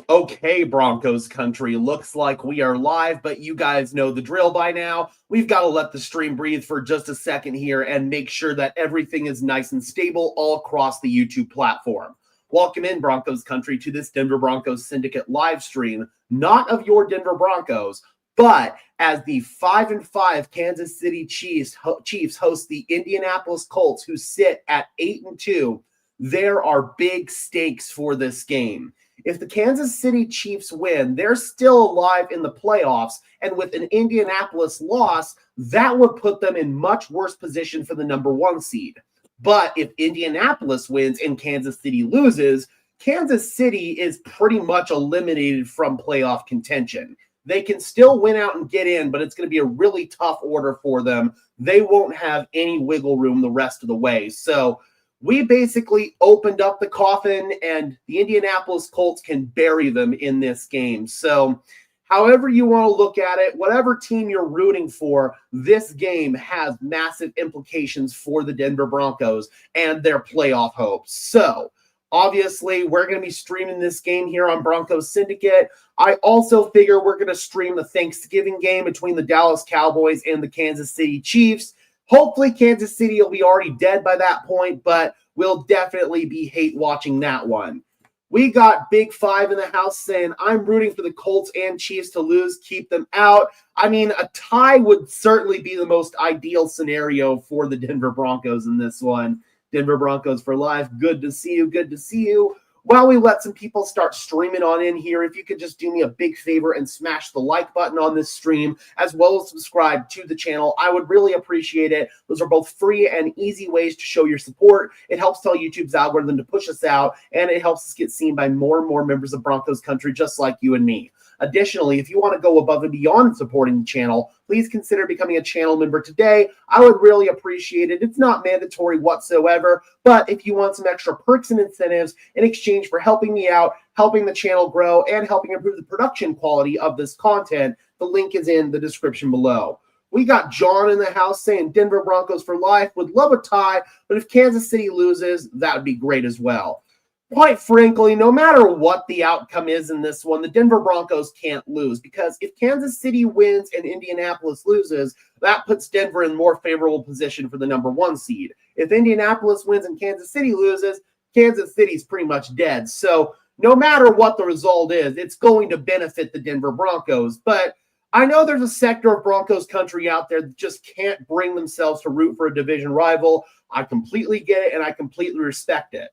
Okay, Broncos country, looks like we are live, but you guys know the drill by now. We've got to let the stream breathe for just a second here and make sure that everything is nice and stable all across the YouTube platform. Welcome in, Broncos country, to this Denver Broncos Syndicate live stream, not of your Denver Broncos, but as the 5-5 Kansas City Chiefs host the Indianapolis Colts, who sit at 8-2. There are big stakes for this game. If the Kansas City Chiefs win, they're still alive in the playoffs, and with an Indianapolis loss, that would put them in much worse position for the number 1 seed. But if Indianapolis wins and Kansas City loses, Kansas City is pretty much eliminated from playoff contention. They can still win out and get in, but it's going to be a really tough order for them. They won't have any wiggle room the rest of the way. So we basically opened up the coffin, and the Indianapolis Colts can bury them in this game. So however you want to look at it, whatever team you're rooting for, this game has massive implications for the Denver Broncos and their playoff hopes. So obviously, we're going to be streaming this game here on Broncos Syndicate. I also figure we're going to stream the Thanksgiving game between the Dallas Cowboys and the Kansas City Chiefs. Hopefully, Kansas City will be already dead by that point, but we'll definitely be hate watching that one. We got Big Five in the house saying, I'm rooting for the Colts and Chiefs to lose, keep them out. I mean, a tie would certainly be the most ideal scenario for the Denver Broncos in this one. Denver Broncos for life. Good to see you. Good to see you. While we let some people start streaming on in here, if you could just do me a big favor and smash the like button on this stream, as well as subscribe to the channel, I would really appreciate it. Those are both free and easy ways to show your support. It helps tell YouTube's algorithm to push us out, and it helps us get seen by more and more members of Broncos country just like you and me. Additionally, if you want to go above and beyond supporting the channel, please consider becoming a channel member today. I would really appreciate it. It's not mandatory whatsoever, but if you want some extra perks and incentives in exchange for helping me out, helping the channel grow, and helping improve the production quality of this content, the link is in the description below. We got John in the house saying Denver Broncos for life. Would love a tie, but if Kansas City loses, that would be great as well. Quite frankly, no matter what the outcome is in this one, the Denver Broncos can't lose, because if Kansas City wins and Indianapolis loses, that puts Denver in more favorable position for the number 1 seed. If Indianapolis wins and Kansas City loses, Kansas City's pretty much dead. So no matter what the result is, it's going to benefit the Denver Broncos. But I know there's a sector of Broncos country out there that just can't bring themselves to root for a division rival. I completely get it, and I completely respect it.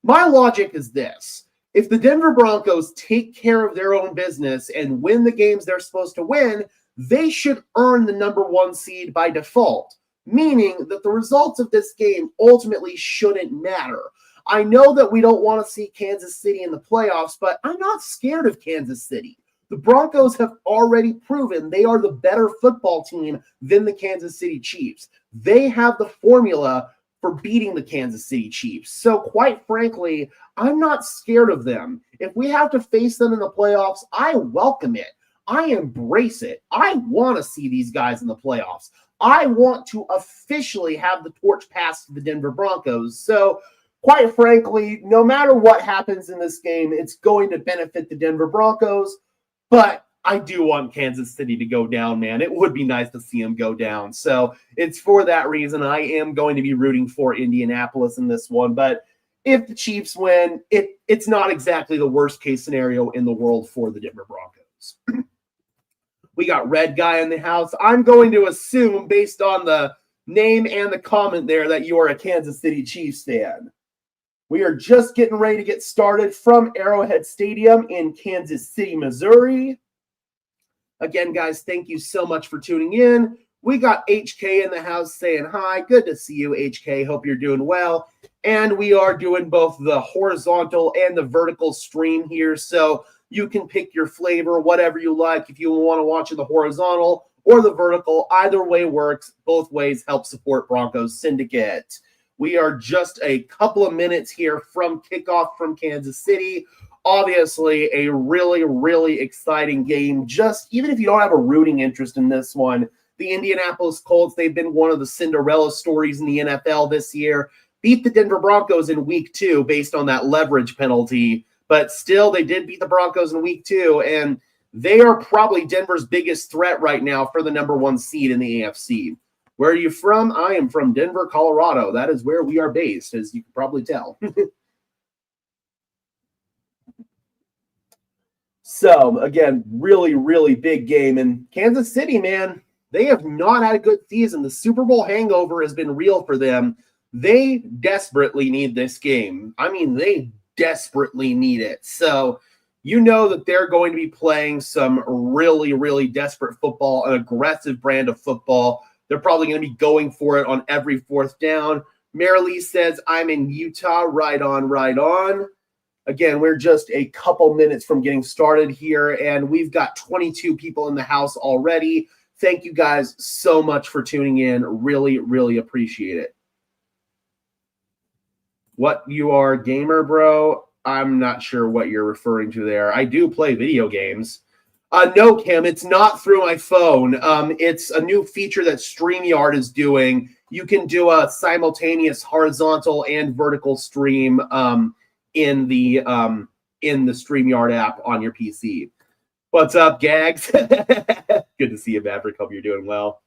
My logic is this. If the Denver Broncos take care of their own business and win the games they're supposed to win, they should earn the number 1 seed by default, meaning that the results of this game ultimately shouldn't matter. I know that we don't want to see Kansas City in the playoffs, but I'm not scared of Kansas City. The Broncos have already proven they are the better football team than the Kansas City Chiefs. They have the formula for beating the Kansas City Chiefs. So quite frankly, I'm not scared of them. If we have to face them in the playoffs, I welcome it. I embrace it. I want to see these guys in the playoffs. I want to officially have the torch passed to the Denver Broncos. So quite frankly, no matter what happens in this game, it's going to benefit the Denver Broncos. But I do want Kansas City to go down, man. It would be nice to see them go down. So it's for that reason I am going to be rooting for Indianapolis in this one. But if the Chiefs win, it's not exactly the worst case scenario in the world for the Denver Broncos. We got Red Guy in the house. I'm going to assume, based on the name and the comment there, that you are a Kansas City Chiefs fan. We are just getting ready to get started from Arrowhead Stadium in Kansas City, Missouri. Again, guys, thank you so much for tuning in. We got HK in the house saying hi. Good to see you, HK. Hope you're doing well. And we are doing both the horizontal and the vertical stream here, so you can pick your flavor, whatever you like. If you want to watch the horizontal or the vertical, either way works. Both ways help support Broncos Syndicate. We are just a couple of minutes here from kickoff from Kansas City. Obviously, a really, really exciting game. Just even if you don't have a rooting interest in this one, the Indianapolis Colts, they've been one of the Cinderella stories in the NFL this year. Beat the Denver Broncos in week 2 based on that leverage penalty. But still, they did beat the Broncos in week 2, and they are probably Denver's biggest threat right now for the number 1 seed in the AFC. Where are you from? I am from Denver, Colorado. That is where we are based, as you can probably tell. So, again, really, really big game. And Kansas City, man, they have not had a good season. The Super Bowl hangover has been real for them. They desperately need this game. I mean, they desperately need it. So, you know that they're going to be playing some really, really desperate football, an aggressive brand of football. They're probably going to be going for it on every 4th down. Marilee says, I'm in Utah. Right on, right on. Again, we're just a couple minutes from getting started here, and we've got 22 people in the house already. Thank you guys so much for tuning in. Really, really appreciate it. What, you are a gamer, bro? I'm not sure what you're referring to there. I do play video games. No, Kim, it's not through my phone. It's a new feature that StreamYard is doing. You can do a simultaneous horizontal and vertical stream in the StreamYard app on your PC. What's up, Gags? Good to see you, Maverick. Hope you're doing well.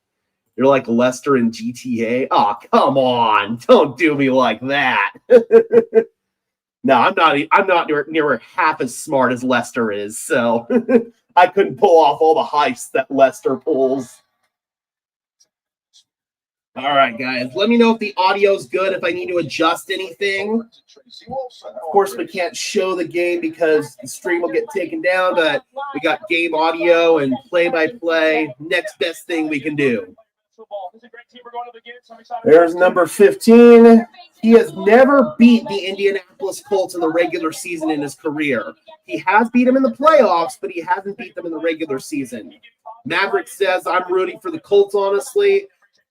You're like Lester in GTA. Oh, come on. Don't do me like that. No, I'm not near half as smart as Lester is, so I couldn't pull off all the heists that Lester pulls. All right, guys. Let me know if the audio's good, if I need to adjust anything. Of course, we can't show the game because the stream will get taken down, but we got game audio and play-by-play. Next best thing we can do. There's number 15. He has never beat the Indianapolis Colts in the regular season in his career. He has beat them in the playoffs, but he hasn't beat them in the regular season. Maverick says, I'm rooting for the Colts, honestly.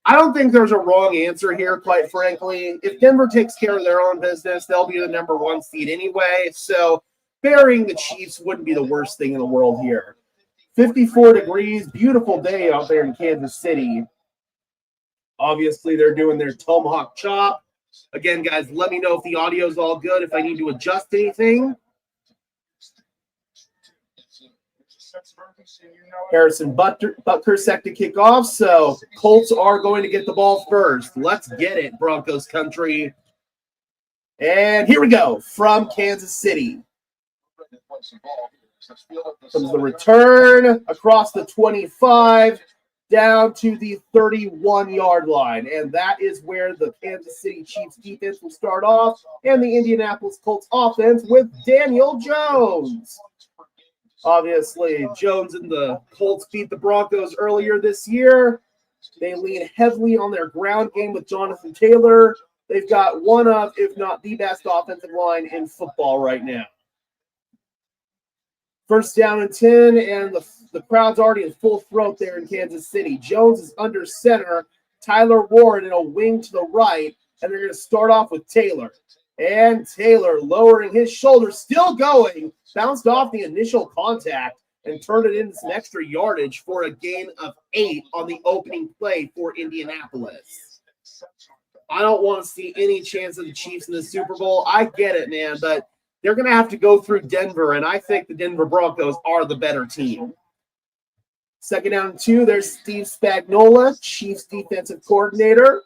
I don't think there's a wrong answer here, quite frankly. If Denver takes care of their own business, they'll be the number 1 seed anyway. So burying the Chiefs wouldn't be the worst thing in the world here. 54 degrees, beautiful day out there in Kansas City. Obviously, they're doing their tomahawk chop. Again, guys, let me know if the audio is all good, if I need to adjust anything. Harrison Butker set to kick off, so Colts are going to get the ball first. Let's get it, Broncos country. And here we go from Kansas City. Comes the return across the 25 down to the 31-yard line. And that is where the Kansas City Chiefs defense will start off, and the Indianapolis Colts offense with Daniel Jones. Obviously, Jones and the Colts beat the Broncos earlier this year. They lean heavily on their ground game with Jonathan Taylor. They've got one of, if not the best offensive line in football right now. First down and 10, and the crowd's already in full throat there in Kansas City. Jones is under center. Tyler Warren in a wing to the right, and they're going to start off with Taylor. And Taylor lowering his shoulder, still going, bounced off the initial contact and turned it into some extra yardage for a gain of 8 on the opening play for Indianapolis. I don't want to see any chance of the Chiefs in the Super Bowl. I get it, man, but they're going to have to go through Denver, and I think the Denver Broncos are the better team. Second down and 2, there's Steve Spagnuolo, Chiefs defensive coordinator.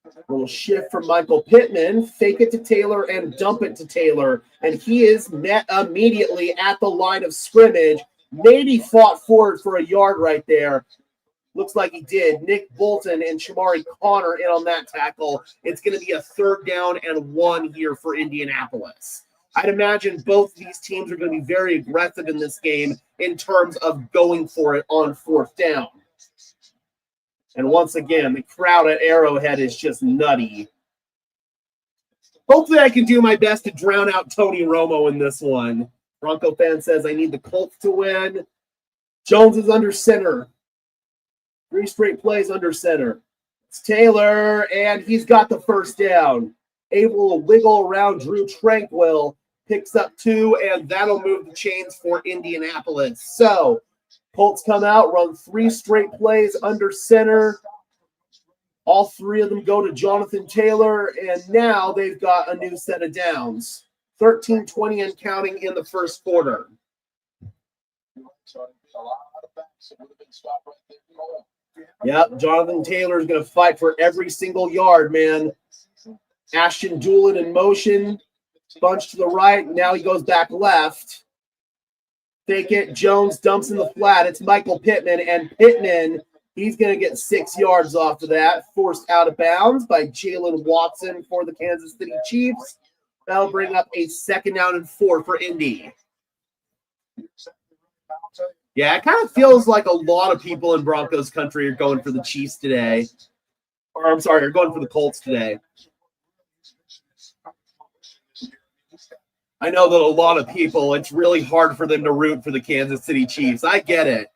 A little shift from Michael Pittman, fake it to Taylor and dump it to Taylor. And he is met immediately at the line of scrimmage. Maybe fought forward for a yard right there. Looks like he did. Nick Bolton and Shamari Connor in on that tackle. It's going to be a 3rd down and 1 here for Indianapolis. I'd imagine both of these teams are going to be very aggressive in this game in terms of going for it on 4th down. And once again, the crowd at Arrowhead is just nutty. Hopefully I can do my best to drown out Tony Romo in this one. Bronco fan says I need the Colts to win. Jones is under center. 3 straight plays under center. It's Taylor, and he's got the first down. Able to wiggle around Drew Tranquil. Picks up 2, and that'll move the chains for Indianapolis. So Colts come out, run 3 straight plays under center. All three of them go to Jonathan Taylor, and now they've got a new set of downs. 13-20 and counting in the first quarter. Yep, Jonathan Taylor is going to fight for every single yard, man. Ashton Doolin in motion. Bunch to the right. Now he goes back left. Fake it. Jones dumps in the flat. It's Michael Pittman, and Pittman, he's going to get 6 yards off of that. Forced out of bounds by Jalen Watson for the Kansas City Chiefs. That'll bring up a 2nd down and 4 for Indy. Yeah, it kind of feels like a lot of people in Broncos country are going for the Chiefs today. Or, I'm sorry, are going for the Colts today. I know that a lot of people, it's really hard for them to root for the Kansas City Chiefs. I get it.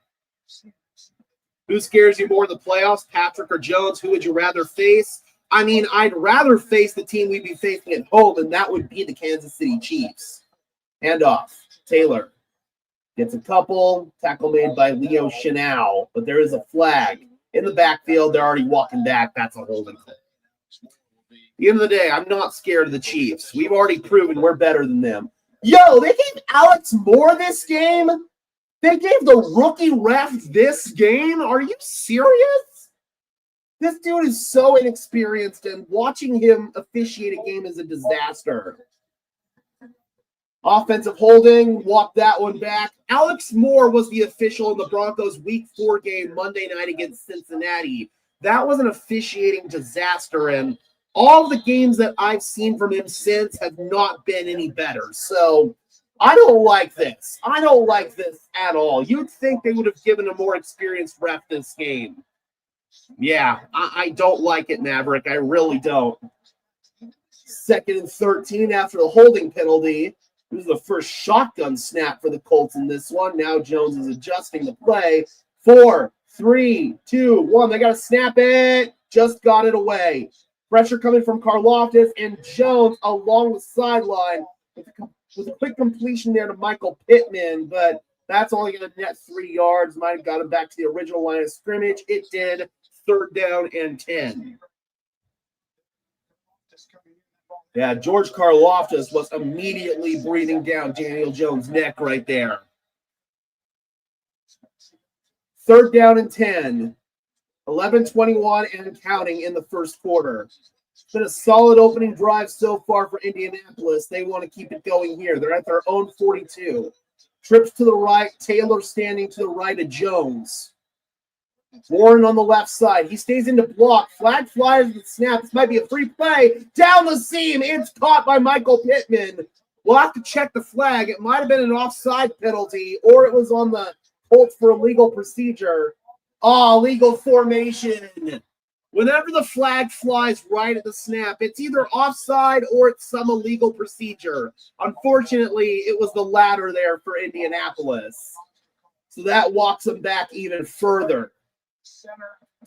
Who scares you more in the playoffs, Patrick or Jones? Who would you rather face? I mean, I'd rather face the team we'd be facing at home, and that would be the Kansas City Chiefs. Hand off. Taylor gets a couple. Tackle made by Leo Chenal, but there is a flag. In the backfield, they're already walking back. That's a holding call. At the end of the day, I'm not scared of the Chiefs. We've already proven we're better than them. Yo, they gave Alex Moore this game? They gave the rookie ref this game? Are you serious? This dude is so inexperienced, and watching him officiate a game is a disaster. Offensive holding, walk that one back. Alex Moore was the official in the Broncos Week 4 game Monday night against Cincinnati. That was an officiating disaster, and all of the games that I've seen from him since have not been any better. So I don't like this. I don't like this at all. You'd think they would have given a more experienced ref this game. Yeah, I don't like it, Maverick. I really don't. 2nd and 13 after the holding penalty. This is the first shotgun snap for the Colts in this one. Now Jones is adjusting the play. 4, 3, 2, 1. They got to snap it. Just got it away. Pressure coming from Karlaftis, and Jones along the sideline with a quick completion there to Michael Pittman, but that's only going to net 3 yards. Might have got him back to the original line of scrimmage. It did. 3rd down and 10. Yeah, George Karlaftis was immediately breathing down Daniel Jones' neck right there. 3rd down and 10. 11-21 and counting in the first quarter. It's been a solid opening drive so far for Indianapolis. They want to keep it going here. They're at their own 42. Trips to the right. Taylor standing to the right of Jones. Warren on the left side. He stays into block. Flag flies with the snap. This might be a free play. Down the seam. It's caught by Michael Pittman. We'll have to check the flag. It might have been an offside penalty, or it was on the Colts for illegal procedure. Oh, legal formation. Whenever the flag flies right at the snap, it's either offside or it's some illegal procedure. Unfortunately, it was the latter there for Indianapolis. So that walks them back even further.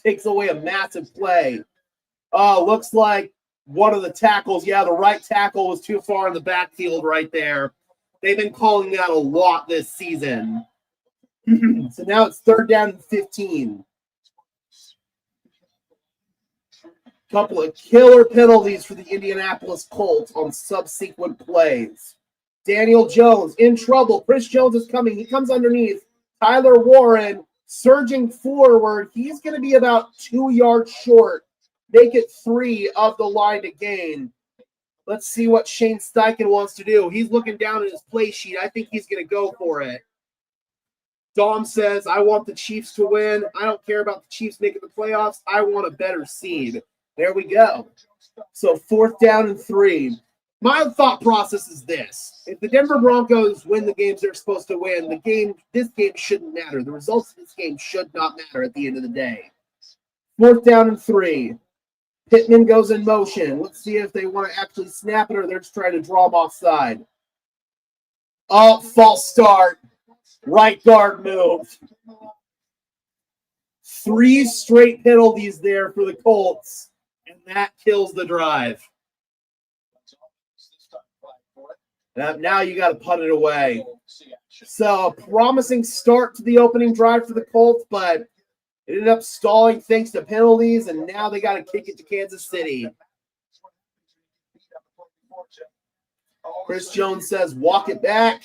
Takes away a massive play. Oh, looks like one of the tackles, the right tackle was too far in the backfield right there. They've been calling that a lot this season. So now it's 3rd down and 15. Couple of killer penalties for the Indianapolis Colts on subsequent plays. Daniel Jones in trouble. Chris Jones is coming. He comes underneath. Tyler Warren surging forward. He's going to be about 2 yards short. Make it 3 of the line to gain. Let's see what Shane Steichen wants to do. He's looking down at his play sheet. I think he's going to go for it. Dom says, I want the Chiefs to win. I don't care about the Chiefs making the playoffs. I want a better seed. There we go. So 4th down and 3. My thought process is this. If the Denver Broncos win the games they're supposed to win, this game shouldn't matter. The results of this game should not matter at the end of the day. 4th down and 3. Pittman goes in motion. Let's see if they want to actually snap it or they're just trying to draw him offside. Oh, false start. Right guard move. 3 straight penalties there for the Colts, and that kills the drive. Now you got to punt it away. So a promising start to the opening drive for the Colts, but It ended up stalling thanks to penalties, and now they got to kick it to Kansas City. Chris Jones says, walk it back.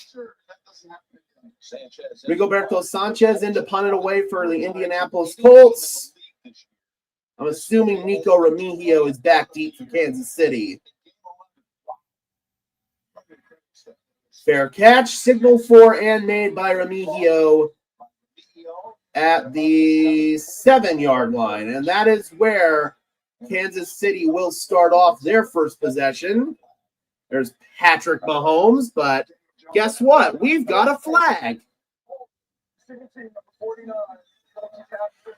Rigoberto Sanchez in to punt it away for the Indianapolis Colts. I'm assuming Nico Remigio is back deep for Kansas City. Fair catch, signal for and made by Remigio at the 7-yard line. And that is where Kansas City will start off their first possession. There's Patrick Mahomes, but guess what? We've got a flag.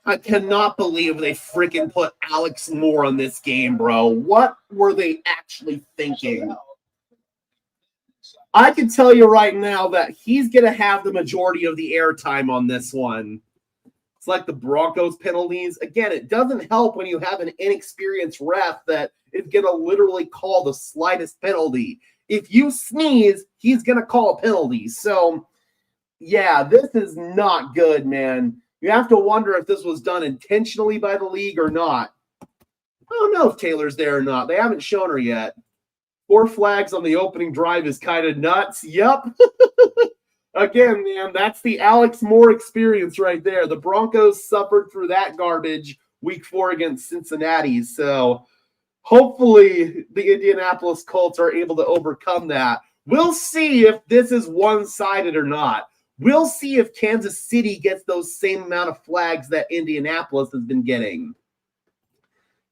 I cannot believe they freaking put Alex Moore on this game, bro. What were they actually thinking? I can tell you right now that he's going to have the majority of the airtime on this one. It's like the Broncos penalties. Again, it doesn't help when you have an inexperienced ref that is going to literally call the slightest penalty. If you sneeze, he's going to call a penalty. So, yeah, this is not good, man. You have to wonder if this was done intentionally by the league or not. I don't know if Taylor's there or not. They haven't shown her yet. 4 flags on the opening drive is kind of nuts. Yep. Again, man, that's the Alex Moore experience right there. The Broncos suffered through that garbage week 4 against Cincinnati. So hopefully the Indianapolis Colts are able to overcome that. We'll see if this is one-sided or not. We'll see if Kansas City gets those same amount of flags that Indianapolis has been getting.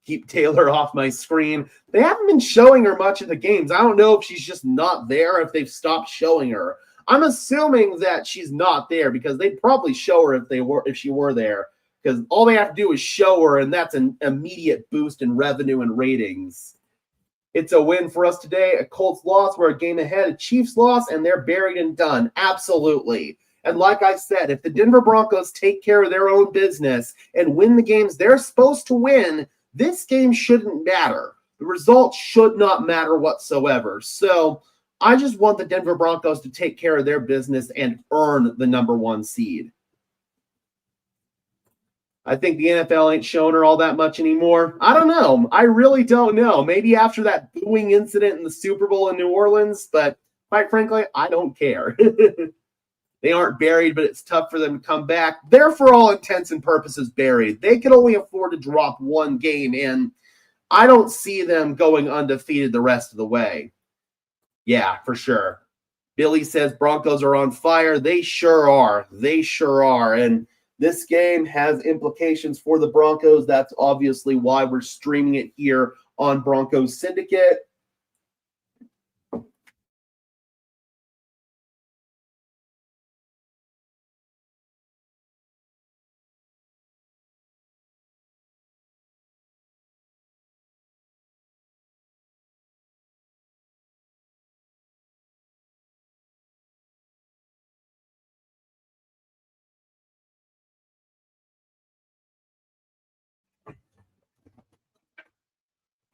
Keep Taylor off my screen. They haven't been showing her much in the games. I don't know if she's just not there, if they've stopped showing her. I'm assuming that she's not there because they'd probably show her if she were there, because all they have to do is show her, and that's an immediate boost in revenue and ratings. It's a win for us today. A Colts loss. We're a game ahead. A Chiefs loss, and they're buried and done. Absolutely. And like I said, if the Denver Broncos take care of their own business and win the games they're supposed to win, this game shouldn't matter. The results should not matter whatsoever. So I just want the Denver Broncos to take care of their business and earn the number 1 seed. I think the NFL ain't showing her all that much anymore. I don't know. I really don't know. Maybe after that booing incident in the Super Bowl in New Orleans, but quite frankly, I don't care. They aren't buried, but it's tough for them to come back. They're, for all intents and purposes, buried. They can only afford to drop 1 game, and I don't see them going undefeated the rest of the way. Yeah, for sure. Billy says Broncos are on fire. They sure are. They sure are. And this game has implications for the Broncos. That's obviously why we're streaming it here on Broncos Syndicate.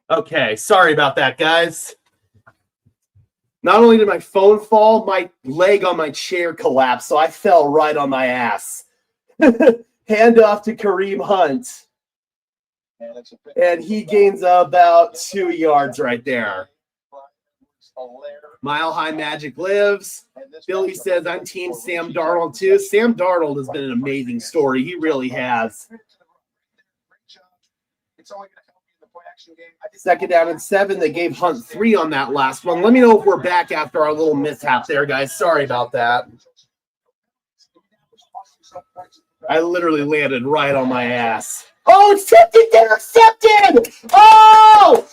Okay, sorry about that, guys. Not only did my phone fall, my leg on my chair collapsed, so I fell right on my ass. Hand off to Kareem Hunt. And he gains about 2 yards right there. Mile High Magic lives. Billy says, I'm team Sam Darnold too. Sam Darnold has been an amazing story. He really has. Second down and 7. They gave Hunt 3 on that last one. Let me know if we're back after our little mishap there, guys. Sorry about that. I literally landed right on my ass. Oh, it's tipped. It's intercepted. Oh,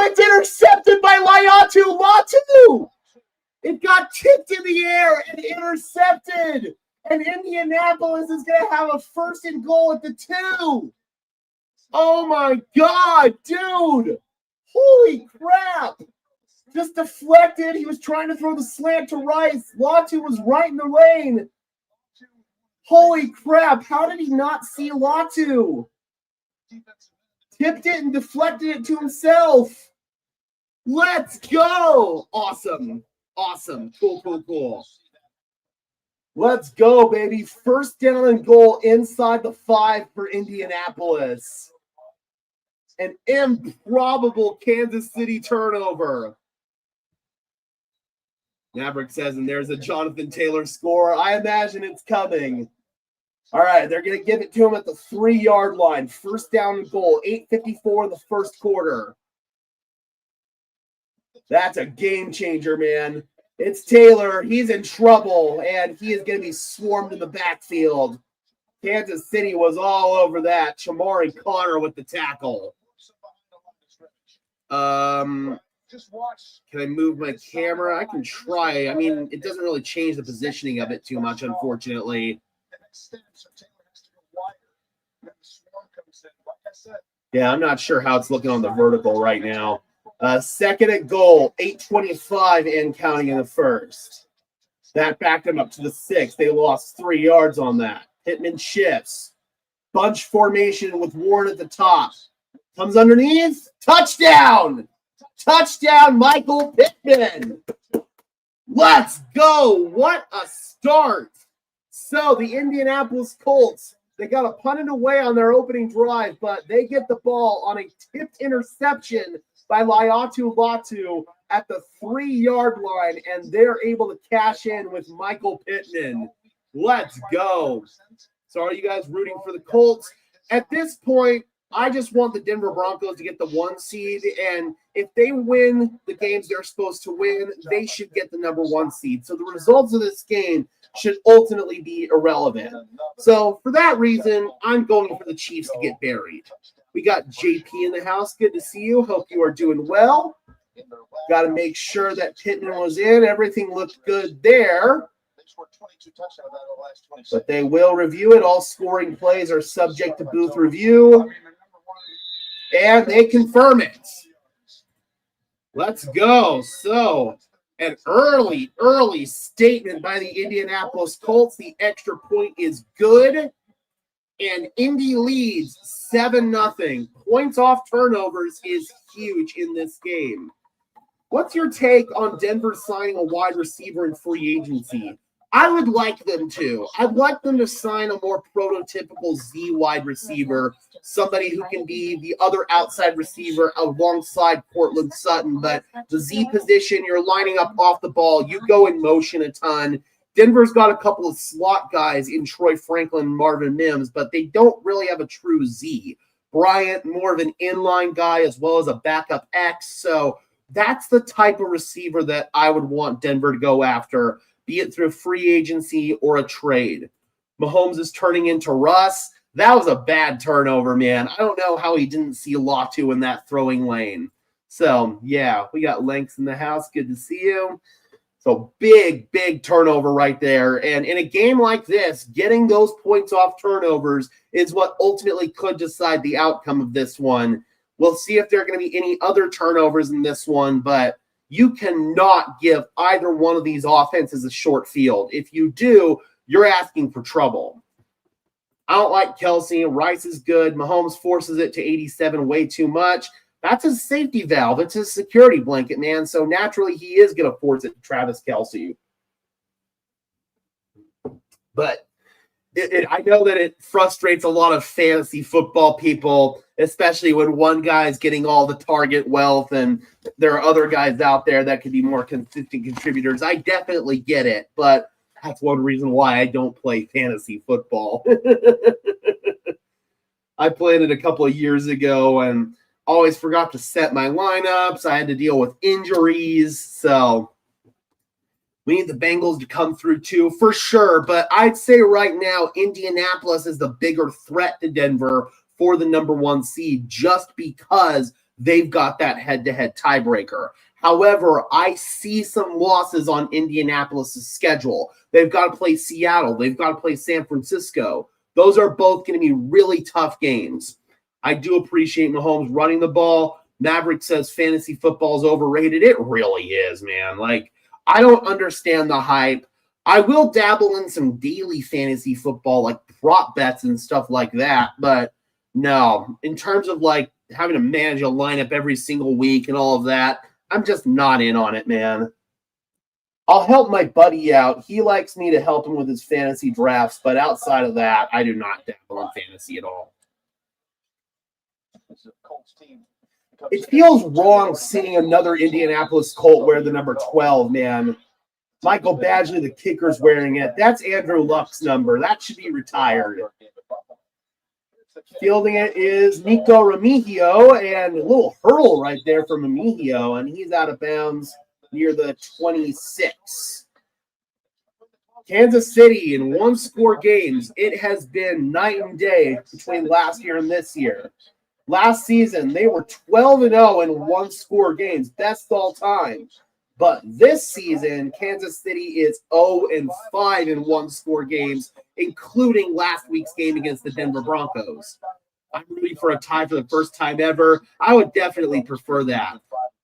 it's intercepted by Latu. It got tipped in the air and intercepted. And Indianapolis is going to have a 1st and goal at the 2. Oh, my God, dude. Holy crap. Just deflected. He was trying to throw the slant to Rice. Latu was right in the lane. Holy crap. How did he not see Latu? Tipped it and deflected it to himself. Let's go. Awesome. Cool. Let's go, baby. First down and goal inside the 5 for Indianapolis. An improbable Kansas City turnover. Maverick says, and there's a Jonathan Taylor score. I imagine it's coming. All right, they're going to give it to him at the 3-yard line. First down and goal, 8:54 in the first quarter. That's a game changer, man. It's Taylor. He's in trouble, and he is going to be swarmed in the backfield. Kansas City was all over that. Shamari Connor with the tackle. Can I move my camera? I can try. I mean, it doesn't really change the positioning of it too much, unfortunately. Yeah, I'm not sure how it's looking on the vertical right now. Second and goal, 8:25 and counting in the first. That backed them up to the 6. They lost 3 yards on that. Pittman shifts. Bunch formation with Warren at the top. Comes underneath. Touchdown! Touchdown, Michael Pittman. Let's go. What a start. So the Indianapolis Colts, they got a punted away on their opening drive, but they get the ball on a tipped interception by Laiatu Latu at the 3-yard line, and they're able to cash in with Michael Pittman. Let's go. So are you guys rooting for the Colts? At this point, I just want the Denver Broncos to get the 1 seed, and if they win the games they're supposed to win, they should get the number 1 seed. So the results of this game should ultimately be irrelevant. So for that reason, I'm going for the Chiefs to get buried. We got JP in the house. Good to see you. Hope you are doing well. Got to make sure that Pittman was in. Everything looked good there. But they will review it. All scoring plays are subject to booth review. And they confirm it. Let's go. So, an early statement by the Indianapolis Colts. The extra point is good. And Indy leads 7-0. Points off turnovers is huge in this game. What's your take on Denver signing a wide receiver in free agency? I would like them to. I'd like them to sign a more prototypical Z wide receiver, somebody who can be the other outside receiver alongside Cortland Sutton. But the Z position, you're lining up off the ball. You go in motion a ton. Denver's got a couple of slot guys in Troy Franklin and Marvin Mims, but they don't really have a true Z. Bryant, more of an inline guy as well as a backup X. So that's the type of receiver that I would want Denver to go after, be it through free agency or a trade. Mahomes is turning into Russ. That was a bad turnover, man. I don't know how he didn't see Latu in that throwing lane. So, yeah, we got Lanks in the house. Good to see you. So, big turnover right there. And in a game like this, getting those points off turnovers is what ultimately could decide the outcome of this one. We'll see if there are going to be any other turnovers in this one, but you cannot give either one of these offenses a short field. If you do, you're asking for trouble. I don't like Kelsey. Rice is good. Mahomes forces it to 87 way too much. That's his safety valve. It's his security blanket, man. So naturally, he is going to force it to Travis Kelsey. But I know that it frustrates a lot of fantasy football people, especially when one guy's getting all the target wealth and there are other guys out there that could be more consistent contributors. I definitely get it, but that's one reason why I don't play fantasy football. I played it a couple of years ago and always forgot to set my lineups. I had to deal with injuries, so we need the Bengals to come through too, for sure. But I'd say right now, Indianapolis is the bigger threat to Denver for the number 1 seed just because they've got that head-to-head tiebreaker. However, I see some losses on Indianapolis' schedule. They've got to play Seattle. They've got to play San Francisco. Those are both going to be really tough games. I do appreciate Mahomes running the ball. Maverick says fantasy football is overrated. It really is, man. Like, I don't understand the hype. I will dabble in some daily fantasy football, like prop bets and stuff like that. But no, in terms of like having to manage a lineup every single week and all of that, I'm just not in on it, man. I'll help my buddy out. He likes me to help him with his fantasy drafts, but outside of that, I do not dabble in fantasy at all. It feels wrong seeing another Indianapolis Colt wear the number 12, man. Michael Badgley, the kicker's wearing it. That's Andrew Luck's number. That should be retired. Fielding it is Nico Remigio, and a little hurl right there from Remigio, and he's out of bounds near the 26. Kansas City in one-score games. It has been night and day between last year and this year. Last season, they were 12-0 in one-score games, best all time. But this season, Kansas City is 0-5 in one-score games, including last week's game against the Denver Broncos. I'm rooting for a tie for the first time ever. I would definitely prefer that.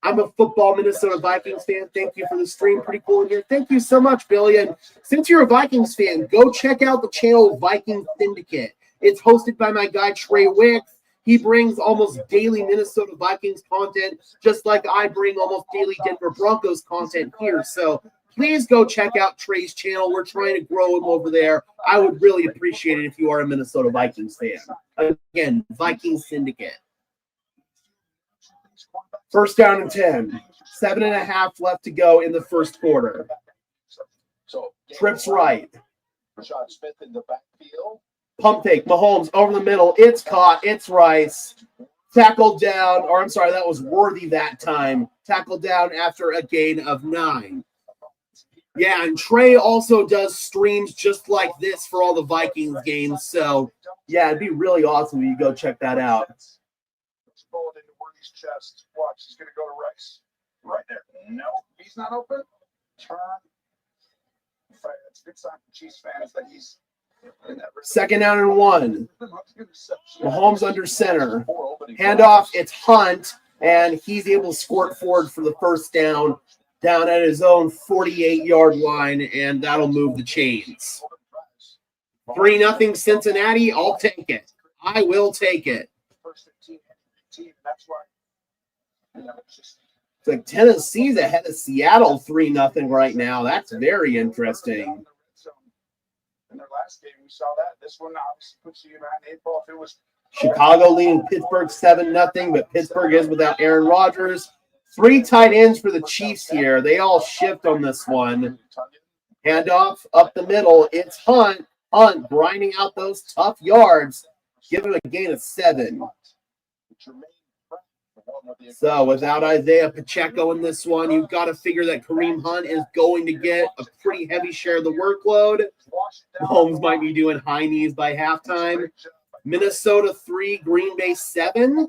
I'm a football Minnesota Vikings fan. Thank you for the stream. Pretty cool in here. Thank you so much, Billy. And since you're a Vikings fan, go check out the channel Broncos Syndicate. It's hosted by my guy, Trey Wicks. He brings almost daily Minnesota Vikings content, just like I bring almost daily Denver Broncos content here. So please go check out Trey's channel. We're trying to grow him over there. I would really appreciate it if you are a Minnesota Vikings fan. Again, Vikings Syndicate. First down and 10. 7.5 left to go in the first quarter. Trips right. Rashad Smith in the backfield. Pump fake. Mahomes over the middle. It's caught. It's Rice. Tackled down. Or I'm sorry, that was Worthy that time. Tackled down after a gain of 9. Yeah, and Trey also does streams just like this for all the Vikings games. So, yeah, it'd be really awesome if you go check that out. Bullet into Worthy's chest. Watch, he's going to go to Rice. Right there. No, he's not open. Turn. That's a good sign for Chiefs fans that he's in that. Second down and 1. Mahomes under center. Handoff. It's Hunt, and he's able to squirt forward for the first down at his own 48-yard line, and that'll move the chains. 3-0 Cincinnati. I'll take it. I will take it. It's like Tennessee's ahead of Seattle 3-0 right now. That's very interesting. In their last game, we saw that. This one obviously puts you behind the 8 ball. If it was Chicago leading Pittsburgh 7-0, but Pittsburgh is without Aaron Rodgers. 3 tight ends for the Chiefs here. They all shift on this one. Handoff up the middle. It's Hunt. Hunt grinding out those tough yards. Give him a gain of 7. So without Isaiah Pacheco in this one, you've got to figure that Kareem Hunt is going to get a pretty heavy share of the workload. Mahomes might be doing high knees by halftime. Minnesota 3, Green Bay 7.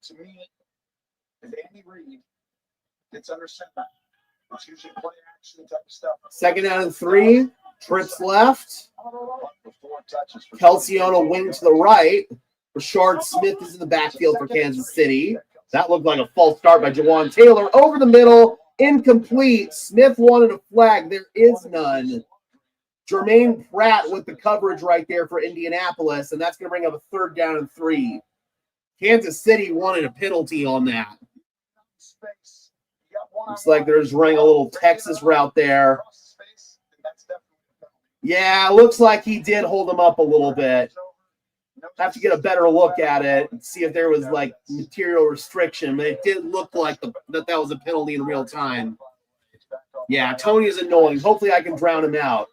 To me, if Andy Reid gets under center, it's usually play action type of stuff. Second down and 3. Trips left. Kelsey on a wing to the right. Rashard Smith is in the backfield for Kansas City. That looked like a false start by Jawan Taylor. Over the middle, incomplete. Smith wanted a flag. There is none. Jermaine Pratt with the coverage right there for Indianapolis, and that's going to bring up a 3rd down and 3. Kansas City wanted a penalty on that. Looks like they're just running a little Texas route there. Yeah, looks like he did hold him up a little bit. Have to get a better look at it and see if there was like material restriction, but it did look like that was a penalty in real time. Yeah, Tony is annoying. Hopefully I can drown him out.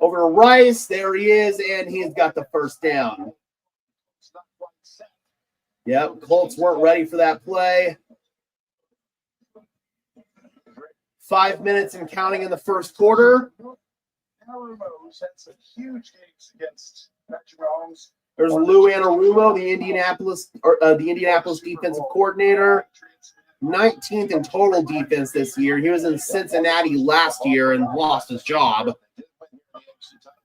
Over to Rice. There he is, and he's got the first down. Yep, Colts weren't ready for that play. 5 minutes and counting in the first quarter. There's Lou Anarumo, the Indianapolis defensive coordinator. 19th in total defense this year. He was in Cincinnati last year and lost his job.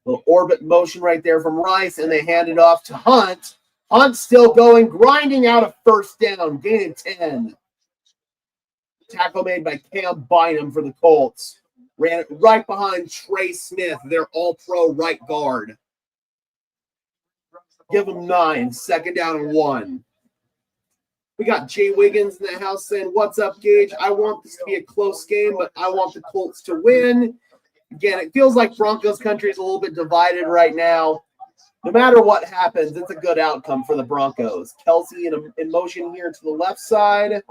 Little orbit motion right there from Rice, and they hand it off to Hunt. Hunt still going, grinding out a first down, gain of 10. Tackle made by Cam Bynum for the Colts. Ran it right behind Trey Smith, their all-pro right guard. Give them 9, 2nd down and 1. We got Jay Wiggins in the house saying, "What's up, Gage? I want this to be a close game, but I want the Colts to win." Again, it feels like Broncos country is a little bit divided right now. No matter what happens, it's a good outcome for the Broncos. Kelsey in motion here to the left side.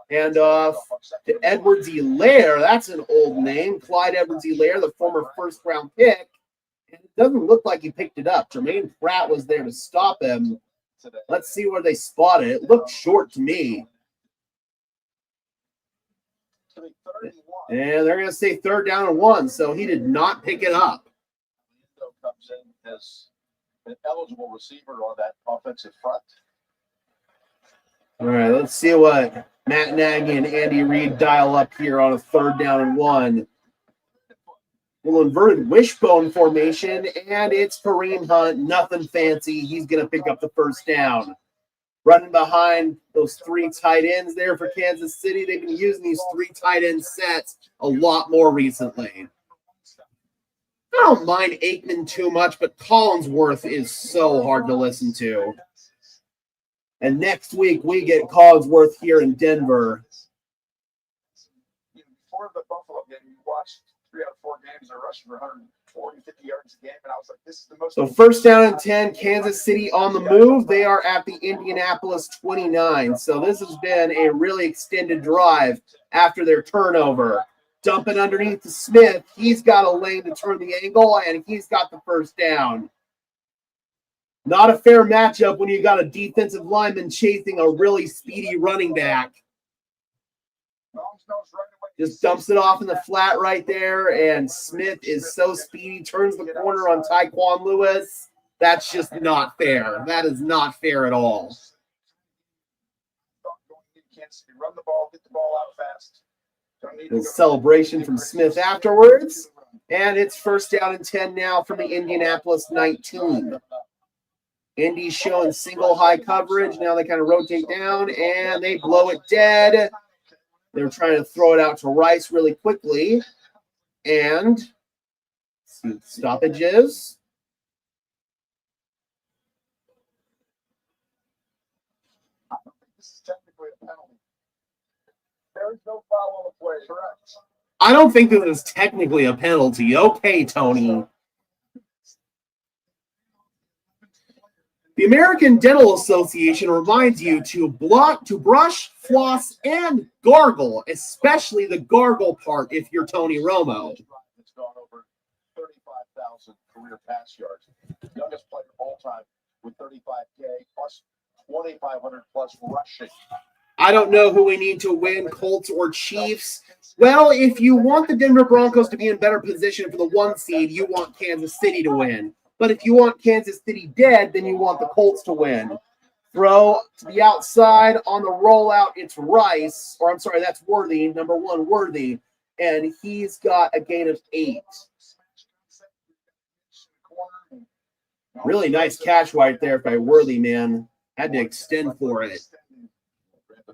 And off to Edwards-Helaire. That's an old name. Clyde Edwards-Helaire, the former first-round pick. And it doesn't look like he picked it up. Jermaine Pratt was there to stop him. Let's see where they spotted it. It looked short to me. And they're going to say 3rd down and 1, so he did not pick it up. Comes in as an eligible receiver on that offensive front. All right, let's see what Matt Nagy and Andy Reid dial up here on a 3rd down and 1. Little inverted wishbone formation, and it's Kareem Hunt. Nothing fancy. He's going to pick up the 1st down. Running behind those 3 tight ends there for Kansas City. They've been using these 3 tight end sets a lot more recently. I don't mind Aikman too much, but Collinsworth is so hard to listen to. And next week, we get Collinsworth here in Denver. Before the Buffalo game, you watched 3 out of 4 games. They're rushing for 140, 50 yards a game. And I was like, this is the most. So 1st down and 10, Kansas City on the move. They are at the Indianapolis 29. So this has been a really extended drive after their turnover. Dumping underneath to Smith. He's got a lane to turn the angle, and he's got the 1st down. Not a fair matchup when you got a defensive lineman chasing a really speedy running back. Just dumps it off in the flat right there, and Smith is so speedy, turns the corner on Tyquan Lewis. That's just not fair. That is not fair at all. Run the ball, get the ball out fast. The celebration from Smith afterwards. And it's 1st down and 10 now from the Indianapolis 19. Indy's showing single high coverage. Now they kind of rotate down, and they blow it dead. They're trying to throw it out to Rice really quickly. And stoppages. This is technically a penalty. There is no foul on the play. Correct. I don't think this is technically a penalty. Okay, Tony. The American Dental Association reminds you to brush, floss, and gargle, especially the gargle part if you're Tony Romo. It's gone over 35,000 career pass yards. Youngest player all time with 35K plus 2,500 plus rushing. I don't know who we need to win, Colts or Chiefs. Well, if you want the Denver Broncos to be in better position for the 1 seed, you want Kansas City to win. But if you want Kansas City dead, then you want the Colts to win. Throw to the outside on the rollout. It's Rice, or I'm sorry, that's Worthy, number 1 Worthy, and he's got a gain of 8. Really nice catch right there by Worthy, man. Had to extend for it.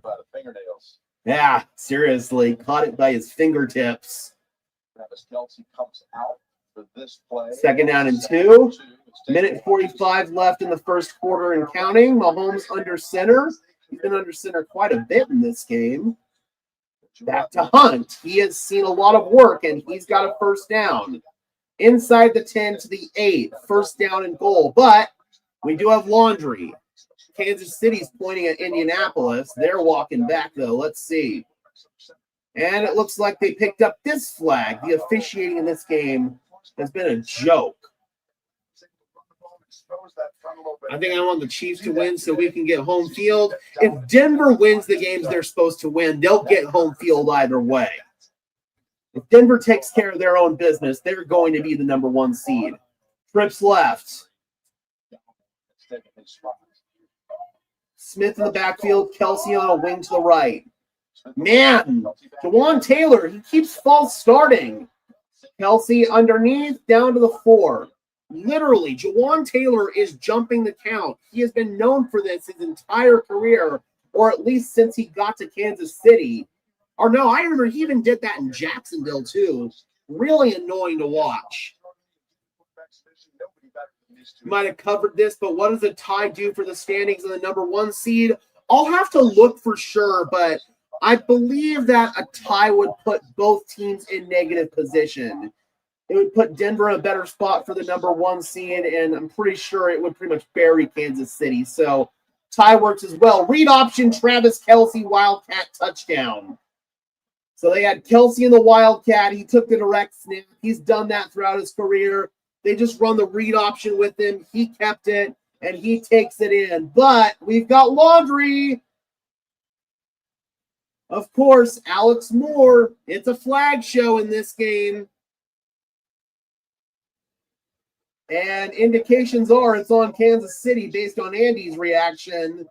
By the fingernails. Yeah, seriously, caught it by his fingertips. Travis Kelce comes out for this play. 2nd down and 2. Minute 45 left in the 1st quarter and counting. Mahomes under center. He's been under center quite a bit in this game. Back to Hunt. He has seen a lot of work, and he's got a 1st down. Inside the 10 to the 8. 1st down and goal. But we do have laundry. Kansas City's pointing at Indianapolis. They're walking back, though. Let's see. And it looks like they picked up this flag. The officiating in this game has been a joke. I think I want the Chiefs to win so we can get home field. If Denver wins the games they're supposed to win, they'll get home field either way. If Denver takes care of their own business, they're going to be the number 1 seed. Trips left. Smith in the backfield, Kelsey on a wing to the right. Man, Jawan Taylor, he keeps false starting. Kelsey underneath, down to the 4. Literally, Jawan Taylor is jumping the count. He has been known for this his entire career, or at least since he got to Kansas City. Or no, I remember he even did that in Jacksonville too. Really annoying to watch. Might have covered this, but what does a tie do for the standings of the number 1 seed? I'll have to look for sure, but I believe that a tie would put both teams in negative position. It would put Denver in a better spot for the #1 seed, and I'm pretty sure it would pretty much bury Kansas City. So tie works as well. Read option, Travis Kelce, Wildcat touchdown. So they had Kelce in the Wildcat. He took the direct snap. He's done that throughout his career. They just run the read option with him. He kept it, and he takes it in. But we've got laundry. Of course, Alex Moore. It's a flag show in this game. And indications are it's on Kansas City based on Andy's reaction.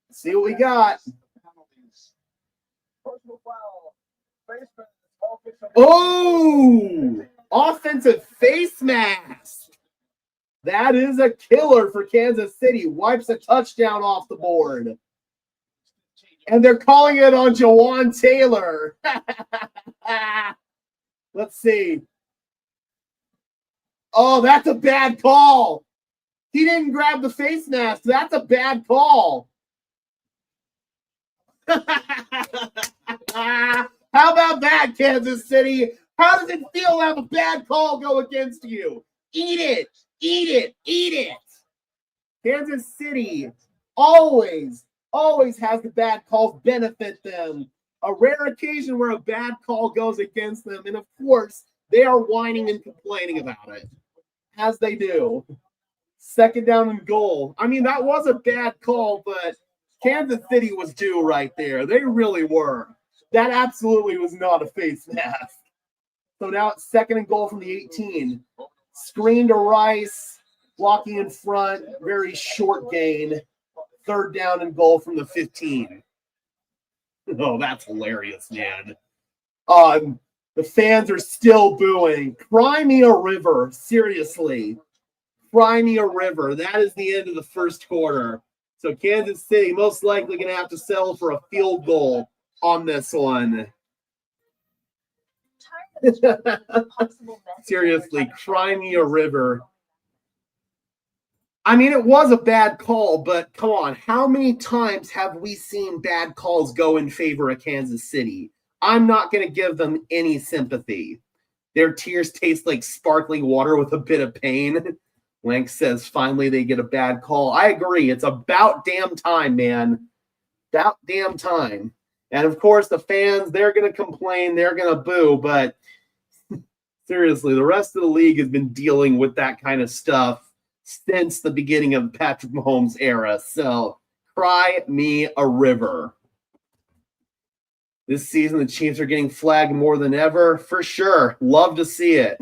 Let's see what we got. Oh, offensive face mask. That is a killer for Kansas City. Wipes a touchdown off the board. And they're calling it on Jawan Taylor. Let's see. Oh, that's a bad call. He didn't grab the face mask. That's a bad call. How about that, Kansas City? How does it feel to have a bad call go against you? Eat it. Eat it. Eat it. Kansas City always has the bad calls benefit them. A rare occasion where a bad call goes against them. And, of course, they are whining and complaining about it, as they do. 2nd down and goal. I mean, that was a bad call, but Kansas City was due right there. They really were. That absolutely was not a face mask. So now it's 2nd and goal from the 18. Screen to Rice, blocking in front, very short gain. 3rd down and goal from the 15. Oh, that's hilarious, man. The fans are still booing. Cry me a river. Seriously. Cry me a river. That is the end of the first quarter. So Kansas City most likely going to have to settle for a field goal on this one. Seriously, cry me a river. I mean, it was a bad call, but come on. How many times have we seen bad calls go in favor of Kansas City? I'm not going to give them any sympathy. Their tears taste like sparkling water with a bit of pain. Lank says finally they get a bad call. I agree. It's about damn time, man. About damn time. And, of course, the fans, they're going to complain. They're going to boo. But, seriously, the rest of the league has been dealing with that kind of stuff since the beginning of Patrick Mahomes' era. So, cry me a river. This season, the Chiefs are getting flagged more than ever. For sure. Love to see it.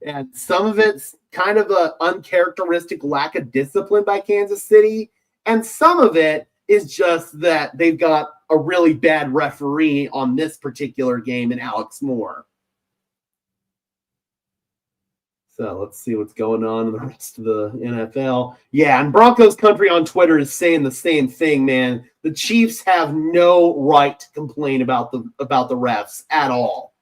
And some of it's kind of an uncharacteristic lack of discipline by Kansas City. And some of it is just that they've got a really bad referee on this particular game in Alex Moore. So let's see what's going on in the rest of the NFL. Yeah, and Broncos Country on Twitter is saying the same thing, man. The Chiefs have no right to complain about the refs at all.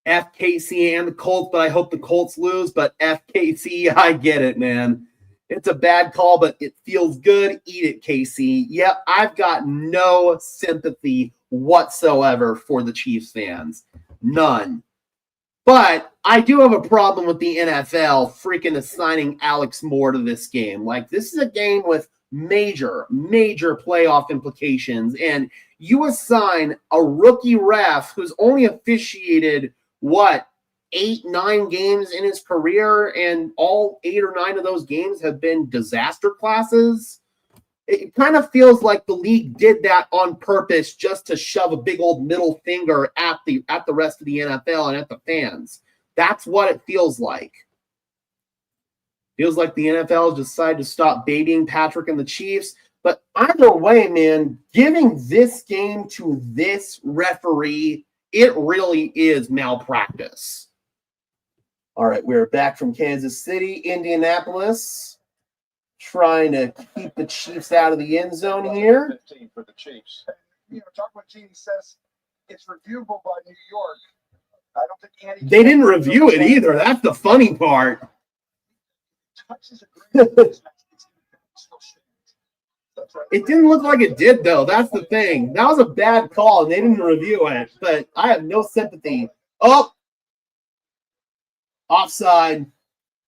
FKC and the Colts, but I hope the Colts lose. But FKC, I get it, man. It's a bad call, but it feels good. Eat it, KC. Yep, I've got no sympathy whatsoever for the Chiefs fans. None. But I do have a problem with the NFL freaking assigning Alex Moore to this game. Like, this is a game with major playoff implications, and you assign a rookie ref who's only officiated, 8-9 games in his career, and all 8 or 9 of those games have been disaster classes. It kind of feels like the league did that on purpose just to shove a big old middle finger at the rest of the NFL and at the fans. That's what it feels like. Feels like the NFL decided to stop babying Patrick and the Chiefs. But either way, man, giving this game to this referee, it really is malpractice. All right, we're back from Kansas City, Indianapolis, trying to keep the Chiefs out of the end zone here. 15 for the Chiefs. Talk what Gene says. It's reviewable by New York. I don't think Andy. They didn't review it either. That's the funny part. touches a great It didn't look like it did, though. That's the thing. That was a bad call, and they didn't review it. But I have no sympathy. Oh! Offside.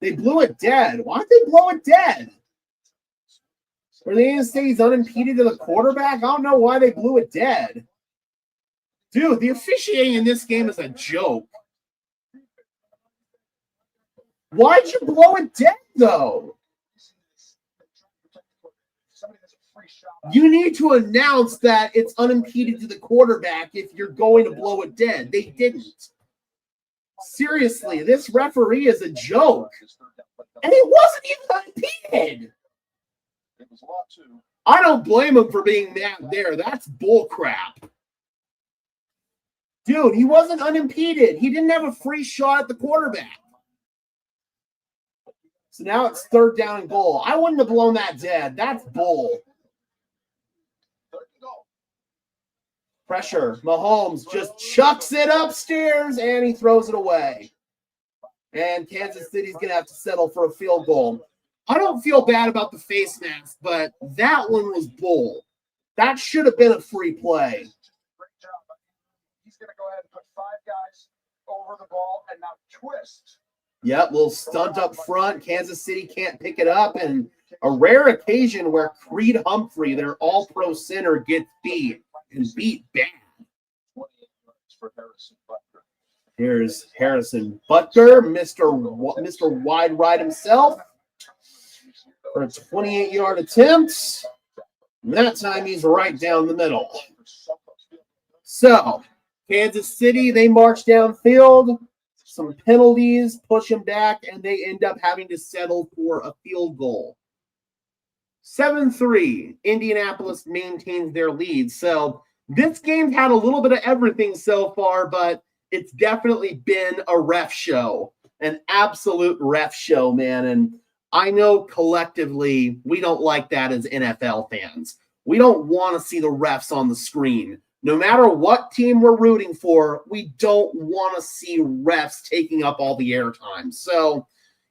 They blew it dead. Why'd they blow it dead? Were they going to say he's unimpeded to the quarterback? I don't know why they blew it dead. Dude, the officiating in this game is a joke. Why'd you blow it dead, though? You need to announce that it's unimpeded to the quarterback if you're going to blow it dead. They didn't. Seriously, this referee is a joke. And he wasn't even unimpeded. I don't blame him for being mad there. That's bullcrap. Dude, he wasn't unimpeded. He didn't have a free shot at the quarterback. So now it's 3rd down and goal. I wouldn't have blown that dead. That's bull. Pressure. Mahomes just chucks it upstairs, and he throws it away. And Kansas City's going to have to settle for a field goal. I don't feel bad about the face mask, but that one was bull. That should have been a free play. Great job. He's going to go ahead and put 5 guys over the ball and now twist. Yep, little stunt up front. Kansas City can't pick it up, and a rare occasion where Creed Humphrey, their all-pro center, gets beat, and beat bad. Here's Harrison Butker, Mr. Wide Right himself, for a 28-yard attempt. And that time he's right down the middle. So, Kansas City, they march downfield. Some penalties, push them back, and they end up having to settle for a field goal. 7-3, Indianapolis maintains their lead. So this game's had a little bit of everything so far, but it's definitely been a ref show, an absolute ref show, man. And I know collectively we don't like that as NFL fans. We don't want to see the refs on the screen. No matter what team we're rooting for, we don't want to see refs taking up all the airtime. So,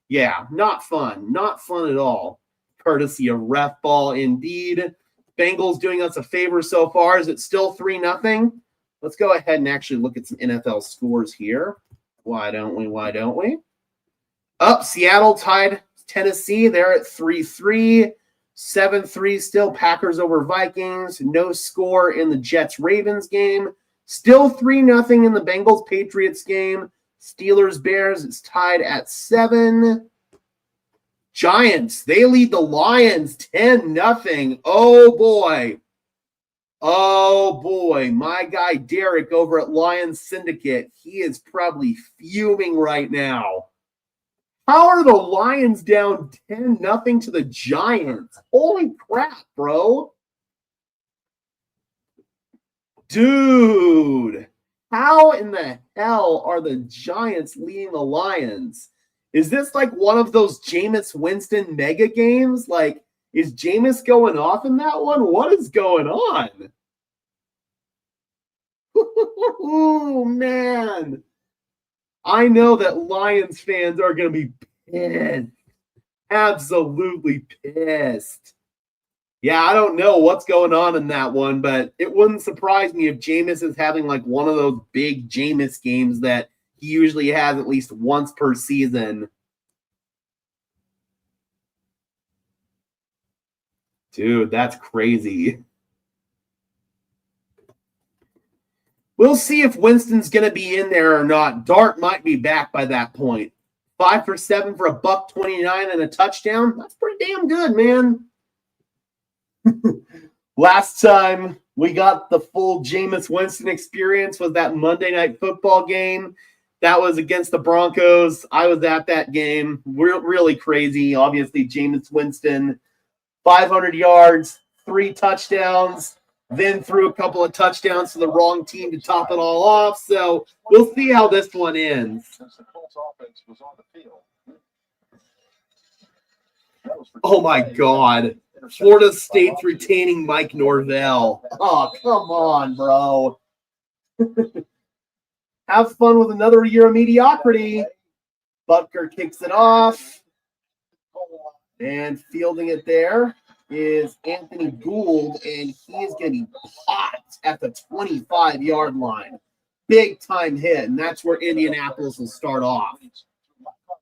yeah, not fun. Not fun at all. Courtesy of ref ball indeed. Bengals doing us a favor so far. Is it still 3-0? Let's go ahead and actually look at some NFL scores here. Why don't we? Why don't we? Up, Seattle tied Tennessee. They're at 3-3. 7-3 still, Packers over Vikings. No score in the Jets-Ravens game. Still 3-0 in the Bengals-Patriots game. Steelers-Bears is tied at 7. Giants, they lead the Lions 10-0. Oh, boy. Oh, boy. My guy Derek over at Lions Syndicate, he is probably fuming right now. How are the Lions down 10-0 to the Giants? Holy crap, bro. Dude, how in the hell are the Giants leading the Lions? Is this like one of those Jameis Winston mega games? Like, is Jameis going off in that one? What is going on? Oh, man. I know that Lions fans are going to be pissed. Absolutely pissed. Yeah, I don't know what's going on in that one, but it wouldn't surprise me if Jameis is having like one of those big Jameis games that he usually has at least once per season. Dude, that's crazy. We'll see if Winston's going to be in there or not. Dart might be back by that point. 5 for 7 for a $129 and a touchdown. That's pretty damn good, man. Last time we got the full Jameis Winston experience was that Monday Night Football game. That was against the Broncos. I was at that game. Really crazy. Obviously, Jameis Winston, 500 yards, 3 touchdowns. Then threw a couple of touchdowns to the wrong team to top it all off. So we'll see how this one ends. Oh, my God. Florida State's retaining Mike Norvell. Oh, come on, bro. Have fun with another year of mediocrity. Butker kicks it off. And fielding it there is Anthony Gould, and he is going to be popped at the 25-yard line. Big time hit, and that's where Indianapolis will start off.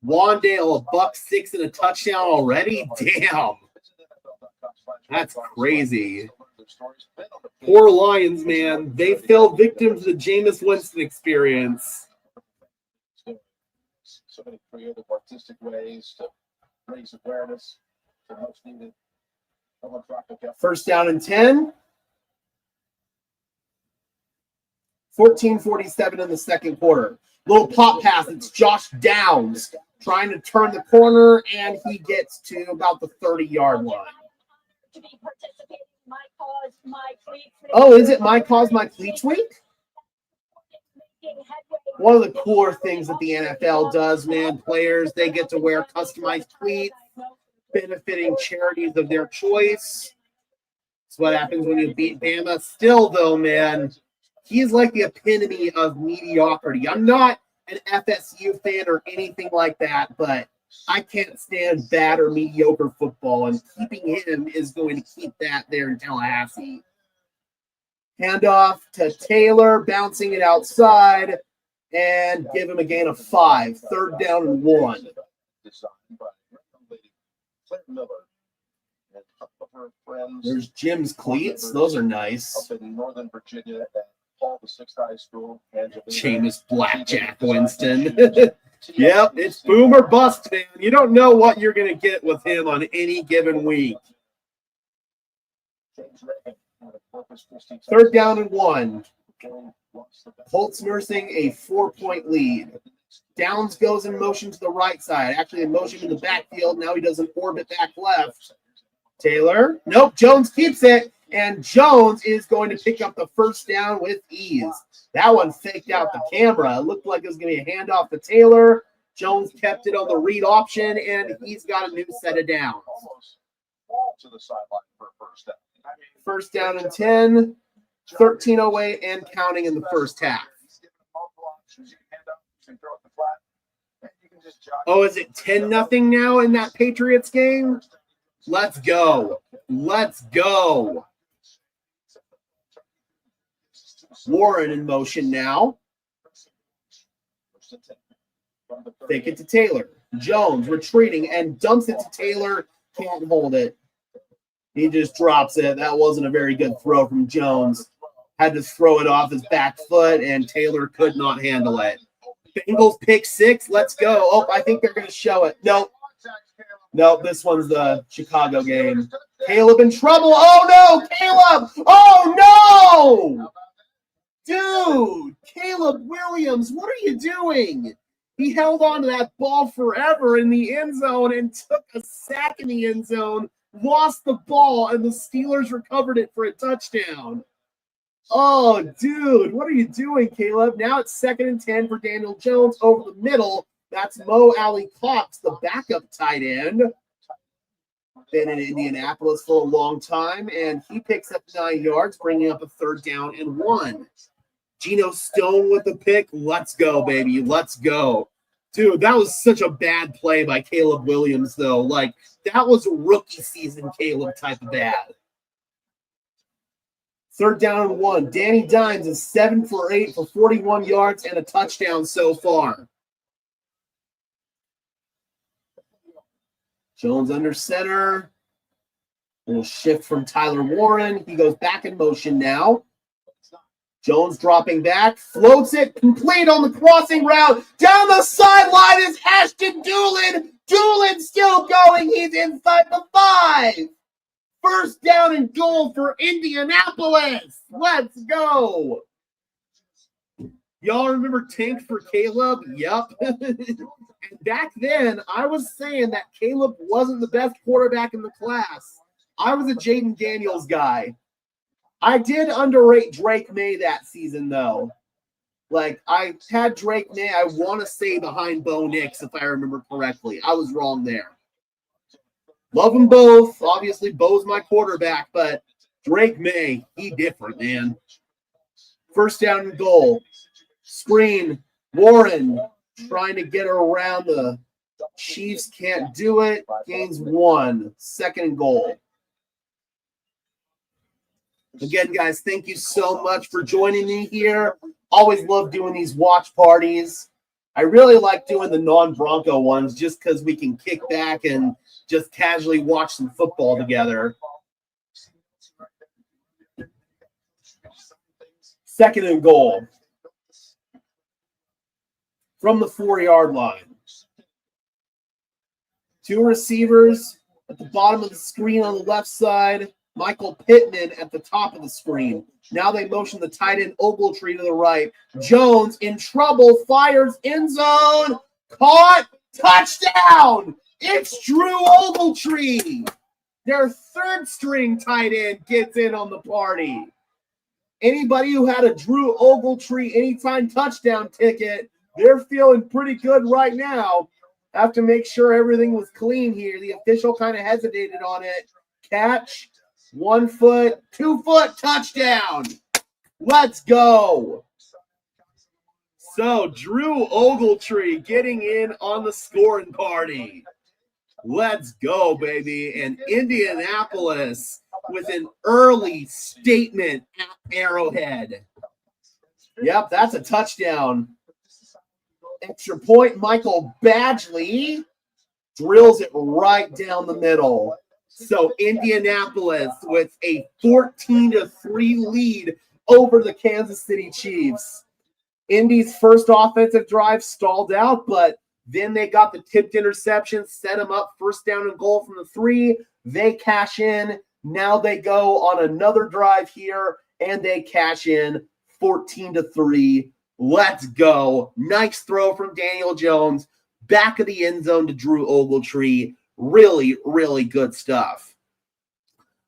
Wandale, $106 and a touchdown already? Damn. That's crazy. Poor Lions, man. They fell victim to the Jameis Winston experience. So many creative, artistic ways to raise awareness for most needed philanthropic effort. First down and 10. 14:47 in the second quarter. Little pop pass. It's Josh Downs trying to turn the corner, and he gets to about the 30-yard line. Oh, is it My Cause, My Cleats Week? One of the cooler things that the NFL does, man, players, they get to wear customized cleats, benefiting charities of their choice. That's what happens when you beat Bama. Still, though, man, he's like the epitome of mediocrity. I'm not an FSU fan or anything like that, but I can't stand bad or mediocre football, and keeping him is going to keep that there in Tallahassee. Handoff to Taylor, bouncing it outside, and give him a gain of 5. Third down and 1. There's Jim's cleats. Those are nice. Up in Northern Virginia at Paul VI High School. Jameis Blackjack Winston. Yep, it's boom or bust, man. You don't know what you're going to get with him on any given week. Third down and 1. Colts nursing a 4-point lead. Downs goes in motion to the right side. Actually, in motion in the backfield. Now he does an orbit back left. Taylor. Nope, Jones keeps it. And Jones is going to pick up the first down with ease. That one faked out the camera. It looked like it was going to be a handoff to Taylor. Jones kept it on the read option, and he's got a new set of downs. First down and 10. 13:08 and counting in the first half. Oh, is it 10-0 now in that Patriots game? Let's go. Let's go. Warren in motion now. Fake it to Taylor. Jones retreating and dumps it to Taylor. Can't hold it. He just drops it. That wasn't a very good throw from Jones. Had to throw it off his back foot, and Taylor could not handle it. Bengals pick 6. Let's go. Oh, I think they're going to show it. Nope. Nope, this one's the Chicago game. Caleb in trouble. Oh, no, Caleb. Oh, no. Dude, Caleb Williams, what are you doing? He held on to that ball forever in the end zone and took a sack in the end zone, lost the ball, and the Steelers recovered it for a touchdown. Oh, dude, what are you doing, Caleb? Now it's 2nd and 10 for Daniel Jones over the middle. That's Mo Alley Cox, the backup tight end. Been in Indianapolis for a long time, and he picks up 9 yards, bringing up a 3rd down and 1. Geno Stone with the pick. Let's go, baby. Let's go. Dude, that was such a bad play by Caleb Williams, though. Like, that was a rookie season Caleb type of bad. 3rd down and 1. Danny Dimes is 7 for 8 for 41 yards and a touchdown so far. Jones under center. Little shift from Tyler Warren. He goes back in motion now. Jones dropping back. Floats it. Complete on the crossing route. Down the sideline is Ashton Doolin. Doolin still going. He's inside the 5. First down and goal for Indianapolis. Let's go. Y'all remember Tank for Caleb? Yep. And back then, I was saying that Caleb wasn't the best quarterback in the class. I was a Jaden Daniels guy. I did underrate Drake May that season, though. Like, I had Drake May, I want to say, behind Bo Nix, if I remember correctly. I was wrong there. Love them both. Obviously, Bo's my quarterback, but Drake May, he different, man. First down and goal. Screen. Warren trying to get around the Chiefs can't do it. Gains 1. 2nd and goal. Again, guys, thank you so much for joining me here. Always love doing these watch parties. I really like doing the non-Bronco ones just because we can kick back and just casually watch some football together. 2nd and goal. From the 4-yard line. 2 receivers at the bottom of the screen on the left side. Michael Pittman at the top of the screen. Now they motion the tight end Ogletree to the right. Jones in trouble, fires end zone. Caught, touchdown! It's Drew Ogletree. Their 3rd string tight end gets in on the party. Anybody who had a Drew Ogletree anytime touchdown ticket, they're feeling pretty good right now. Have to make sure everything was clean here. The official kind of hesitated on it. Catch, 1 foot, 2 foot, touchdown. Let's go. So Drew Ogletree getting in on the scoring party. Let's go, baby. And Indianapolis with an early statement at Arrowhead. Yep, that's a touchdown. Extra point, Michael Badgley drills it right down the middle. So Indianapolis with a 14-3 lead over the Kansas City Chiefs. Indy's first offensive drive stalled out, but then they got the tipped interception, set them up 1st down and goal from the 3. They cash in. Now they go on another drive here, and they cash in 14-3. Let's go. Nice throw from Daniel Jones. Back of the end zone to Drew Ogletree. Really, really good stuff.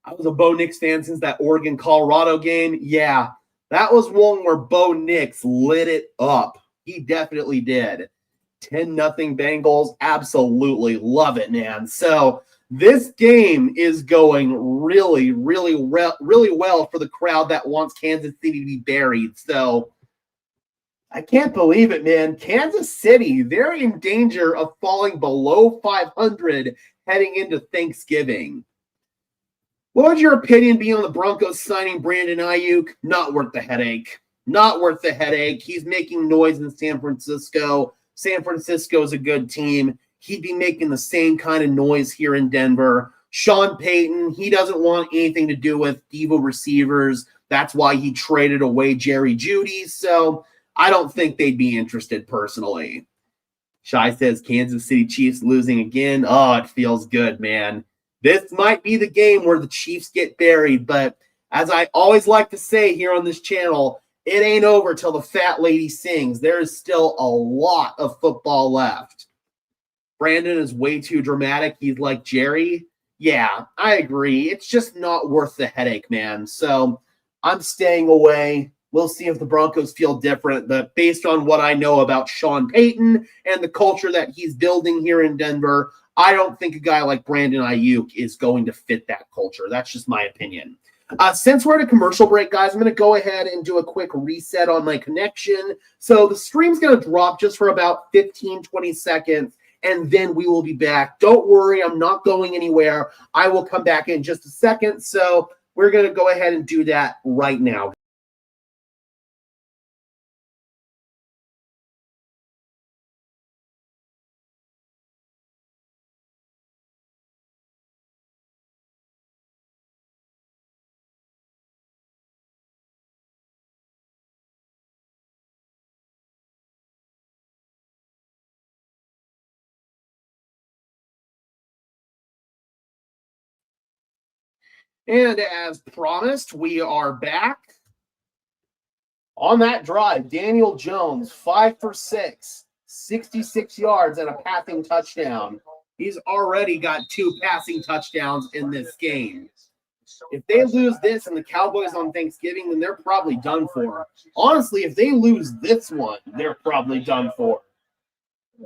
I was a Bo Nix fan since that Oregon-Colorado game. Yeah, that was one where Bo Nix lit it up. He definitely did. 10-0 Bengals. Absolutely love it, man. So this game is going really, really well for the crowd that wants Kansas City to be buried. So I can't believe it, man. Kansas City, they're in danger of falling below 500 heading into Thanksgiving. What would your opinion be on the Broncos signing Brandon Ayuk? Not worth the headache. Not worth the headache. He's making noise in San Francisco. San Francisco is a good team. He'd be making the same kind of noise here in Denver. Sean Payton, he doesn't want anything to do with diva receivers. That's why he traded away Jerry Jeudy. So I don't think they'd be interested personally. Shai says Kansas City Chiefs losing again. Oh, it feels good, man. This might be the game where the Chiefs get buried, but as I always like to say here on this channel, it ain't over till the fat lady sings. There is still a lot of football left. Brandon is way too dramatic. He's like Jerry. Yeah, I agree. It's just not worth the headache, man. So I'm staying away. We'll see if the Broncos feel different, but based on what I know about Sean Payton and the culture that he's building here in Denver, I don't think a guy like Brandon Ayuk is going to fit that culture. That's just my opinion. Since we're at a commercial break, guys, I'm going to go ahead and do a quick reset on my connection. So the stream's going to drop just for about 15, 20 seconds, and then we will be back. Don't worry, I'm not going anywhere. I will come back in just a second. So we're going to go ahead and do that right now. And as promised, we are back. On that drive, Daniel Jones, 5 for 6, 66 yards and a passing touchdown. He's already got 2 passing touchdowns in this game. If they lose this and the Cowboys on Thanksgiving, then they're probably done for. Honestly, if they lose this one, they're probably done for.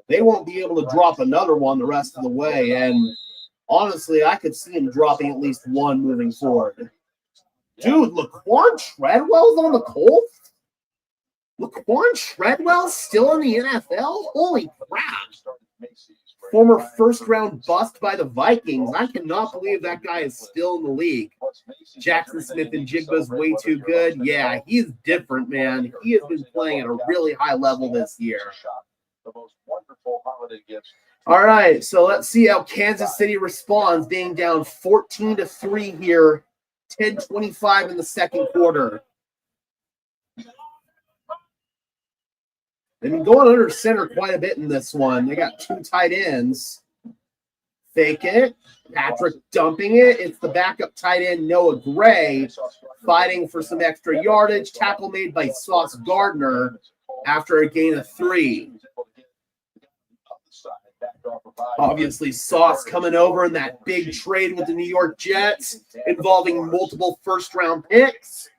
They won't be able to drop another one the rest of the way, and honestly, I could see him dropping at least one moving forward. Dude, Laquan Treadwell's on the Colts? Laquan Treadwell's still in the NFL? Holy crap. Former first-round bust by the Vikings. I cannot believe that guy is still in the league. Jackson Smith and Jigba's way too good. Yeah, he's different, man. He has been playing at a really high level this year. All right, so let's see how Kansas City responds, being down 14-3 here, 10:25 in the second quarter. They've been going under center quite a bit in this one. They got two tight ends. Fake it. Patrick dumping it. It's the backup tight end, Noah Gray, fighting for some extra yardage. Tackle made by Sauce Gardner after a gain of 3. Obviously, Sauce coming over in that big trade with the New York Jets involving multiple first-round picks.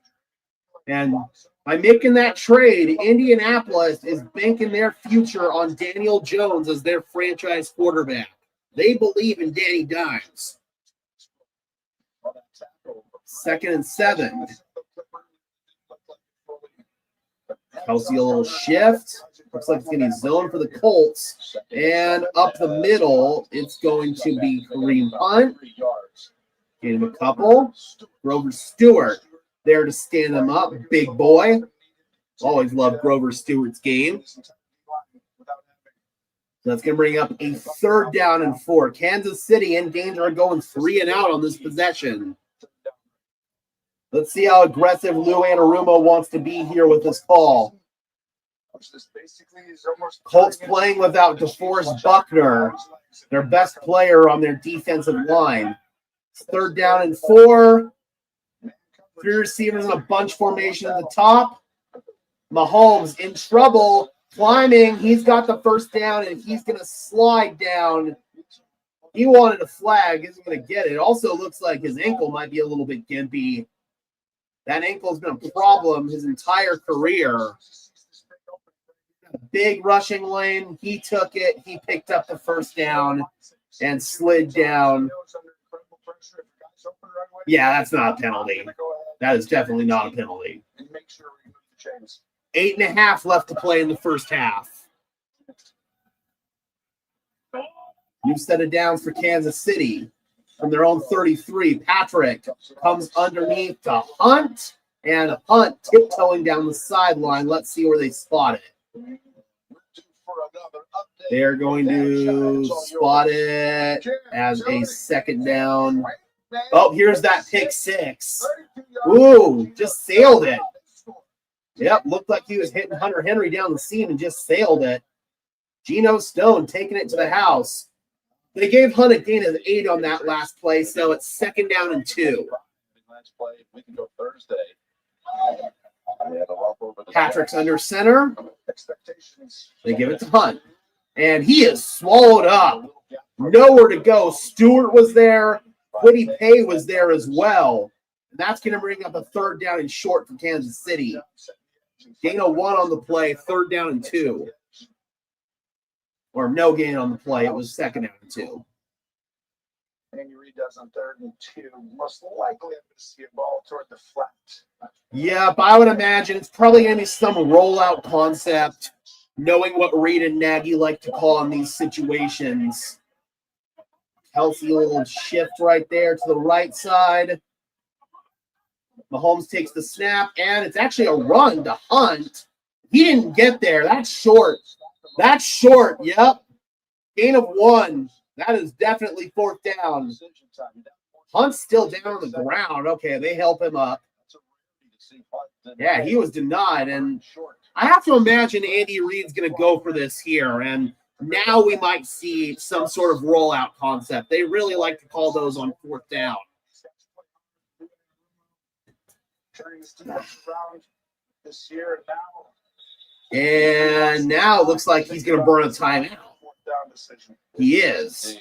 And by making that trade, Indianapolis is banking their future on Daniel Jones as their franchise quarterback. They believe in Danny Dimes. 2nd and 7. Kelsey a little shift. Looks like it's going to be zone for the Colts. And up the middle, it's going to be Kareem Hunt. Get him a couple. Grover Stewart there to stand them up. Big boy. Always love Grover Stewart's game. So that's going to bring up a 3rd down and 4. Kansas City in danger of going 3 and out on this possession. Let's see how aggressive Lou Anarumo wants to be here with this call. Colts playing without DeForest Buckner, their best player on their defensive line. 3rd down and 4. 3 receivers in a bunch formation at the top. Mahomes in trouble, climbing. He's got the 1st down, and he's going to slide down. He wanted a flag. Isn't going to get it. Also looks like his ankle might be a little bit gimpy. That ankle's been a problem his entire career. A big rushing lane. He took it. He picked up the 1st down and slid down. Yeah, that's not a penalty. That is definitely not a penalty. 8.5 left to play in the first half. New set of downs for Kansas City from their own 33. Patrick comes underneath to Hunt, and Hunt tiptoeing down the sideline. Let's see where they spot it. They're going to spot it as a 2nd down. Oh, here's that pick 6. Ooh, just sailed it. Yep, looked like he was hitting Hunter Henry down the seam and just sailed it. Geno Stone taking it to the house. They gave Hunt a gain of 8 on that last play, so it's 2nd down and 2. Patrick's under center. They give it to Hunt. And he is swallowed up. Nowhere to go. Stewart was there. Quiddy Pay was there as well. And that's going to bring up a 3rd down and short for Kansas City. Gain of 1 on the play, 3rd down and 2. Or no gain on the play. It was 2nd down and 2. Andy Reid does on 3rd and 2. Most likely I'm going to see a ball toward the flat. Yeah, but I would imagine it's probably going to be some rollout concept, knowing what Reid and Nagy like to call in these situations. Kelsey, a little shift right there to the right side. Mahomes takes the snap, and it's actually a run to Hunt. He didn't get there. That's short. That's short. Yep. Gain of 1. That is definitely 4th down. Hunt's still down on the ground. Okay, they help him up. Yeah, he was denied. And I have to imagine Andy Reid's going to go for this here. And now we might see some sort of rollout concept. They really like to call those on 4th down. And now it looks like he's going to burn a timeout. He is.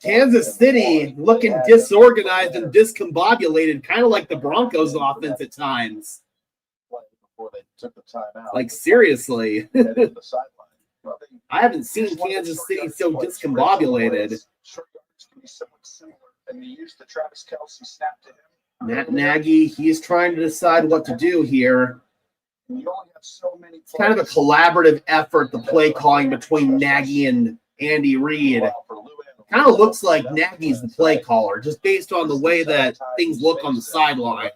Kansas City looking disorganized and discombobulated, kind of like the Broncos offense at times. Like, seriously. I haven't seen Kansas City so discombobulated. Matt Nagy, he's trying to decide what to do here. It's kind of a collaborative effort, the play calling between Nagy and Andy Reid. Kind of looks like Nagy's the play caller, just based on the way that things look on the sideline.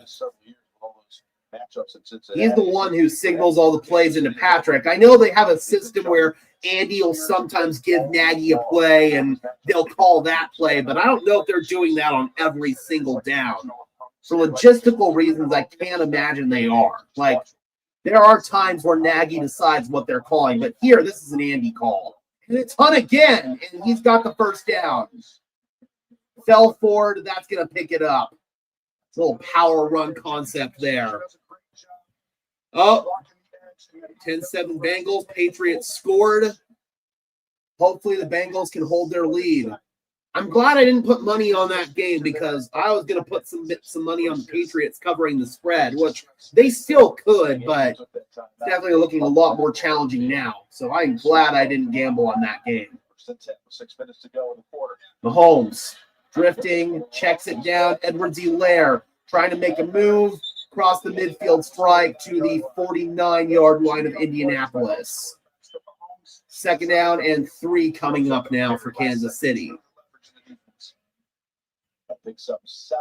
He's the one who signals all the plays into Patrick. I know they have a system where Andy will sometimes give Nagy a play and they'll call that play, but I don't know if they're doing that on every single down. For logistical reasons, I can't imagine they are. Like, there are times where Nagy decides what they're calling, but here, this is an Andy call. And it's Hunt again, and he's got the first down. Fell forward, that's going to pick it up. It's a little power run concept there. Oh, 10-7 Bengals. Patriots scored. Hopefully the Bengals can hold their lead. I'm glad I didn't put money on that game because I was going to put some money on the Patriots covering the spread, which they still could, but it's definitely looking a lot more challenging now. So I'm glad I didn't gamble on that game. 6 minutes to go in the quarter. Mahomes drifting, checks it down. Edwards-Helaire trying to make a move across the midfield strike to the 49-yard line of Indianapolis. 2nd down and 3 coming up now for Kansas City. Picks up 7.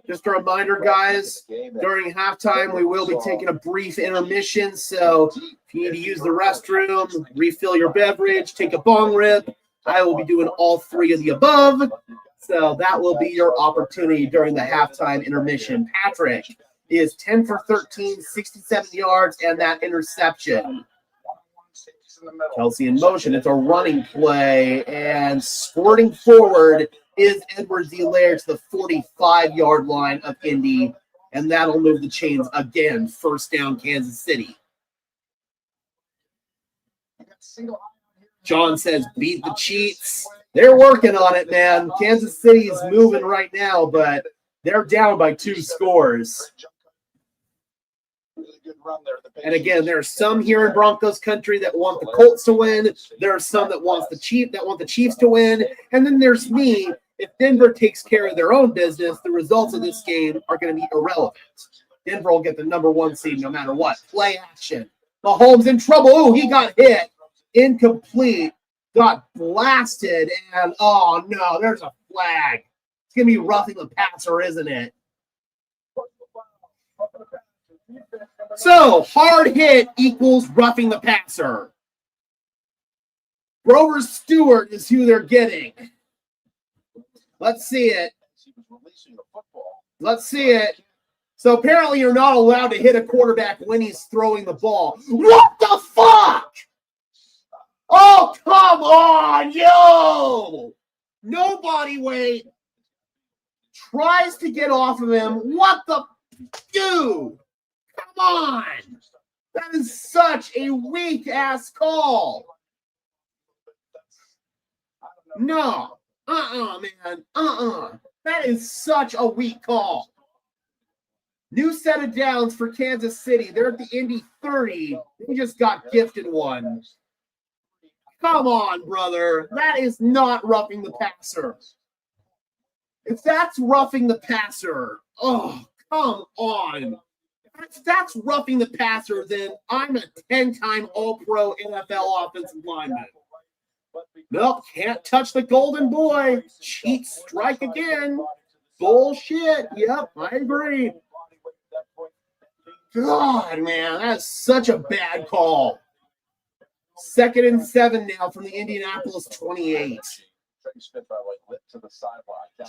Just a reminder, guys, during halftime, we will be taking a brief intermission. So if you need to use the restroom, refill your beverage, take a bong rip, I will be doing all 3 of the above. So that will be your opportunity during the halftime intermission. Patrick is 10 for 13, 67 yards, and that interception. Kelsey in motion. It's a running play, and squirting forward is Edwards-Helaire to the 45-yard line of Indy, and that'll move the chains again. 1st down, Kansas City. John says, beat the Cheats. They're working on it, man. Kansas City is moving right now, but they're down by 2 scores. And again, there are some here in Broncos country that want the Colts to win. There are some that want the Chiefs to win. And then there's me. If Denver takes care of their own business, the results of this game are going to be irrelevant. Denver will get the number 1 seed no matter what. Play action. Mahomes in trouble. Oh, he got hit. Incomplete. Got blasted. And, oh, no, there's a flag. It's going to be roughing the passer, isn't it? So, hard hit equals roughing the passer. Grover Stewart is who they're getting. Let's see it. Let's see it. So, apparently you're not allowed to hit a quarterback when he's throwing the ball. What the fuck? Oh, come on, yo! No body weight. Tries to get off of him. What the... Dude! Come on! That is such a weak-ass call. No. Man. That is such a weak call. New set of downs for Kansas City. They're at the Indy 30. They just got gifted one. Come on, brother. That is not roughing the passer. If that's roughing the passer, oh, come on. If that's roughing the passer, then I'm a 10-time All-Pro NFL offensive lineman. Nope, can't touch the golden boy. Cheat strike again. Bullshit. Yep, I agree. God, man, that's such a bad call. 2nd and 7 now from the Indianapolis 28.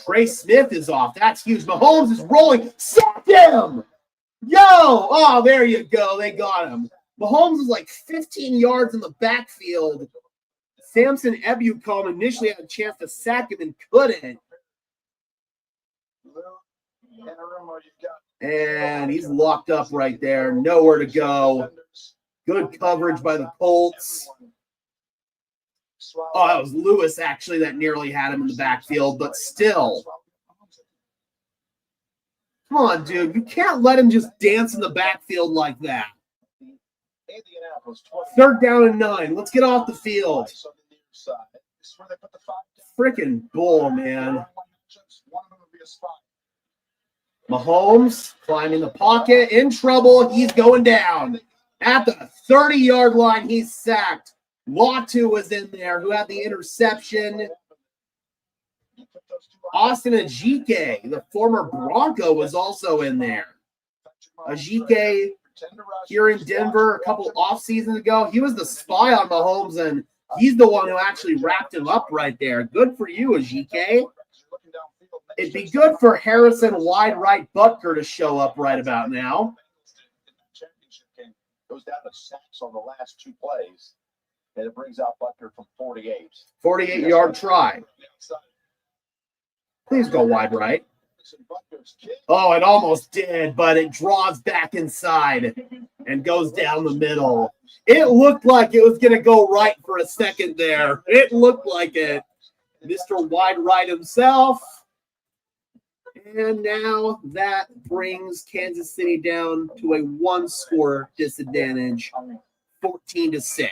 Trey Smith is off. That's huge. Mahomes is rolling. Sack him! Yo! Oh, there you go. They got him. Mahomes is like 15 yards in the backfield. Samson Ebukam initially had a chance to sack him and couldn't. And he's locked up right there. Nowhere to go. Good coverage by the Colts. Oh, that was Lewis, actually, that nearly had him in the backfield, but still. Come on, dude. You can't let him just dance in the backfield like that. 3rd down and 9. Let's get off the field. Freaking bull, man. Mahomes climbing the pocket, in trouble. He's going down. At the 30-yard line, he's sacked. Latu was in there, who had the interception. Austin Ajike, the former Bronco, was also in there. Ajike here in Denver a couple off seasons ago. He was the spy on Mahomes, and he's the one who actually wrapped him up right there. Good for you, Ajike. It'd be good for Harrison wide right Butker to show up right about now. Goes down to sacks on the last 2 plays, and it brings out Butker from 48. 48-yard try. Please go wide right. Oh, it almost did, but it draws back inside and goes down the middle. It looked like it was going to go right for a second there. It looked like it. Mr. Wide Right himself. And now that brings Kansas City down to a 1-score disadvantage, 14-6.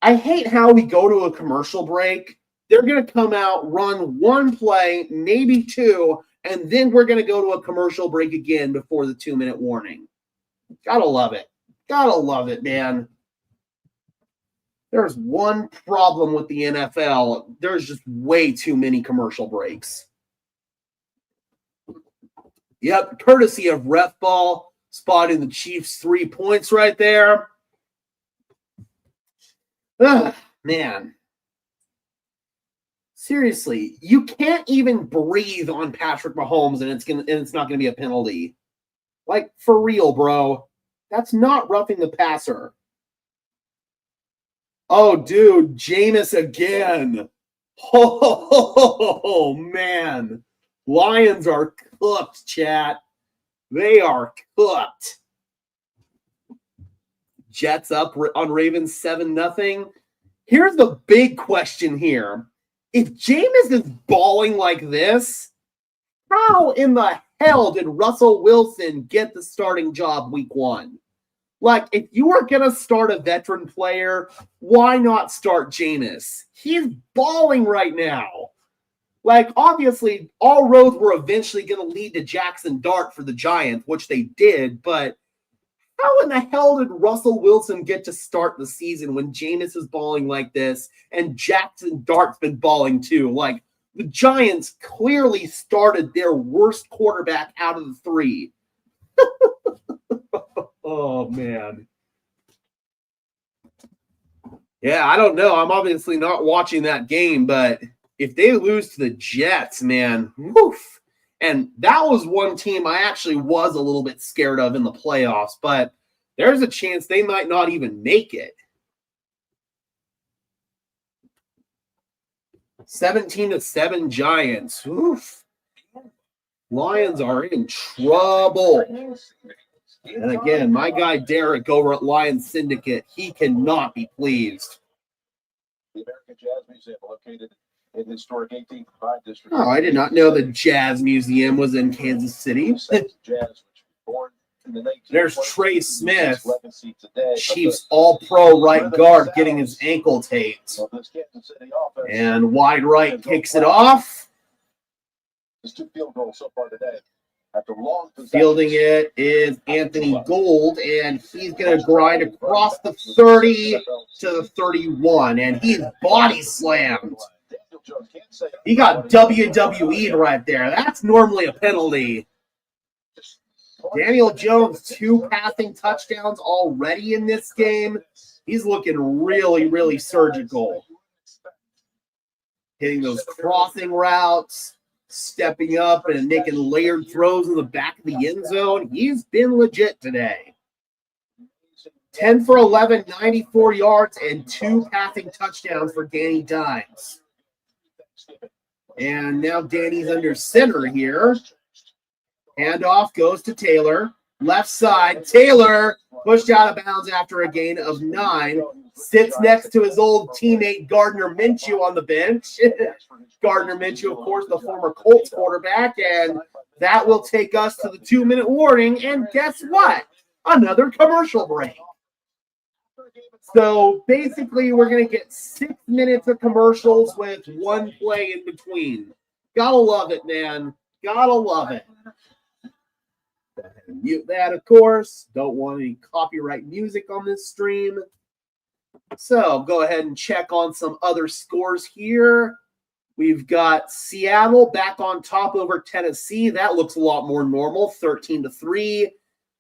I hate how we go to a commercial break. They're going to come out, run 1 play, maybe 2, and then we're going to go to a commercial break again before the 2-minute warning. Gotta love it. Gotta love it, man. There's one problem with the NFL. There's just way too many commercial breaks. Yep, courtesy of Ref Ball, spotting the Chiefs 3 points right there. Ugh, man. Seriously, you can't even breathe on Patrick Mahomes and it's not gonna be a penalty. Like, for real, bro. That's not roughing the passer. Oh, dude, Jameis again. Oh, man. Lions are cooked, chat. They are cooked. Jets up on Ravens 7-0. Here's the big question here. If Jameis is balling like this, how in the hell did Russell Wilson get the starting job week 1? Like, if you were going to start a veteran player, why not start Jameis? He's balling right now. Like, obviously, all roads were eventually going to lead to Jackson Dart for the Giants, which they did, but how in the hell did Russell Wilson get to start the season when Jameis is balling like this and Jackson Dart's been balling too? Like, the Giants clearly started their worst quarterback out of the 3. Oh, man. Yeah, I don't know. I'm obviously not watching that game, but if they lose to the Jets, man, woof. And that was one team I actually was a little bit scared of in the playoffs, but there's a chance they might not even make it. 17-7 Giants. Oof. Lions are in trouble. And again, my guy Derek over at Lions Syndicate, he cannot be pleased. The American Jazz Museum, located in historic 1805 district. Oh, I did not know the Jazz Museum was in Kansas City. There's Trey Smith, Chiefs all-pro right guard, getting his ankle taped. And wide right kicks it off. There's 2 field goals so far today. Fielding it is Anthony Gould, and he's going to grind across the 30 to the 31, and he's body slammed. He got WWE'd right there. That's normally a penalty. Daniel Jones, 2 passing touchdowns already in this game. He's looking really, really surgical. Hitting those crossing routes. Stepping up and making layered throws in the back of the end zone. He's been legit today. 10 for 11, 94 yards, and 2 passing touchdowns for Danny Dimes. And now Danny's under center here. Handoff goes to Taylor. Left side. Taylor pushed out of bounds after a gain of 9. Sits next to his old teammate Gardner Minshew on the bench. Gardner Minshew, of course, the former Colts quarterback. And that will take us to the 2-minute warning. And guess what? Another commercial break. So basically, we're going to get 6 minutes of commercials with 1 play in between. Gotta love it, man. Gotta love it. Go ahead and mute that, of course. Don't want any copyright music on this stream. So go ahead and check on some other scores here. We've got Seattle back on top over Tennessee. That looks a lot more normal, 13-3.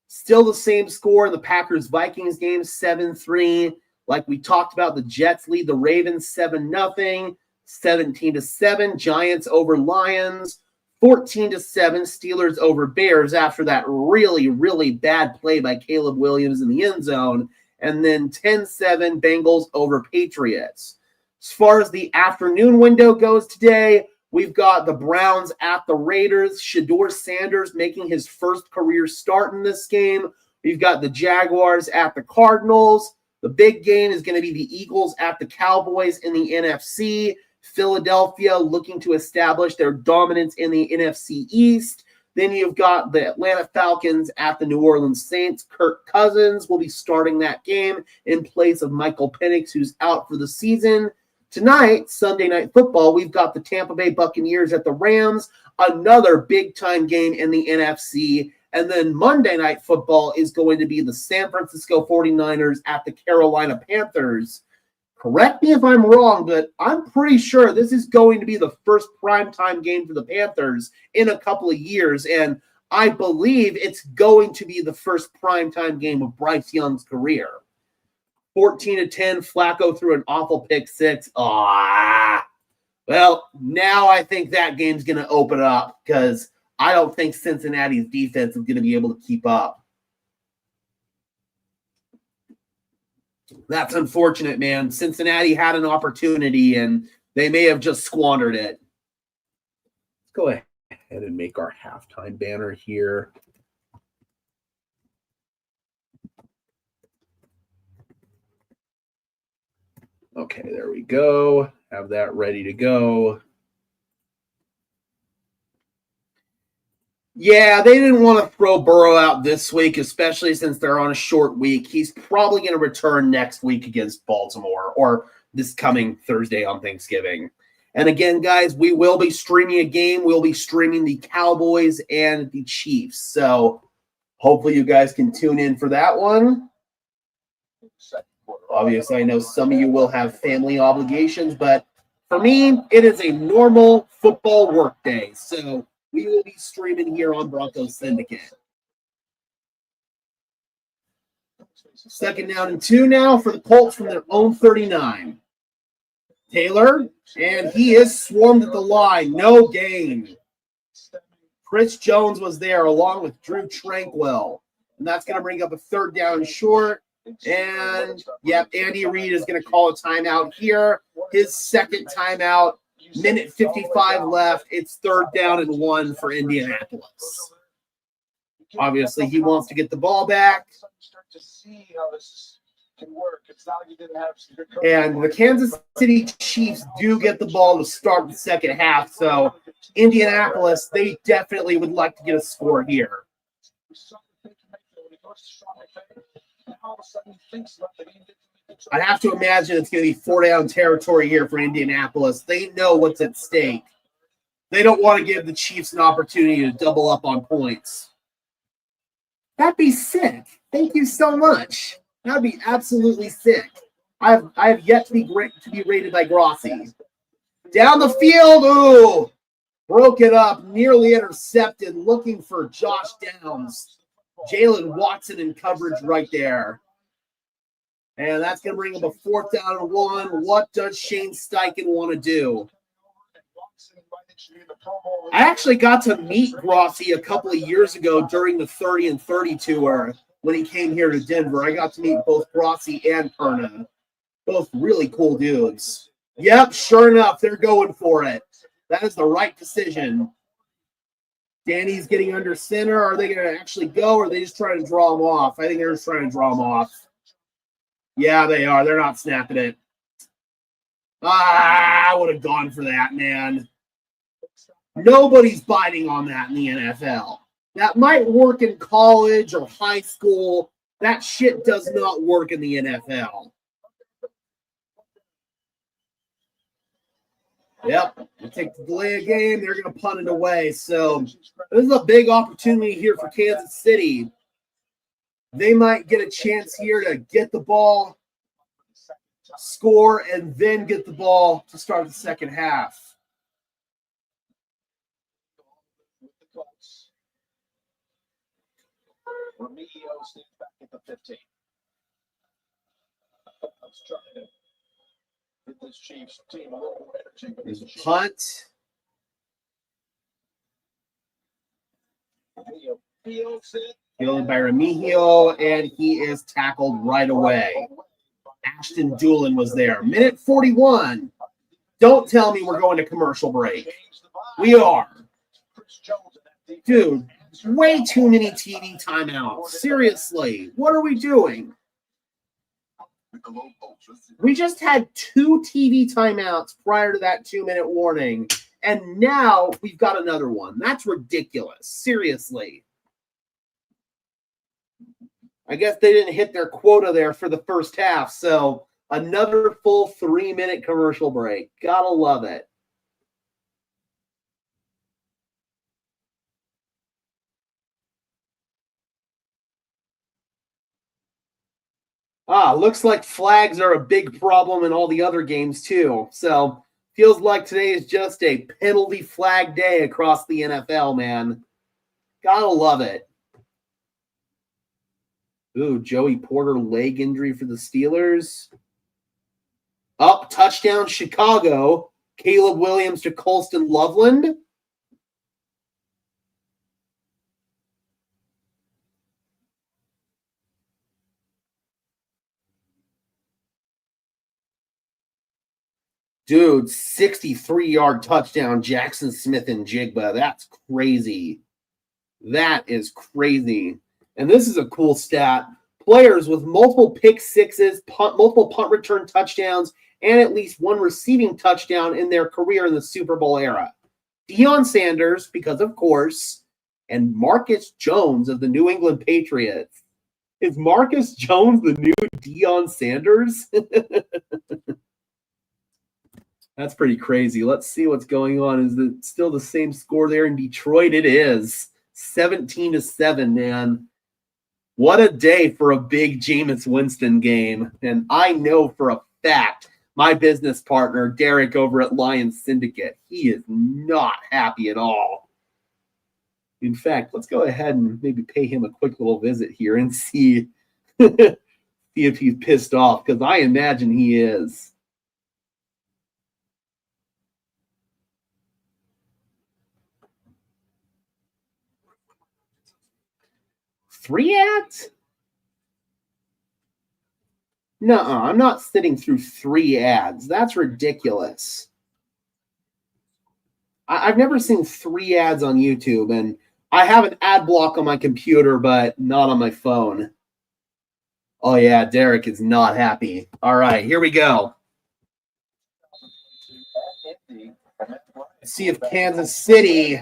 Still the same score in the Packers-Vikings game, 7-3. Like we talked about, the Jets lead the Ravens 7-0, 17-7. Giants over Lions, 14-7. Steelers over Bears after that really, really bad play by Caleb Williams in the end zone. And then 10-7 Bengals over Patriots. As far as the afternoon window goes today, we've got the Browns at the Raiders. Shedeur Sanders making his first career start in this game. We've got the Jaguars at the Cardinals. The big game is going to be the Eagles at the Cowboys in the NFC. Philadelphia looking to establish their dominance in the NFC East. Then you've got the Atlanta Falcons at the New Orleans Saints. Kirk Cousins will be starting that game in place of Michael Penix, who's out for the season. Tonight, Sunday Night Football, we've got the Tampa Bay Buccaneers at the Rams, another big-time game in the NFC. And then Monday Night Football is going to be the San Francisco 49ers at the Carolina Panthers. Correct me if I'm wrong, but I'm pretty sure this is going to be the first primetime game for the Panthers in a couple of years, and I believe it's going to be the first primetime game of Bryce Young's career. 14-10, Flacco threw an awful pick six. Well, now I think that game's going to open up because I don't think Cincinnati's defense is going to be able to keep up. That's unfortunate, man. Cincinnati had an opportunity, and they may have just squandered it. Let's go ahead and make our halftime banner here. Okay, there we go. Have that ready to go. Yeah, they didn't want to throw Burrow out this week, especially since they're on a short week. He's probably going to return next week against Baltimore or this coming Thursday on Thanksgiving. And again, guys, we will be streaming a game. We'll be streaming the Cowboys and the Chiefs. So hopefully you guys can tune in for that one. Obviously, I know some of you will have family obligations, but for me, it is a normal football work day. So we will be streaming here on Broncos Syndicate. 2nd down and 2 now for the Colts from their own 39. Taylor, and he is swarmed at the line. No gain. Chris Jones was there along with Drew Tranquil. And that's going to bring up a 3rd down short. And, yep, Andy Reid is going to call a timeout here. His 2nd timeout. Minute 55 left. It's 3rd down and 1 for Indianapolis. Obviously, he wants to get the ball back. And the Kansas City Chiefs do get the ball to start the second half. So Indianapolis, they definitely would like to get a score here. I have to imagine it's going to be 4-down territory here for Indianapolis. They know what's at stake. They don't want to give the Chiefs an opportunity to double up on points. That'd be sick. Thank you so much. That'd be absolutely sick. I have yet to be rated by Grossi. Down the field, ooh, broke it up, nearly intercepted, looking for Josh Downs. Jalen Watson in coverage right there. And that's going to bring up a 4th down and 1. What does Shane Steichen want to do? I actually got to meet Grossi a couple of years ago during the 30 and 30 tour when he came here to Denver. I got to meet both Grossi and Perna. Both really cool dudes. Yep, sure enough, they're going for it. That is the right decision. Danny's getting under center. Are they going to actually go, or are they just trying to draw him off? I think they're just trying to draw him off. Yeah, they are. They're not snapping it. I would have gone for that, man. Nobody's biting on that in the NFL. That might work in college or high school. That shit does not work in the NFL. Yep, they take the delay of game. They're going to punt it away. So this is a big opportunity here for Kansas City. They might get a chance here to get the ball, score, and then get the ball to start the second half. Remigio stands back at the 15. Let's try to get this Chiefs team a little more energy. There's a punt. Remigio fields it. Fielded by Remigio, and he is tackled right away. Ashton Doolin was there. Minute 41. Don't tell me we're going to commercial break. We are. Dude, way too many TV timeouts. Seriously, what are we doing? We just had 2 TV timeouts prior to that 2-minute warning, and now we've got another one. That's ridiculous. Seriously. I guess they didn't hit their quota there for the first half, so another full 3-minute commercial break. Gotta love it. Looks like flags are a big problem in all the other games too. So feels like today is just a penalty flag day across the NFL, man. Gotta love it. Ooh, Joey Porter leg injury for the Steelers. Up, touchdown Chicago. Caleb Williams to Colston Loveland. Dude, 63-yard touchdown, Jackson Smith and Jigba. That's crazy. That is crazy. And this is a cool stat. Players with multiple pick sixes, multiple punt return touchdowns, and at least one receiving touchdown in their career in the Super Bowl era. Deion Sanders, because of course, and Marcus Jones of the New England Patriots. Is Marcus Jones the new Deion Sanders? That's pretty crazy. Let's see what's going on. Is it still the same score there in Detroit? It is. 17-7, man. What a day for a big Jameis Winston game. And I know for a fact my business partner, Derek over at Broncos Syndicate, he is not happy at all. In fact, let's go ahead and maybe pay him a quick little visit here and see, see if he's pissed off, because I imagine he is. Three ads? No, I'm not sitting through 3 ads. That's ridiculous. I've never seen 3 ads on YouTube, and I have an ad block on my computer, but not on my phone. Oh, yeah, Derek is not happy. All right, here we go. Let's see if Kansas City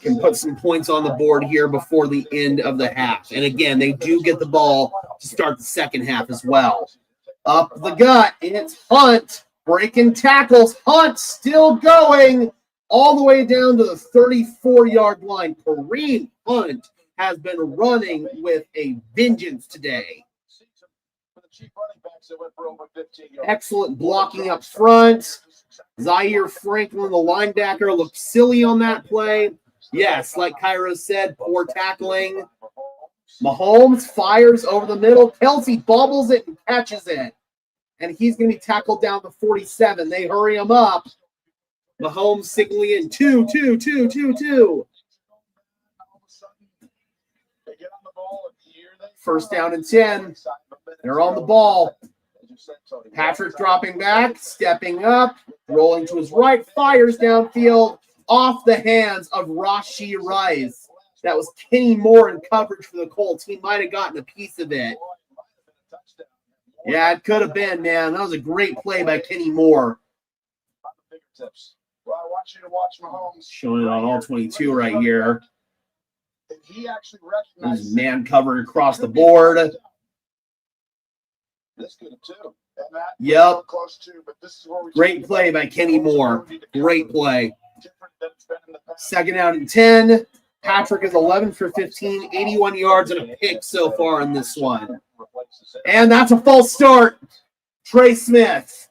can put some points on the board here before the end of the half. And again, they do get the ball to start the second half as well. Up the gut, and it's Hunt breaking tackles. Hunt still going all the way down to the 34-yard line. Kareem Hunt has been running with a vengeance today. Excellent blocking up front. Zaire Franklin, the linebacker, looked silly on that play. Yes, like Cairo said, poor tackling. Mahomes fires over the middle. Kelsey bobbles it and catches it. And he's going to be tackled down to 47. They hurry him up. Mahomes signaling in 2, 2, 2, 2, 2. First down and 10. They're on the ball. Patrick dropping back, stepping up, rolling to his right, fires downfield off the hands of Rashee Rice. That was Kenny Moore in coverage for the Colts. He might have gotten a piece of it. Yeah, it could have been, man. That was a great play by Kenny Moore. Well, I want you to watch Mahomes. Showing it on all 22 right here. He actually recognized man covered across the board. This could have too. And that Yep. close too, but this is where we Great play by Kenny Moore. Great play. different than it's been in the past. Second down and 10. Patrick is 11 for 15, 81 yards and a pick so far in this one. And that's a false start. Trey Smith.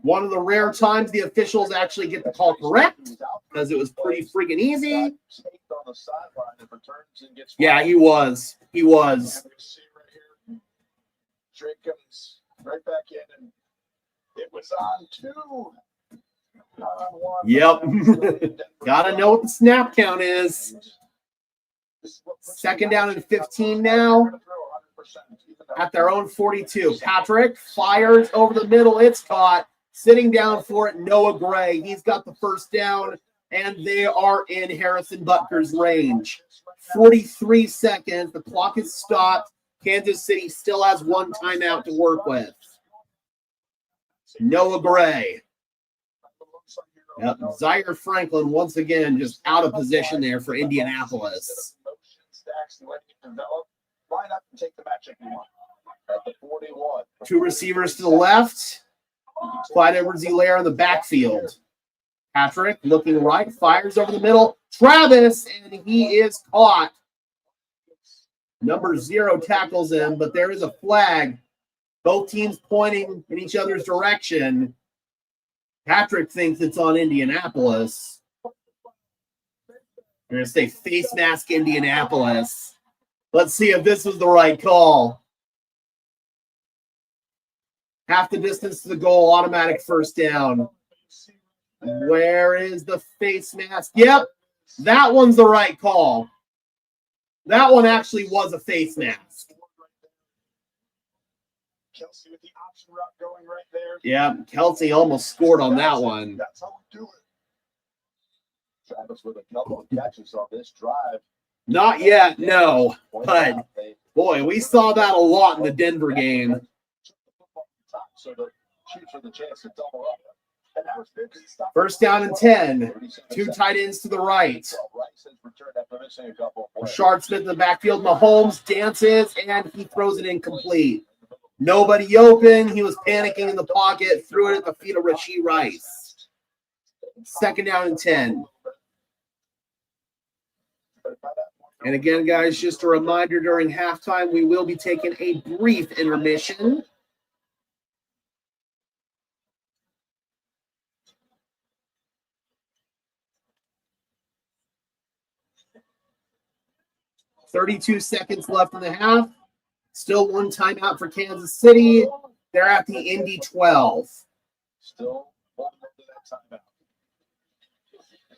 One of the rare times the officials actually get the call correct because it was pretty freaking easy. Yeah, he was. He was. Trey comes right back in, and it was on 2. Yep. Gotta know what the snap count is. Second down and 15 now. At their own 42. Patrick fires over the middle. It's caught. Sitting down for it, Noah Gray. He's got the first down, and they are in Harrison Butker's range. 43 seconds. The clock is stopped. Kansas City still has one timeout to work with. Noah Gray. Yep. Zaire Franklin once again just out of position there for Indianapolis. Two receivers to the left. Clyde Edwards-Helaire in the backfield. Patrick looking right, fires over the middle. Travis, and he is caught. Number 0 tackles him, but there is a flag. Both teams pointing in each other's direction. Patrick thinks it's on Indianapolis. They're going to say face mask Indianapolis. Let's see if this was the right call. Half the distance to the goal, automatic first down. Where is the face mask? Yep, that one's the right call. That one actually was a face mask. Kelsey with the option route going right there. Yeah, Kelsey almost scored on that one. That's how we do it. Travis with a couple of catches on this drive. Not yet, no. But, boy, we saw that a lot in the Denver game. First down and 10. 2 tight ends to the right. Rashard Smith in the backfield. Mahomes dances, and he throws it incomplete. Nobody open. He was panicking in the pocket. Threw it at the feet of Rashee Rice. Second down and 10. And again, guys, just a reminder, during halftime, we will be taking a brief intermission. .32 seconds left in the half. Still one timeout for Kansas City. They're at the Indy 12. Still holding up to that timeout.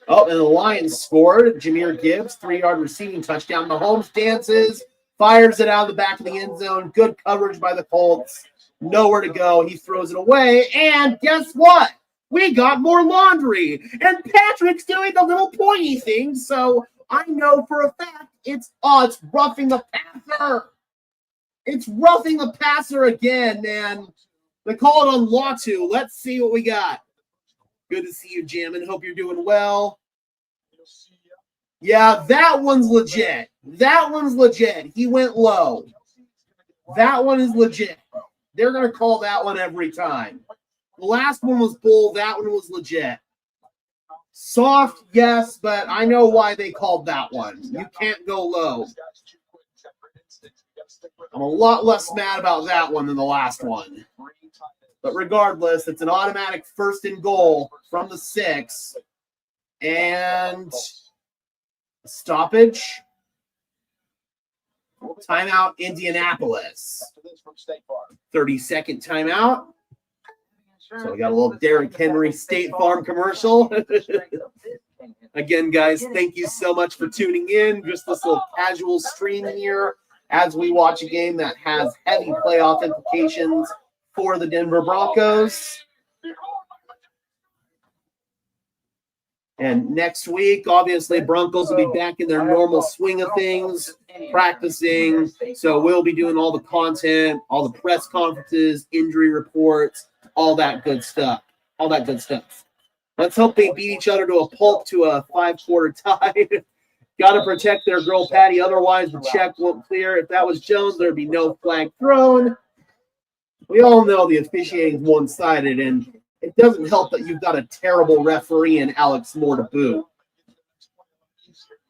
Oh, and the Lions scored. Jahmyr Gibbs, 3-yard receiving touchdown. Mahomes dances, fires it out of the back of the end zone. Good coverage by the Colts. Nowhere to go. He throws it away. And guess what? We got more laundry. And Patrick's doing the little pointy thing. So I know for a fact it's roughing the passer. It's roughing the passer again, man. They call it on Latu. Let's see what we got. Good to see you, Jammin. Hope you're doing well. Yeah, that one's legit. That one's legit. He went low. That one is legit. They're going to call that one every time. The last one was bull. That one was legit. Soft, yes, but I know why they called that one. You can't go low. I'm a lot less mad about that one than the last one. But regardless, it's an automatic first and goal from the 6. And stoppage. Timeout, Indianapolis. 30-second timeout. So we got a little Derrick Henry State Farm commercial. Again, guys, thank you so much for tuning in. Just this little casual stream here as we watch a game that has heavy playoff implications for the Denver Broncos. And next week, obviously, Broncos will be back in their normal swing of things, practicing. So we'll be doing all the content, all the press conferences, injury reports, all that good stuff. All that good stuff. Let's hope they beat each other to a pulp to a 5-quarter tie. Got to protect their girl Patty, otherwise the check won't clear. If that was Jones, there'd be no flag thrown. We all know the officiating is one-sided, and it doesn't help that you've got a terrible referee in Alex Moore to boot.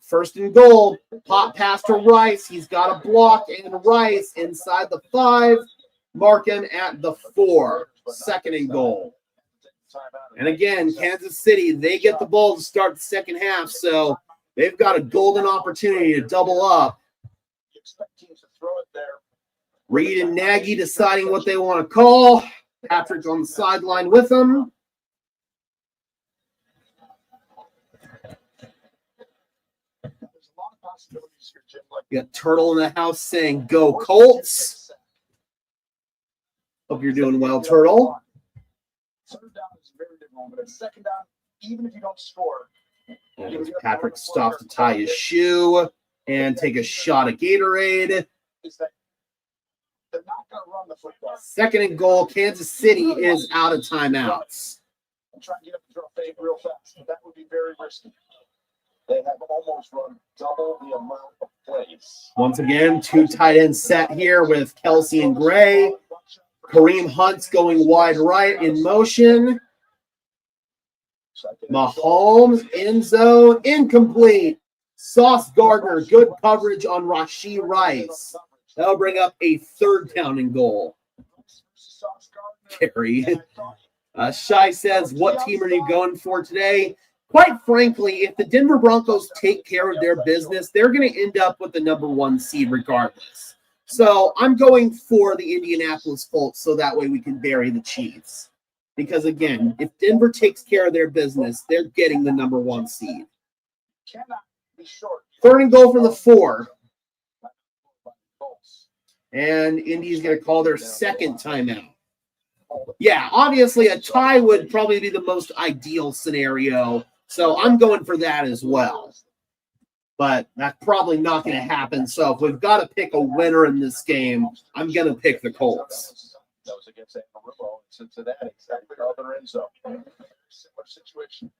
First and goal, pop pass to Rice. He's got a block, and Rice inside the 5. Mark him at the 4. Second and goal. And again, Kansas City, they get the ball to start the second half, so they've got a golden opportunity to double up. Reed and Nagy deciding what they want to call. Patrick on the sideline with them. You got Turtle in the house saying, "Go Colts." Hope you're doing well, Turtle. Third down is a very different one, but at second down, even if you don't score. And Patrick stops to tie his shoe and take a shot of Gatorade. They're not going to run the football. Second and goal, Kansas City is out of timeouts. I'm trying to get up and throw a fade real fast, but that would be very risky. They have almost run double the amount of plays. Once again, 2 tight ends set here with Kelsey and Gray. Kareem Hunt's going wide right in motion. Mahomes, end zone, incomplete. Sauce Gardner, good coverage on Rashee Rice. That'll bring up a 3rd down and goal. Kerry. Shai says, what team are you going for today? Quite frankly, if the Denver Broncos take care of their business, they're going to end up with the number 1 seed regardless. So I'm going for the Indianapolis Colts so that way we can bury the Chiefs. Because, again, if Denver takes care of their business, they're getting the number 1 seed. 3rd and goal from the 4. And Indy's going to call their 2nd timeout. Yeah, obviously a tie would probably be the most ideal scenario. So I'm going for that as well. But that's probably not going to happen. So if we've got to pick a winner in this game, I'm going to pick the Colts. That was against Amarillo in Cincinnati. Exactly other end zone. Similar situation.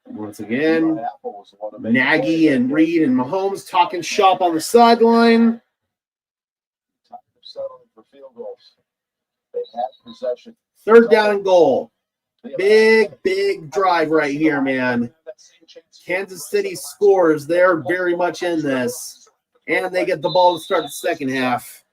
Once again, Nagy and Reed and Mahomes talking shop on the sideline. Time of settling for field goals. They have possession. 3rd down and goal. Big drive right here, man. Kansas City scores. They're very much in this. And they get the ball to start the second half.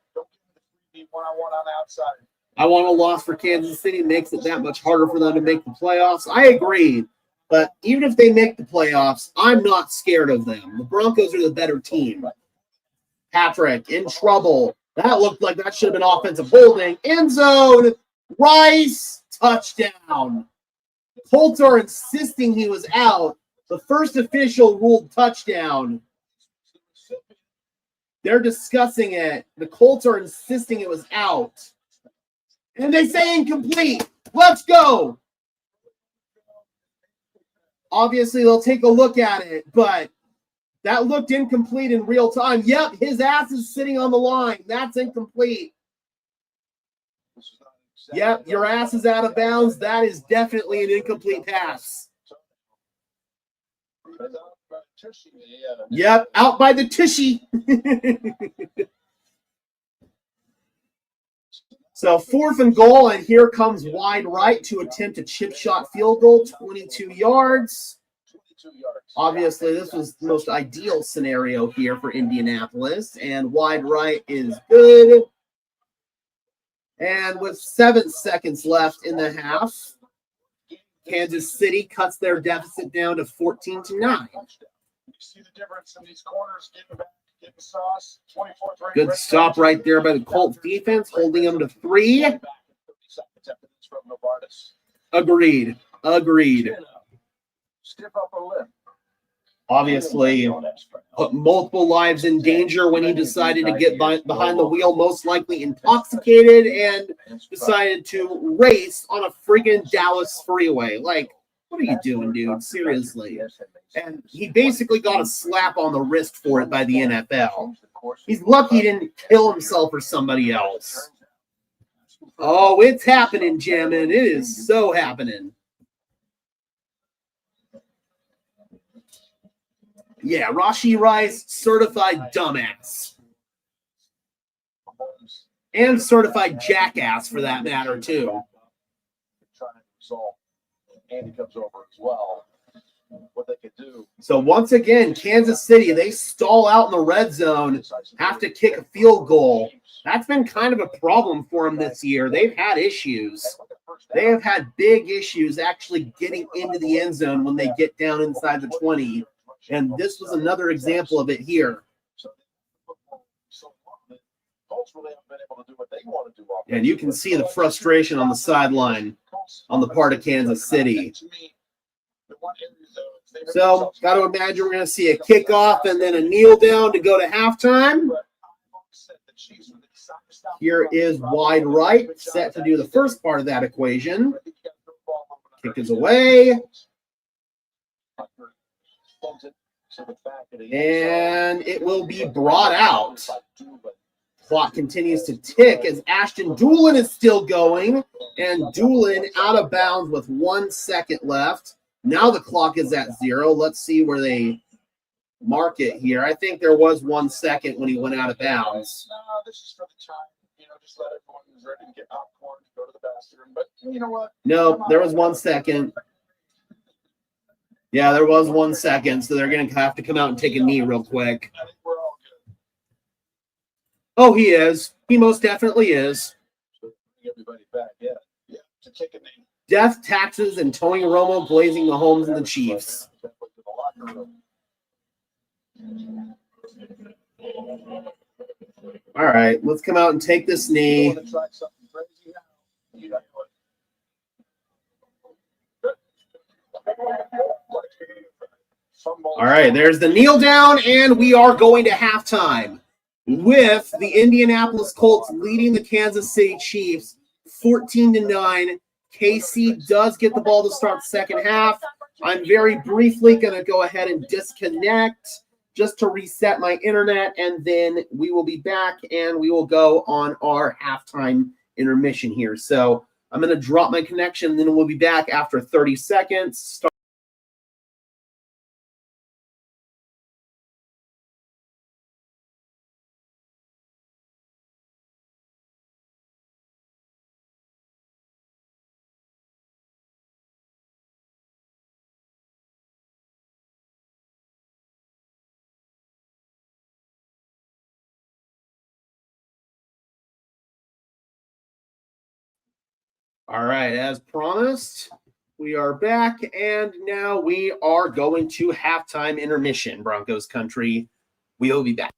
I want a loss for Kansas City. It makes it that much harder for them to make the playoffs. I agree. But even if they make the playoffs, I'm not scared of them. The Broncos are the better team. Patrick in trouble. That looked like that should have been offensive holding. End zone. Rice. Touchdown. Colts are insisting he was out. The first official ruled touchdown. They're discussing it. The Colts are insisting it was out. And they say incomplete. Let's go. Obviously, they'll take a look at it, but that looked incomplete in real time. Yep, his ass is sitting on the line. That's incomplete. Yep, your ass is out of bounds. That is definitely an incomplete pass. Yep, out by the tushy. So 4th and goal, and here comes wide right to attempt a chip shot field goal, 22 yards. Obviously, this was the most ideal scenario here for Indianapolis, and wide right is good. And with 7 seconds left in the half, Kansas City cuts their deficit down to 14-9. You see the difference in these corners, getting back, getting sauce. 24th. Good stop right there by the Colts defense, holding them to 3. Agreed. Stiff upper lip. Obviously, put multiple lives in danger when he decided to get behind the wheel, most likely intoxicated, and decided to race on a friggin' Dallas freeway. Like, what are you doing, dude? Seriously. And he basically got a slap on the wrist for it by the NFL. He's lucky he didn't kill himself or somebody else. Oh, it's happening, Jammin'. It is so happening. Yeah, Rashi Rice, certified dumbass. And certified jackass, for that matter, too. Trying to resolve. Andy comes over as well. What they could do. So once again, Kansas City, they stall out in the red zone, have to kick a field goal. That's been kind of a problem for them this year. They've had issues. They have had big issues actually getting into the end zone when they get down inside the 20. And this was another example of it here. And you can see the frustration on the sideline on the part of Kansas City. So, got to imagine we're going to see a kickoff and then a kneel down to go to halftime. Here is wide right, set to do the first part of that equation. Kick is away. And it will be brought out. Clock continues to tick as Ashton Doolin is still going. And Doolin out of bounds with 1 second left. Now the clock is at 0. Let's see where they mark it here. I think there was 1 second when he went out of bounds. No, this is for the time. Just let everyone who's ready to get popcorn to go to the bathroom. But you know what? No, there was 1 second. Yeah, there was 1 second, so they're going to have to come out and take a knee real quick. I think we're all good. Oh, he is. He most definitely is. So everybody back, yeah. To take a knee. Death, taxes, and Tony Romo blazing the homes and the Chiefs. All right, let's come out and take this knee. All right, there's the kneel down, and we are going to halftime with the Indianapolis Colts leading the Kansas City Chiefs 14-9. KC does get the ball to start the second half. I'm very briefly going to go ahead and disconnect just to reset my internet, and then we will be back and we will go on our halftime intermission here. So I'm going to drop my connection, then we'll be back after 30 seconds. All right, as promised, we are back, and now we are going to halftime intermission, Broncos country. We will be back.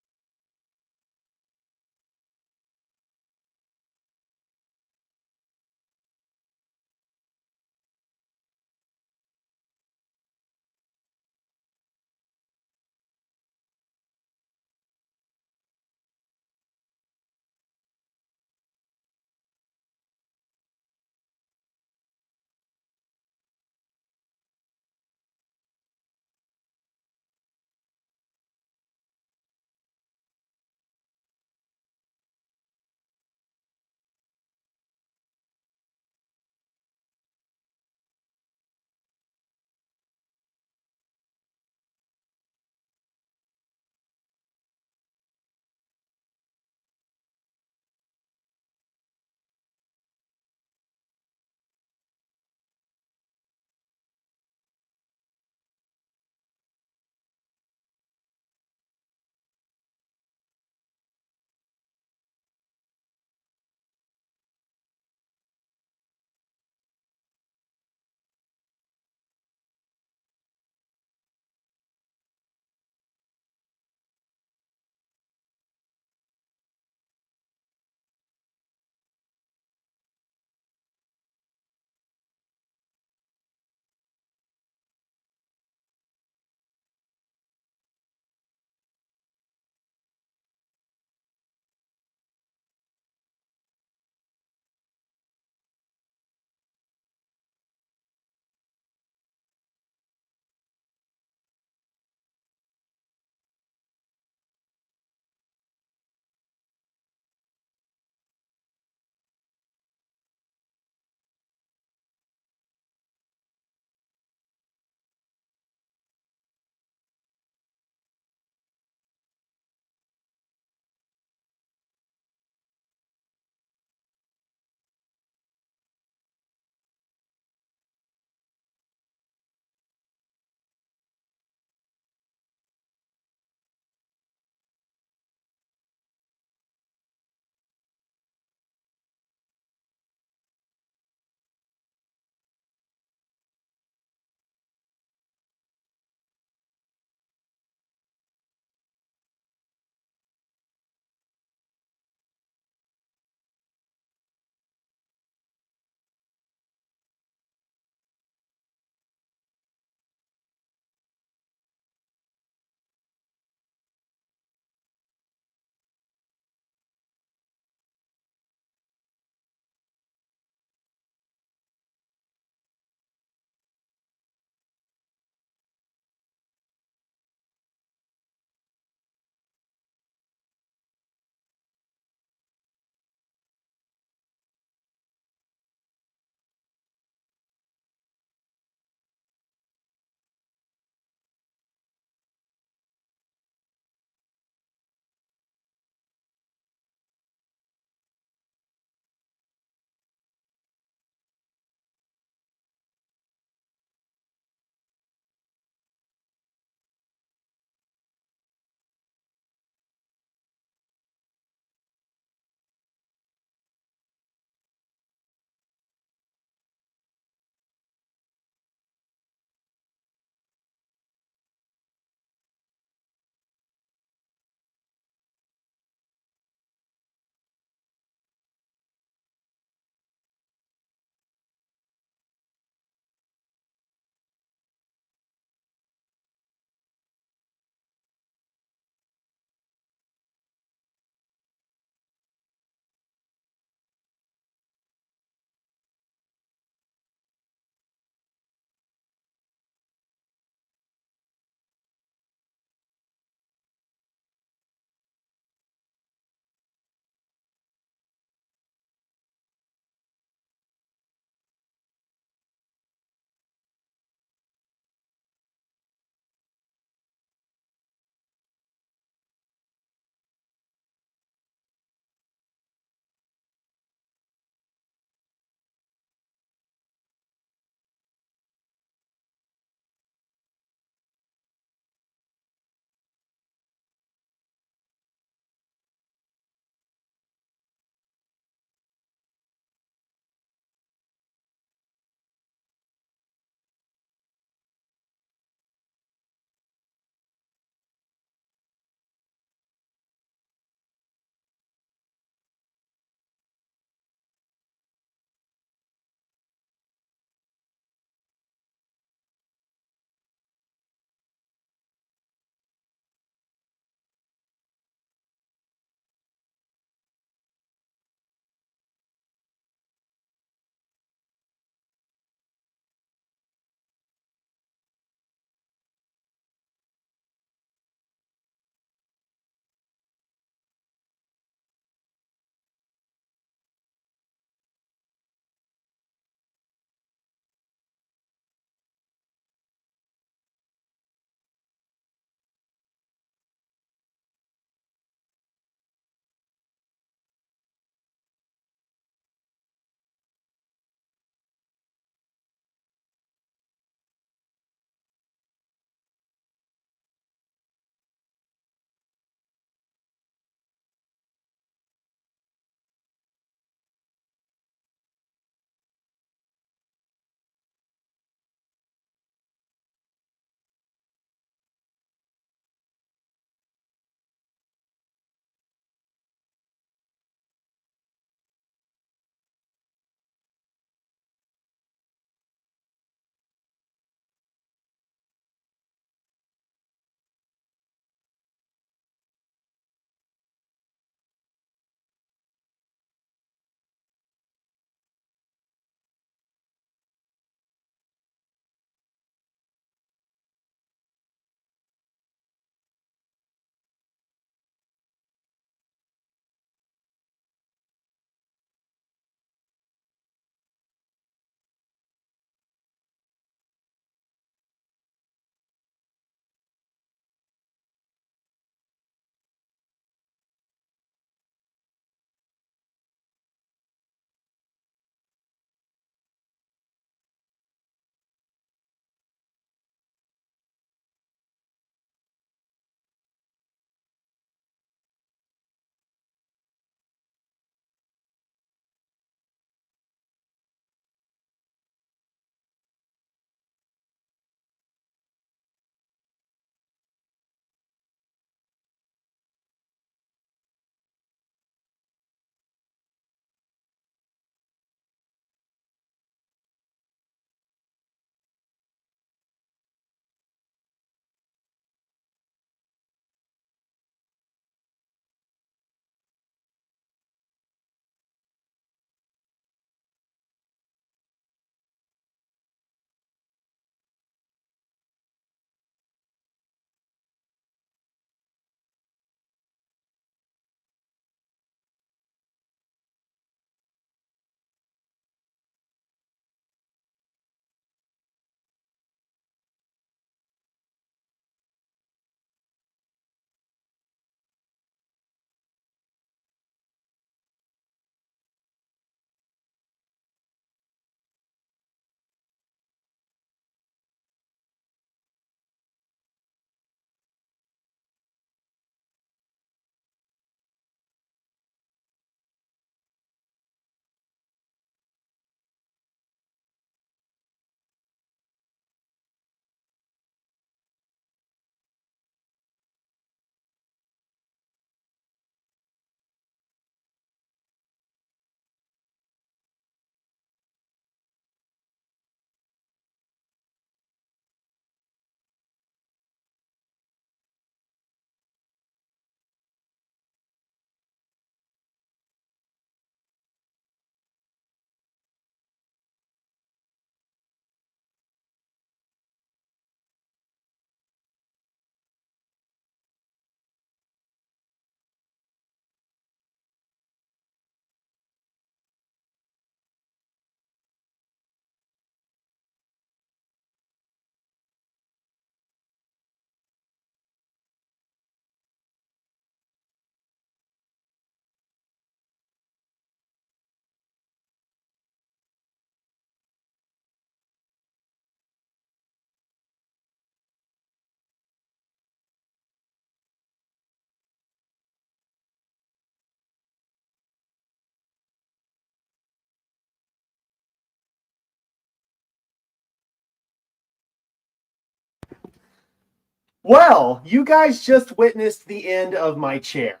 Well, you guys just witnessed the end of my chair.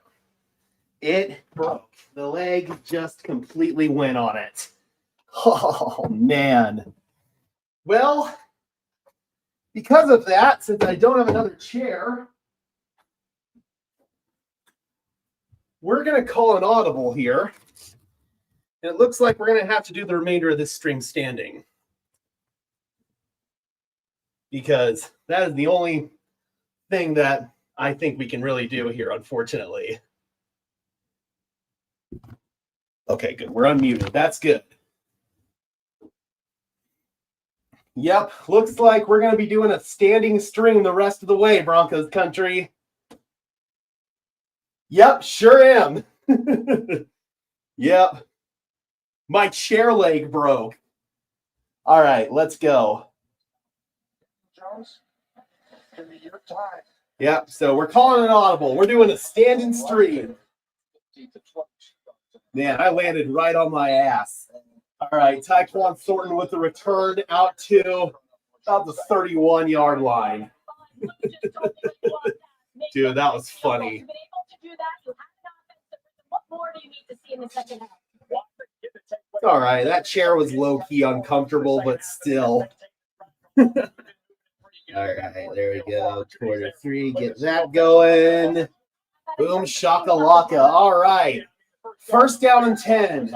It broke. The leg just completely went on it. Oh, man. Well, because of that, since I don't have another chair, we're going to call an audible here. And it looks like we're going to have to do the remainder of this stream standing. Because that is the only thing that I think we can really do here, unfortunately. Okay, good. We're unmuted. That's good. Yep, looks like we're going to be doing a standing stream the rest of the way, Broncos country. Yep, sure am. Yep. My chair leg broke. All right, let's go. Jones, give me your time. Yep, so we're calling an audible. We're doing a standing stream. Man, I landed right on my ass. All right, Tyquan Thornton with the return out to about the 31-yard line. Dude, that was funny. All right, that chair was low-key uncomfortable, but still. All right, there we go. Quarter 3, get that going. Boom, shakalaka. All right, first down and 10.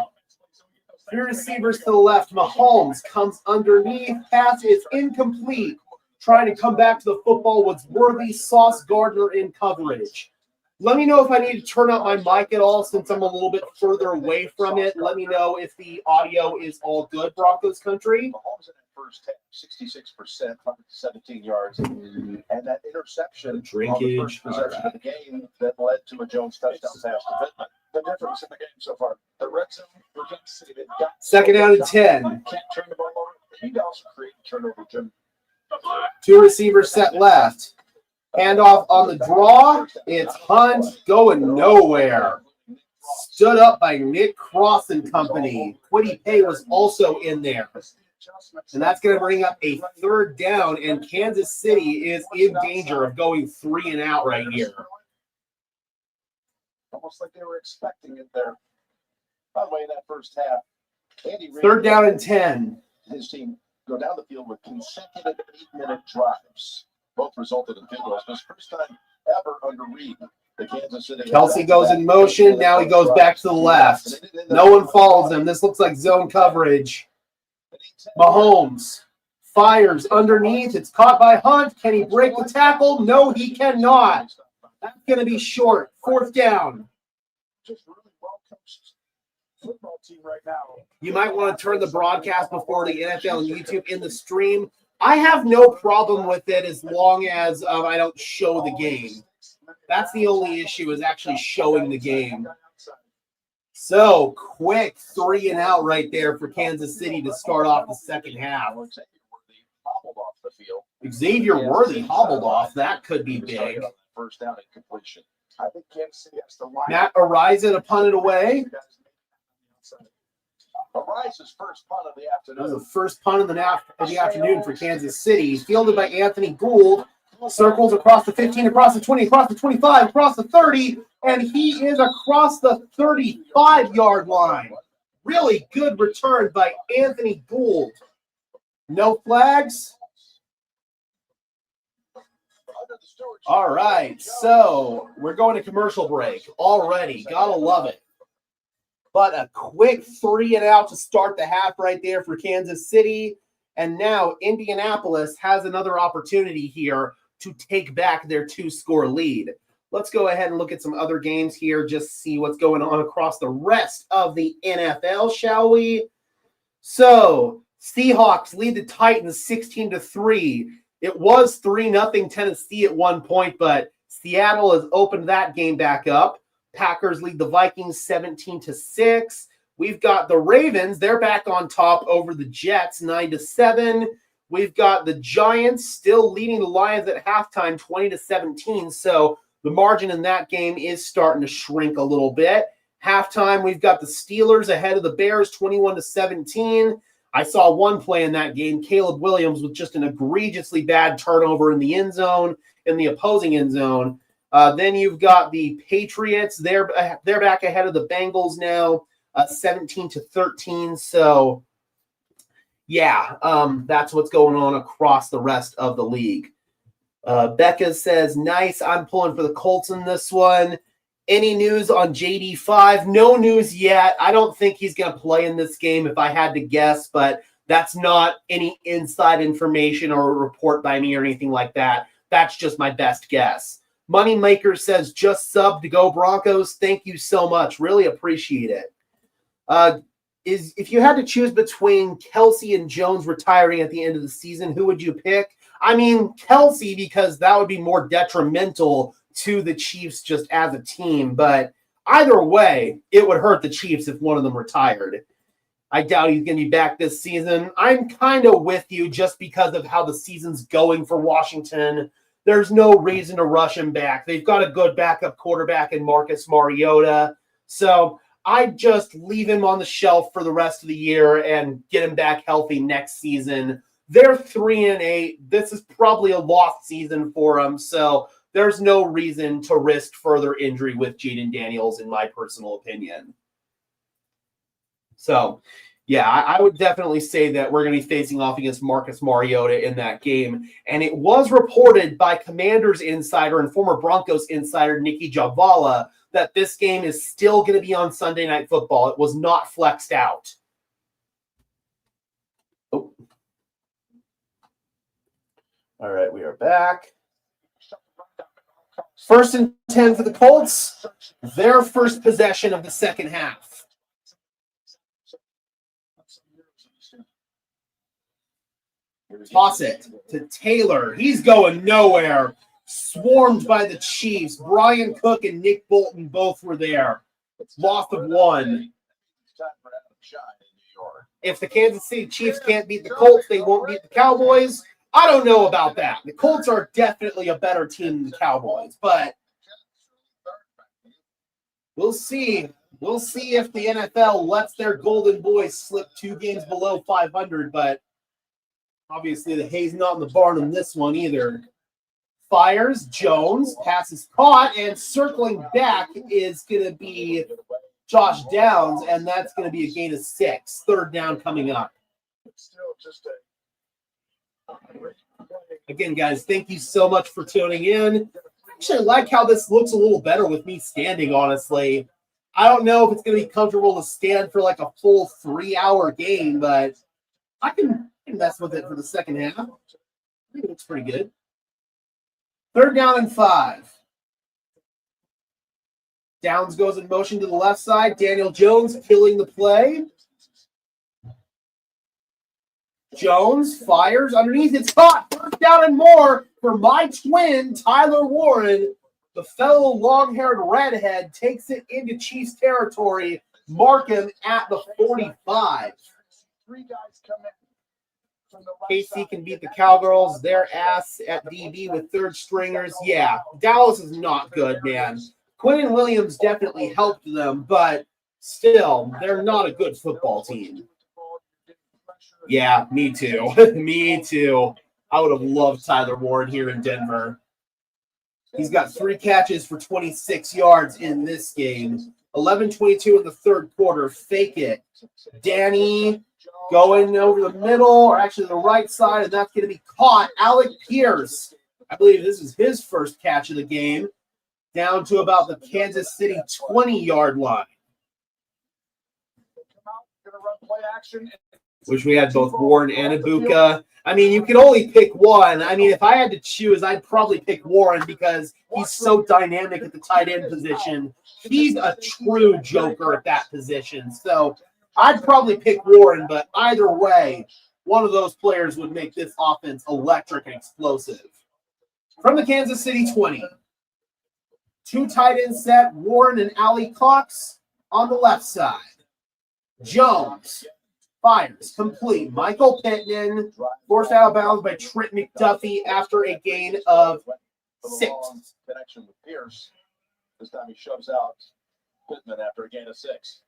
3 receivers to the left. Mahomes comes underneath. Pass is incomplete. Trying to come back to the football was Worthy. Sauce Gardner in coverage. Let me know if I need to turn up my mic at all since I'm a little bit further away from it. Let me know if the audio is all good, Broncos country. Mahomes in that first half, 66%, 117 yards, and that interception on the first possession of the game that led to a Jones touchdown pass to Pittman. The difference in the game so far. The red zone, second down and 10. Can't turn the ball over. He also created turnover, Jim. 2 receivers set left. Handoff on the draw. It's Hunt going nowhere. Stood up by Nick Cross and company. Quiddy Pay was also in there. And that's going to bring up a third down, and Kansas City is in danger of going 3 and out right here. Almost like they were expecting it there. By the way, in that first half, third down and 10. His team go down the field with consecutive 8-minute drives. Both resulted in field goals. This first time ever under Reed. The Kansas City Kelsey goes in motion. Now he goes back to the left. No one follows him. This looks like zone coverage. Mahomes fires underneath. It's caught by Hunt. Can he break the tackle? No, he cannot. That's going to be short. Fourth down. Just really well coached football team right now. You might want to turn the broadcast before the NFL and YouTube in the stream. I have no problem with it as long as I don't show the game. That's the only issue, is actually showing the game. So, quick 3 and out right there for Kansas City to start off the second half. Xavier Worthy hobbled off. That could be big. First down and completion. I think Kansas City has to line. Matt Ariza to punt it away. Ariza's first punt of the afternoon. That was the first punt of the afternoon for Kansas City. Fielded by Anthony Gould. Circles across the 15, across the 20, across the 25, across the 30, and he is across the 35-yard line. Really good return by Anthony Gould. No flags. All right, so we're going to commercial break already. Gotta love it. But a quick 3 and out to start the half right there for Kansas City. And now Indianapolis has another opportunity here to take back their 2-score lead. Let's go ahead and look at some other games here, just see what's going on across the rest of the NFL, shall we? So, Seahawks lead the Titans 16-3. It was 3-0 Tennessee at one point, but Seattle has opened that game back up. Packers lead the Vikings 17-6. We've got the Ravens. They're back on top over the Jets 9-7. We've got the Giants still leading the Lions at halftime 20-17. So the margin in that game is starting to shrink a little bit. Halftime, we've got the Steelers ahead of the Bears 21-17. I saw one play in that game, Caleb Williams with just an egregiously bad turnover in the end zone. in the opposing end zone. Then you've got the Patriots. They're back ahead of the Bengals now, 17-13. So, yeah, that's what's going on across the rest of the league. Becca says, nice. I'm pulling for the Colts in this one. Any news on JD5? No news yet. I don't think he's going to play in this game if I had to guess, but that's not any inside information or a report by me or anything like that. That's just my best guess. Moneymaker says, just sub to go Broncos. Thank you so much. Really appreciate it. If you had to choose between Kelsey and Jones retiring at the end of the season, who would you pick? I mean, Kelsey, because that would be more detrimental to the Chiefs just as a team. But either way, it would hurt the Chiefs if one of them retired. I doubt he's going to be back this season. I'm kind of with you just because of how the season's going for Washington. There's no reason to rush him back. They've got a good backup quarterback in Marcus Mariota. So I'd just leave him on the shelf for the rest of the year and get him back healthy next season. They're 3-8. This is probably a lost season for them. So there's no reason to risk further injury with Jaden Daniels, in my personal opinion. So, yeah, I would definitely say that we're going to be facing off against Marcus Mariota in that game. And it was reported by Commanders insider and former Broncos insider Nikki Javala that this game is still going to be on Sunday Night Football. It was not flexed out. Oh. All right, we are back. 1st and 10 for the Colts. Their first possession of the second half. Toss it to Taylor. He's going nowhere. Swarmed by the Chiefs. Brian Cook and Nick Bolton both were there. Loss of 1. If the Kansas City Chiefs can't beat the Colts, they won't beat the Cowboys. I don't know about that. The Colts are definitely a better team than the Cowboys, but we'll see. We'll see if the NFL lets their golden boys slip 2 games below 500, but obviously the hay's not in the barn in this one either. Fires, Jones, pass is caught, and circling back is going to be Josh Downs, and that's going to be a gain of 6. 3rd down coming up. Again, guys, thank you so much for tuning in. Actually, I like how this looks a little better with me standing, honestly. I don't know if it's going to be comfortable to stand for like a full 3-hour game, but I can mess with it for the second half. I think it looks pretty good. 3rd down and 5. Downs goes in motion to the left side. Daniel Jones killing the play. Jones fires underneath. It's caught. 1st down and more for my twin, Tyler Warren. The fellow long-haired redhead takes it into Chiefs territory. Mark him at the 45. 3 guys come in. KC can beat the Cowgirls. Their ass at DB with 3rd stringers. Yeah, Dallas is not good, man. Quinnen Williams definitely helped them, but still, they're not a good football team. Yeah, me too. Me too. I would have loved Tyler Warren here in Denver. He's got 3 catches for 26 yards in this game. 11-22 in the 3rd quarter. Fake it. Danny going over the middle, or actually the right side, and that's going to be caught. Alec Pierce. I believe this is his first catch of the game. Down to about the Kansas City 20-yard line. Which we had both Warren and Ibuka. I mean, you can only pick one. I mean, if I had to choose, I'd probably pick Warren because he's so dynamic at the tight end position. He's a true joker at that position. So I'd probably pick Warren, but either way, one of those players would make this offense electric and explosive. From the Kansas City 20. 2 tight end set, Warren and Ali Cox on the left side. Jones fires, complete. Michael Pittman forced out of bounds by Trent McDuffie after a gain of 6. Connection with Pierce. This time he shoves out Pittman after a gain of 6.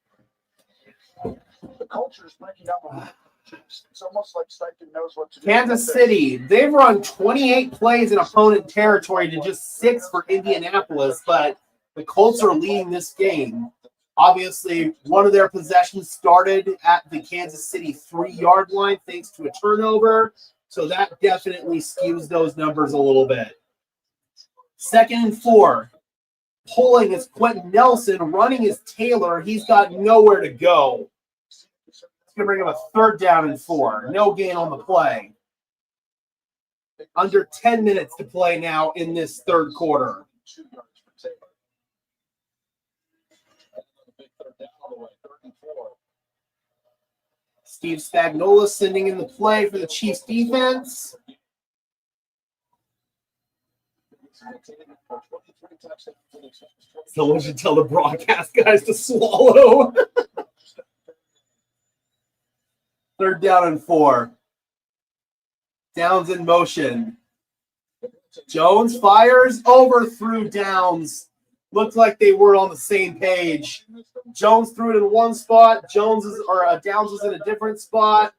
The culture is breaking up. It's almost like Steichen knows what to do. Kansas City, they've run 28 plays in opponent territory to just 6 for Indianapolis, but the Colts are leading this game. Obviously, one of their possessions started at the Kansas City 3-yard line thanks to a turnover, so that definitely skews those numbers a little bit. 2nd and 4. Pulling is Quentin Nelson. Running is Taylor. He's got nowhere to go. It's going to bring him a 3rd down and 4. No gain on the play. Under 10 minutes to play now in this 3rd quarter. 2 yards for Taylor. Another big 3rd down on the way. 3rd and 4. Steve Spagnuolo sending in the play for the Chiefs defense. Someone should tell the broadcast guys to swallow. 3rd down and 4. Downs in motion. Jones fires, overthrew Downs. Looked like they were on the same page. Jones threw it in one spot. Downs was in a different spot.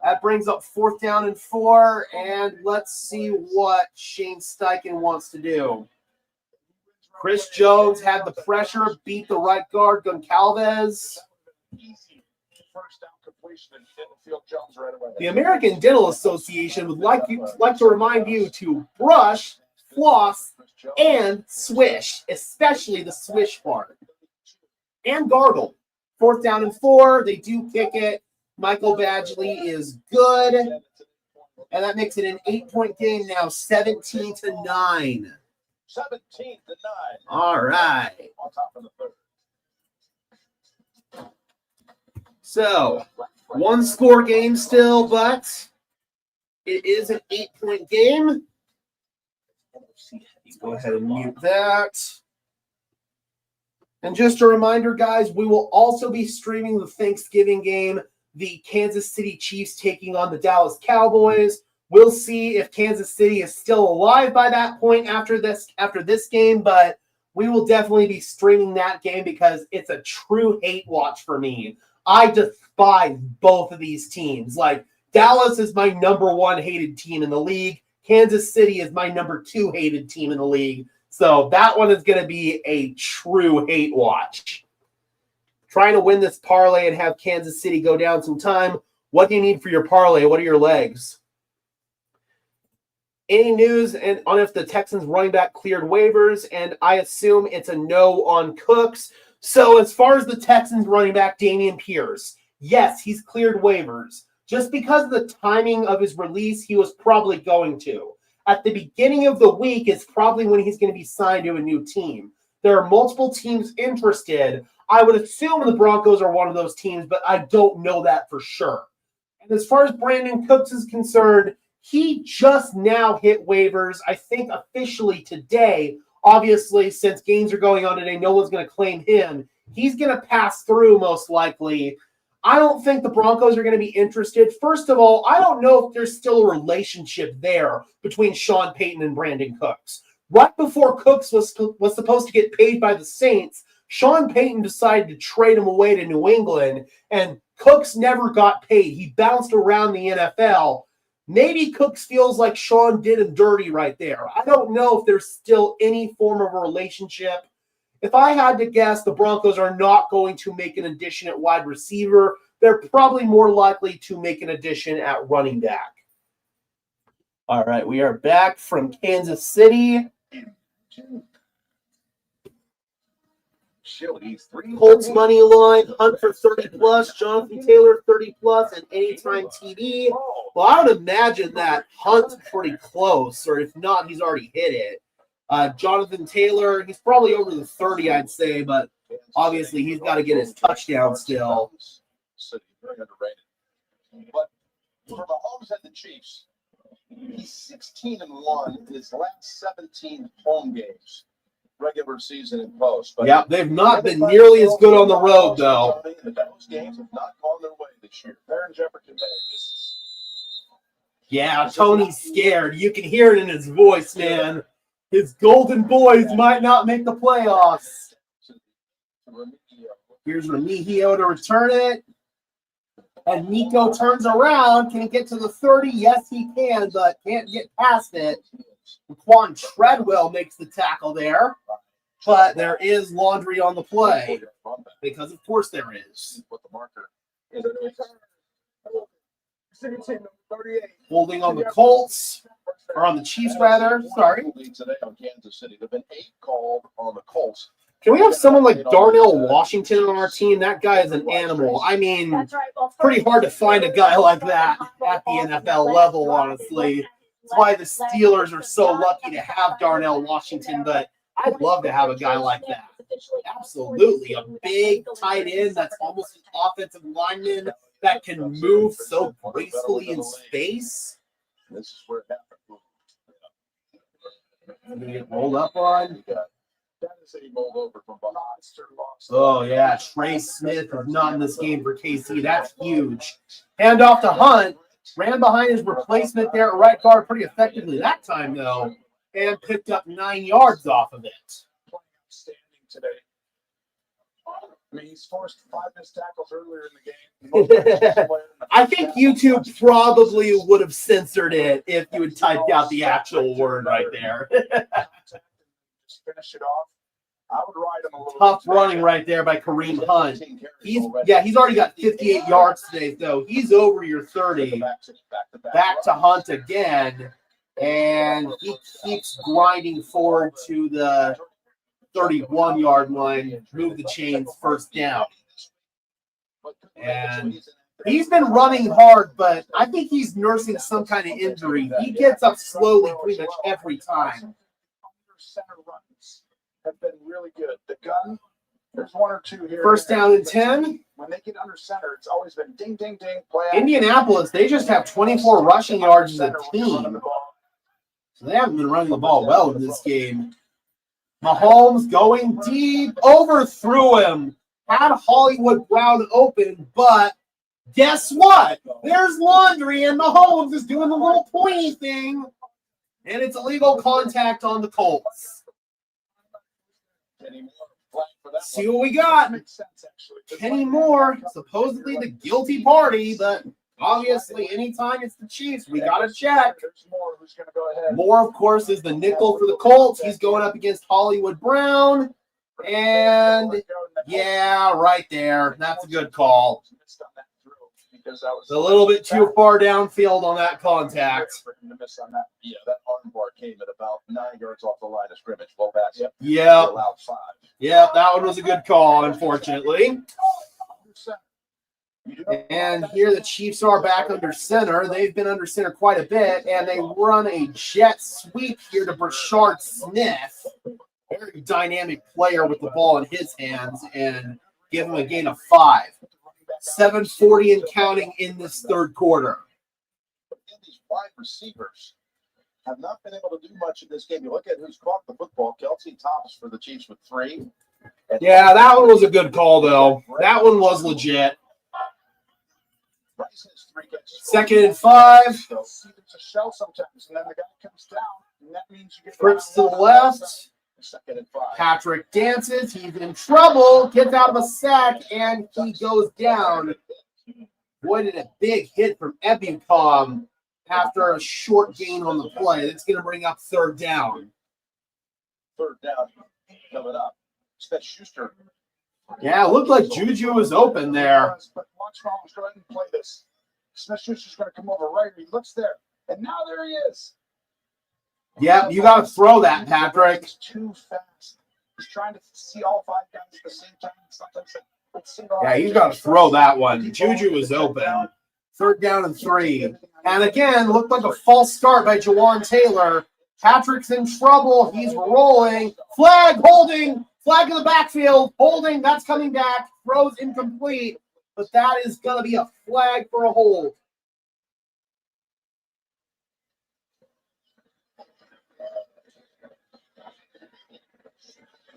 That brings up 4th down and 4, and let's see what Shane Steichen wants to do. Chris Jones had the pressure, beat the right guard, Goncalves. The American Dental Association would like to remind you to brush, floss, and swish, especially the swish part. And gargle. 4th down and 4, they do kick it. Michael Badgley is good. And that makes it an 8-point game now, 17-9. 17-9. All right. On top of the 3rd. So, 1-score game still, but it is an 8-point game. Let's go ahead and mute that. And just a reminder, guys, we will also be streaming the Thanksgiving game, the Kansas City Chiefs taking on the Dallas Cowboys. We'll see if Kansas City is still alive by that point after this game, but we will definitely be streaming that game because it's a true hate watch for me. I despise both of these teams. Like, Dallas is my number 1 hated team in the league. Kansas City is my number 2 hated team in the league. So that one is going to be a true hate watch. Trying to win this parlay and have Kansas City go down some time. What do you need for your parlay? What are your legs? Any news on if the Texans running back cleared waivers? And I assume it's a no on Cooks. So as far as the Texans running back, Dameon Pierce, yes, he's cleared waivers. Just because of the timing of his release, he was probably going to. At the beginning of the week is probably when he's going to be signed to a new team. There are multiple teams interested. I would assume the Broncos are one of those teams, but I don't know that for sure. And as far as Brandon Cooks is concerned, he just now hit waivers, I think officially today. Obviously, since games are going on today, no one's going to claim him. He's going to pass through most likely. I don't think the Broncos are going to be interested. First of all, I don't know if there's still a relationship there between Sean Payton and Brandon Cooks. Right before Cooks was supposed to get paid by the Saints, Sean Payton decided to trade him away to New England, and Cooks never got paid. He bounced around the NFL. Maybe Cooks feels like Sean did him dirty right there. I don't know if there's still any form of a relationship. If I had to guess, the Broncos are not going to make an addition at wide receiver. They're probably more likely to make an addition at running back. All right, we are back from Kansas City. Colts money line, Hunt for 30+, Jonathan Taylor 30+, and Anytime TD. Well, I would imagine that Hunt's pretty close, or if not, he's already hit it. Jonathan Taylor, he's probably over the 30, I'd say, but obviously he's got to get his touchdown still. Very underrated. But for Mahomes and the Chiefs, he's 16-1 in his last 17 home games, regular season and post. But yeah, they've not been nearly as good on the road, though. Those games have not gone their way this year. Aaron Jefferson, yeah, Tony's scared. You can hear it in his voice, man. His golden boys might not make the playoffs. Here's Remigio to return it. And Nico turns around. Can he get to the 30? Yes, he can, but can't get past it. Quan Treadwell makes the tackle there. But there is laundry on the play. Because, of course, there is. Holding on the Colts. Or on the Chiefs, rather. Sorry. Today on Kansas City. There have been 8 called on the Colts. Can we have someone like Darnell Washington on our team? That guy is an animal. I mean, pretty hard to find a guy like that at the NFL level, honestly. That's why the Steelers are so lucky to have Darnell Washington, but I'd love to have a guy like that. Absolutely. A big tight end that's almost an offensive lineman that can move so gracefully in space. This is where it happened. Gonna get rolled up on. That is a rollover from monster loss. Oh, yeah. Trey Smith is not in this game for KC. That's huge. Hand off to Hunt. Ran behind his replacement there at right guard pretty effectively that time, though, and picked up 9 yards off of it. Playing outstanding today. I mean, he's forced 5 missed tackles earlier in the game. I think YouTube probably would have censored it if you had typed out the actual word right there. Just finish it off. I would ride him a little. Tough running right there by Kareem Hunt. He's already got 58 yards today, though. He's over your 30. Back to Hunt again, and he keeps grinding forward to the 31-yard line. Move the chains, first down. And he's been running hard, but I think he's nursing some kind of injury. He gets up slowly pretty much every time. Center runs have been really good. The gun, there's 1 or 2 here. First down and 10. When they get under center, it's always been ding, ding, ding. Play Indianapolis, they just have 24 rushing yards as a team. So they haven't been running the ball well in this game. Mahomes going deep, overthrew him. Had Hollywood Brown open, but guess what? There's laundry, and Mahomes is doing the little pointy thing. And it's illegal contact on the Colts. See what we got. Kenny Moore, supposedly the guilty party, but obviously anytime it's the Chiefs, we got to check. Moore, of course, is the nickel for the Colts. He's going up against Hollywood Brown. And, yeah, right there. That's a good call. It's a little bit too far downfield on that contact. Yeah, that arm bar came at about 9 yards off the line of scrimmage. Low pass. Yeah. Allowed 5. Yeah, that one was a good call, unfortunately. And here the Chiefs are back under center. They've been under center quite a bit, and they run a jet sweep here to Brashard Smith. Very dynamic player with the ball in his hands, and give him a gain of 5. 7:40 and counting in this third quarter. These wide receivers have not been able to do much in this game. You look at who's caught the football. Kelsey tops for the Chiefs with 3. Yeah, that one was a good call, though. That one was legit. Second and 5. It's a shell sometimes, and then the guy comes down, and that means you get Fritz to the left. Second and 5. Patrick dances. He's in trouble. Gets out of a sack, and he goes down. Avoided a big hit from Ebukam after a short gain on the play. That's going to bring up third down. Third down coming up. Smith Schuster. Yeah, it looked like Juju was open there. But watch Mahomes go ahead and play this. Smith Schuster's going to come over right. He looks there, and now there he is. Yep, you got to throw that, Patrick. He's too fast. He's trying to see all 5 guys at the same time. Sometimes yeah, you got to throw that one. Juju was open. Third down and 3. And again, looked like a false start by Jawan Taylor. Patrick's in trouble. He's rolling. Flag, holding. Flag in the backfield. Holding. That's coming back. Throws incomplete. But that is going to be a flag for a hold.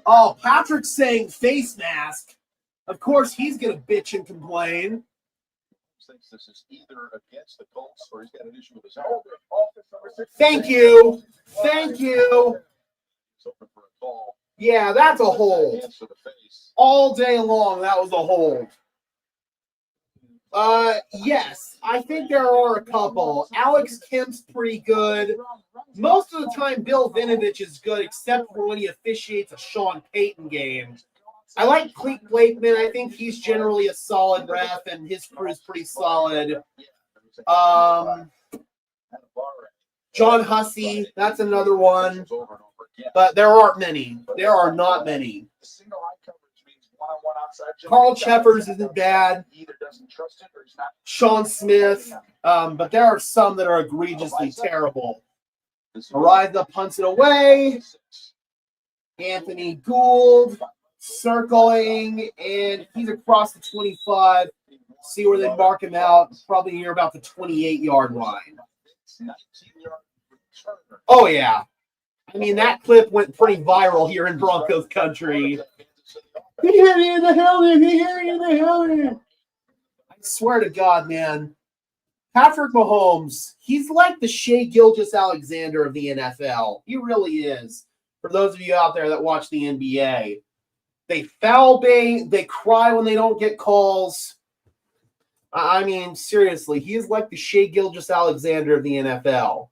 Oh, Patrick's saying face mask. Of course, he's going to bitch and complain. Thinks this is either against the Colts or he's got an issue with his helmet. Thank you. Thank you. Yeah, that's a hold. All day long, that was a hold. Yes, I think there are a couple. Alex Kemp's pretty good. Most of the time, Bill Vinovich is good, except for when he officiates a Sean Payton game. I like Clete Blakeman. I think he's generally a solid ref, and his crew is pretty solid. John Hussey, that's another one. But there aren't many. There are not many. Carl Cheffers isn't bad. Sean Smith. But there are some that are egregiously terrible. Ariza punts it away. Anthony Gould circling, and he's across the 25. See where they mark him out. Probably near about the 28-yard line. Oh, yeah. I mean, that clip went pretty viral here in Broncos country. He hit me in the helmet. He hit me in the helmet. I swear to God, man. Patrick Mahomes, he's like the Shea Gilgeous-Alexander of the NFL. He really is. For those of you out there that watch the NBA, they foul bait. They cry when they don't get calls. I mean, seriously, he is like the Shea Gilgeous-Alexander of the NFL.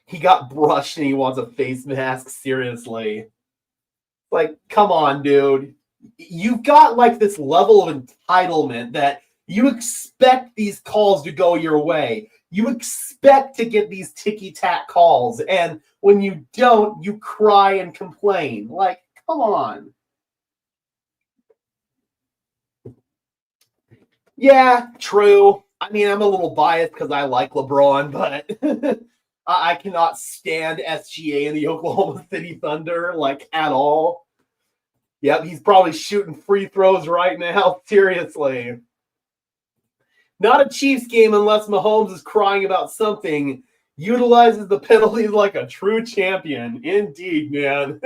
He got brushed and he wants a face mask. Seriously. Like, come on, dude. You've got like this level of entitlement that you expect these calls to go your way. You expect to get these ticky-tack calls. And when you don't, you cry and complain. Like, come on. Yeah, true. I mean, I'm a little biased because I like LeBron, but I cannot stand SGA and the Oklahoma City Thunder, like, at all. Yep, he's probably shooting free throws right now. Seriously. Not a Chiefs game unless Mahomes is crying about something. Utilizes the penalties like a true champion. Indeed, man.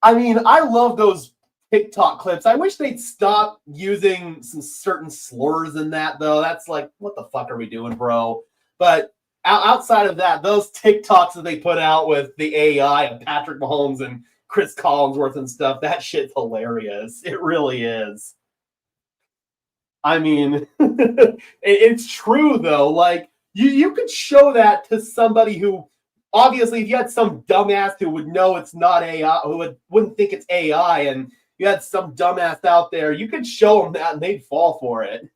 I mean, I love those TikTok clips. I wish they'd stop using some certain slurs in that, though. That's like, what the fuck are we doing, bro? But outside of that, those TikToks that they put out with the AI of Patrick Mahomes and Chris Collinsworth and stuff, that shit's hilarious. It really is. I mean, it's true, though. Like, you could show that to somebody who, obviously, if you had some dumbass who would know it's not AI, who wouldn't think it's AI, and you had some dumbass out there, you could show them that and they'd fall for it.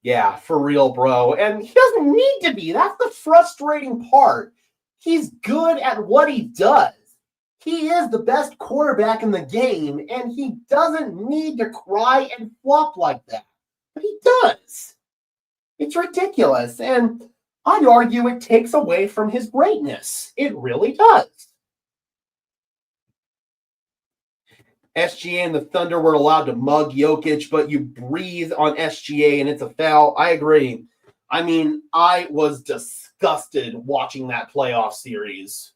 Yeah, for real, bro. And he doesn't need to be. That's the frustrating part. He's good at what he does. He is the best quarterback in the game, and he doesn't need to cry and flop like that. But he does. It's ridiculous, and I'd argue it takes away from his greatness. It really does. SGA and the Thunder were allowed to mug Jokic, but you breathe on SGA and it's a foul. I agree. I mean, I was disgusted watching that playoff series.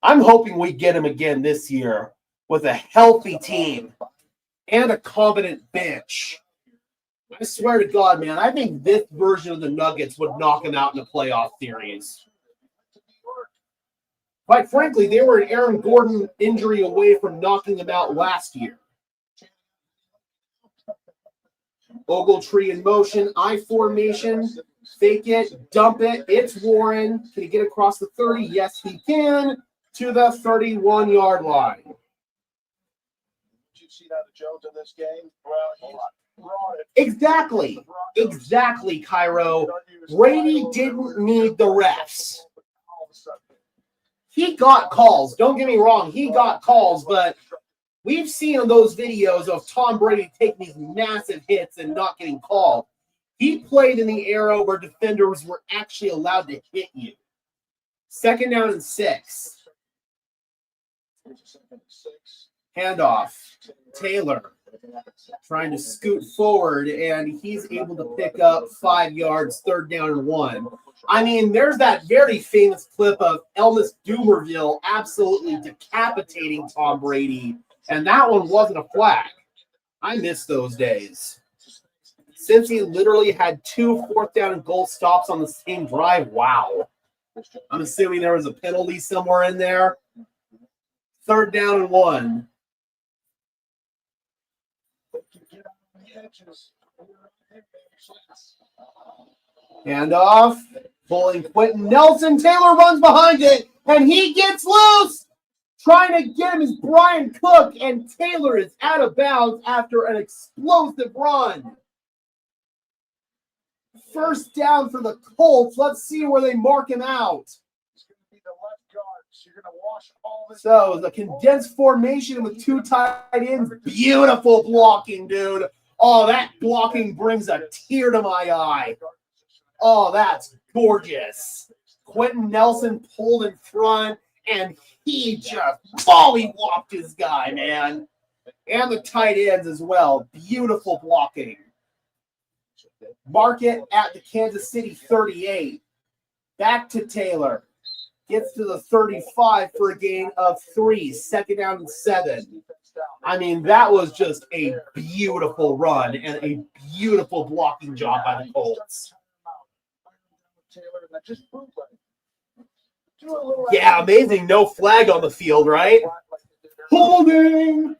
I'm hoping we get him again this year with a healthy team and a competent bench. I swear to God, man, I think this version of the Nuggets would knock him out in a playoff series. Quite frankly, they were an Aaron Gordon injury away from knocking him out last year. Ogletree in motion, I formation, fake it, dump it. It's Warren. Can he get across the 30? Yes, he can. To the 31-yard line. Did you see that of Jones in this game? Well, he brought it. Exactly, Cairo. Brady didn't need the refs. He got calls. Don't get me wrong. He got calls, but we've seen those videos of Tom Brady taking these massive hits and not getting called. He played in the era where defenders were actually allowed to hit you. 2nd down and 6. Handoff. Taylor trying to scoot forward, and he's able to pick up 5 yards, 3rd down and 1. I mean, there's that very famous clip of Elvis Dumerville absolutely decapitating Tom Brady, and that one wasn't a flag. I miss those days. Since he literally had 2 4th down and goal stops on the same drive, wow. I'm assuming there was a penalty somewhere in there. 3rd down and 1. Hand off. Pulling Quentin Nelson. Taylor runs behind it, and he gets loose. Trying to get him is Brian Cook, and Taylor is out of bounds after an explosive run. First down for the Colts. Let's see where they mark him out. So the condensed formation with two tight ends. Beautiful blocking, dude. Oh, that blocking brings a tear to my eye. Oh, that's gorgeous. Quentin Nelson pulled in front, and he just volley-whopped his guy, man. And the tight ends as well. Beautiful blocking. Mark it at the Kansas City 38. Back to Taylor. Gets to the 35 for a gain of 3. Second down and 7. I mean, that was just a beautiful run and a beautiful blocking job by the Colts. Yeah, amazing. No flag on the field, right? Holding.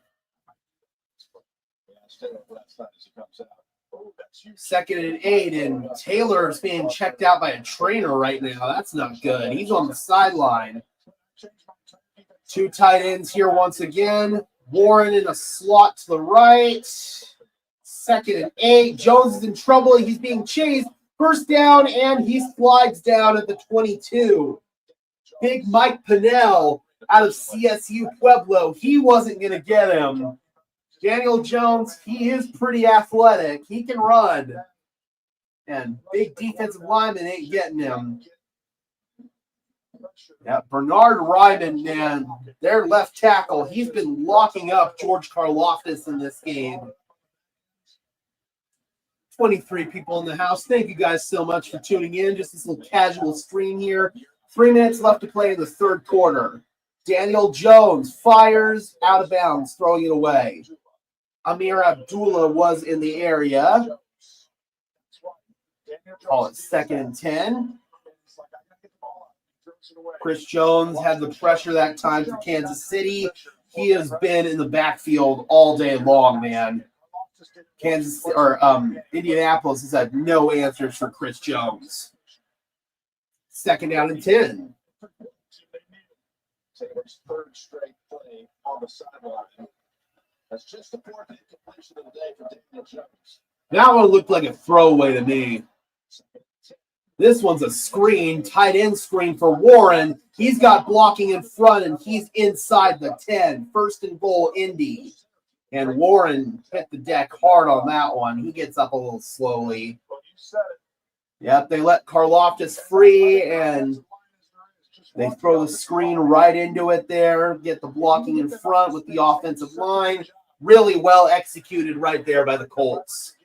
Second and 8, and Taylor's being checked out by a trainer right now. That's not good. He's on the sideline. Two tight ends here once again. Warren in a slot to the right. Second and 8. Jones is in trouble. He's being chased. First down, and he slides down at the 22. Big Mike Pinnell out of CSU Pueblo. He wasn't going to get him. Daniel Jones, he is pretty athletic. He can run. And big defensive lineman ain't getting him. Yeah, Bernard Ryman, man, their left tackle. He's been locking up George Karlaftis in this game. 23 people in the house. Thank you guys so much for tuning in. Just this little casual stream here. 3 minutes left to play in the third quarter. Daniel Jones fires out of bounds, throwing it away. Amir Abdullah was in the area. Call it second and 10. Chris Jones had the pressure that time for Kansas City. He has been in the backfield all day long, man. Indianapolis has had no answers for Chris Jones. Second down and 10. Taylor's third straight play on the sideline. That's just the fourth incompletion of the day for Daniel Jones. That one looked like a throwaway to me. This one's a screen, tight end screen for Warren. He's got blocking in front, and he's inside the 10. First and goal, Indy. And Warren hit the deck hard on that one. He gets up a little slowly. Yep, they let Karlaftis free, and they throw the screen right into it there. Get the blocking in front with the offensive line. Really well executed right there by the Colts.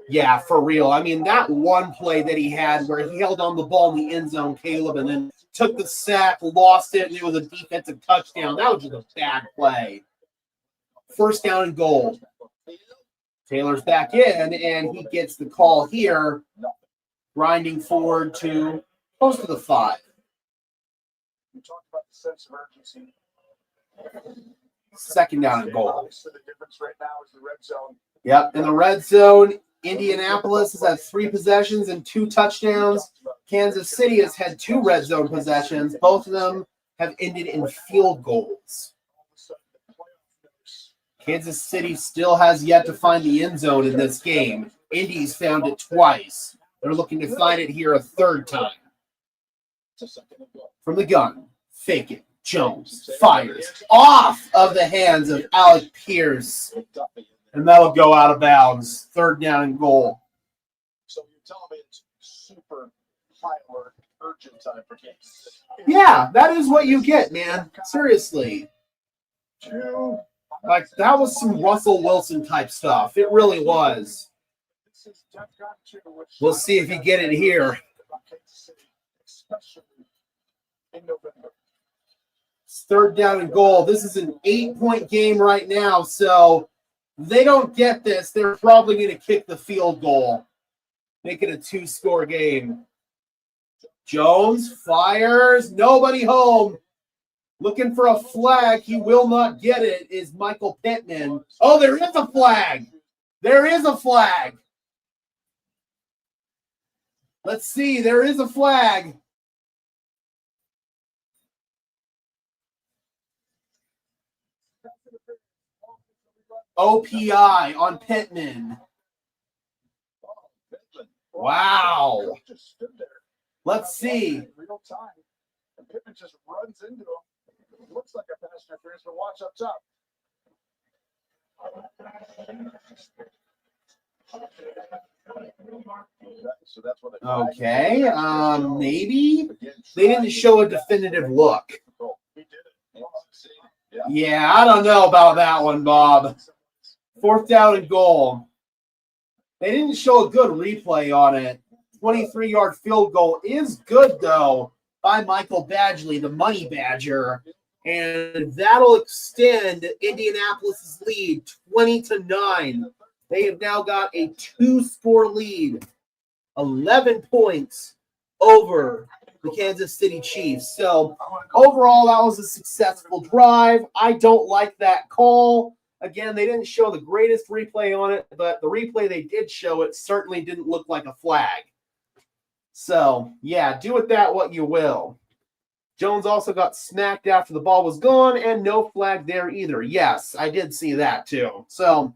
Yeah, for real. I mean, that one play that he had where he held on the ball in the end zone, Caleb, and then took the sack, lost it, and it was a defensive touchdown. That was just a bad play. First down and goal. Taylor's back in, and he gets the call here, grinding forward to close to the 5. We talked about the sense of urgency. Second down and goal. Obviously, the difference right now is the red zone. Yep, in the red zone, Indianapolis has had 3 possessions and 2 touchdowns. Kansas City has had 2 red zone possessions. Both of them have ended in field goals. Kansas City still has yet to find the end zone in this game. Indy's found it twice. They're looking to find it here a third time. From the gun, fake it. Jones fires off of the hands of Alec Pierce. And that'll go out of bounds. Third down and goal. So you're telling me it's super high alert, urgent time for Kansas. Yeah, that is what you get, man. Seriously. Like, that was some Russell Wilson type stuff. It really was. We'll see if you get it here. It's third down and goal. This is an 8-point game right now, so they don't get this. They're probably going to kick the field goal. Make it a 2-score game. Jones fires. Nobody home. Looking for a flag. He will not get it, is Michael Pittman. Oh, there is a flag. There is a flag. Let's see. There is a flag. OPI on Pittman. Wow. Let's see. Real time. And Pittman just runs into him. Looks like a pass interference, but watch up top. So that's what okay. Maybe they didn't show a definitive look. Yeah, I don't know about that one, Bob. 4th down and goal. They didn't show a good replay on it. 23-yard field goal is good, though, by Michael Badgley, the Money Badger. And that'll extend Indianapolis' lead 20-9. They have now got a 2-score lead, 11 points over the Kansas City Chiefs. So overall, that was a successful drive. I don't like that call. Again, they didn't show the greatest replay on it, but the replay they did show, it certainly didn't look like a flag. So, yeah, do with that what you will. Jones also got smacked after the ball was gone, and no flag there either. Yes, I did see that too. So,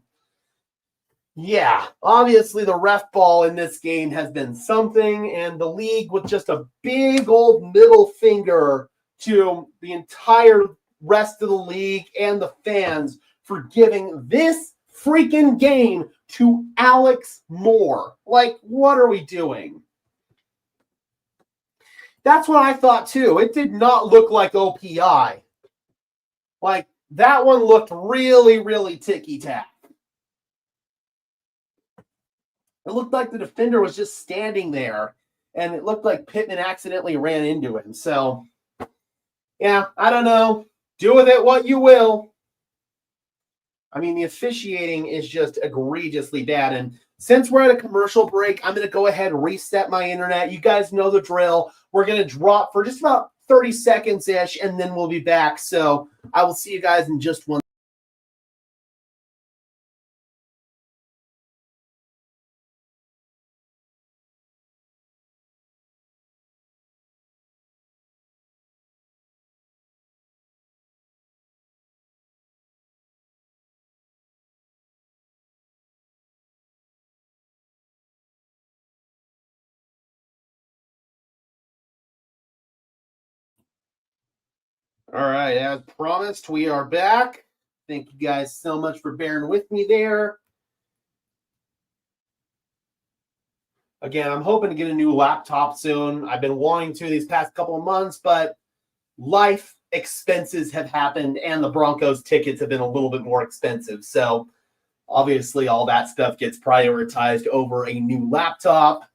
yeah, obviously the ref ball in this game has been something, and the league with just a big old middle finger to the entire rest of the league and the fans for giving this freaking game to Alex Moore. Like, what are we doing? That's what I thought, too. It did not look like OPI. Like, that one looked really, really ticky-tack. It looked like the defender was just standing there, and it looked like Pittman accidentally ran into him. So, yeah, I don't know. Do with it what you will. I mean, the officiating is just egregiously bad. And since we're at a commercial break, I'm going to go ahead and reset my internet. You guys know the drill. We're going to drop for just about 30 seconds-ish, and then we'll be back. So I will see you guys in just one. All right, as promised, we are back. Thank you guys so much for bearing with me there. Again, I'm hoping to get a new laptop soon. I've been wanting to these past couple of months, but life expenses have happened, and the Broncos tickets have been a little bit more expensive. So obviously all that stuff gets prioritized over a new laptop.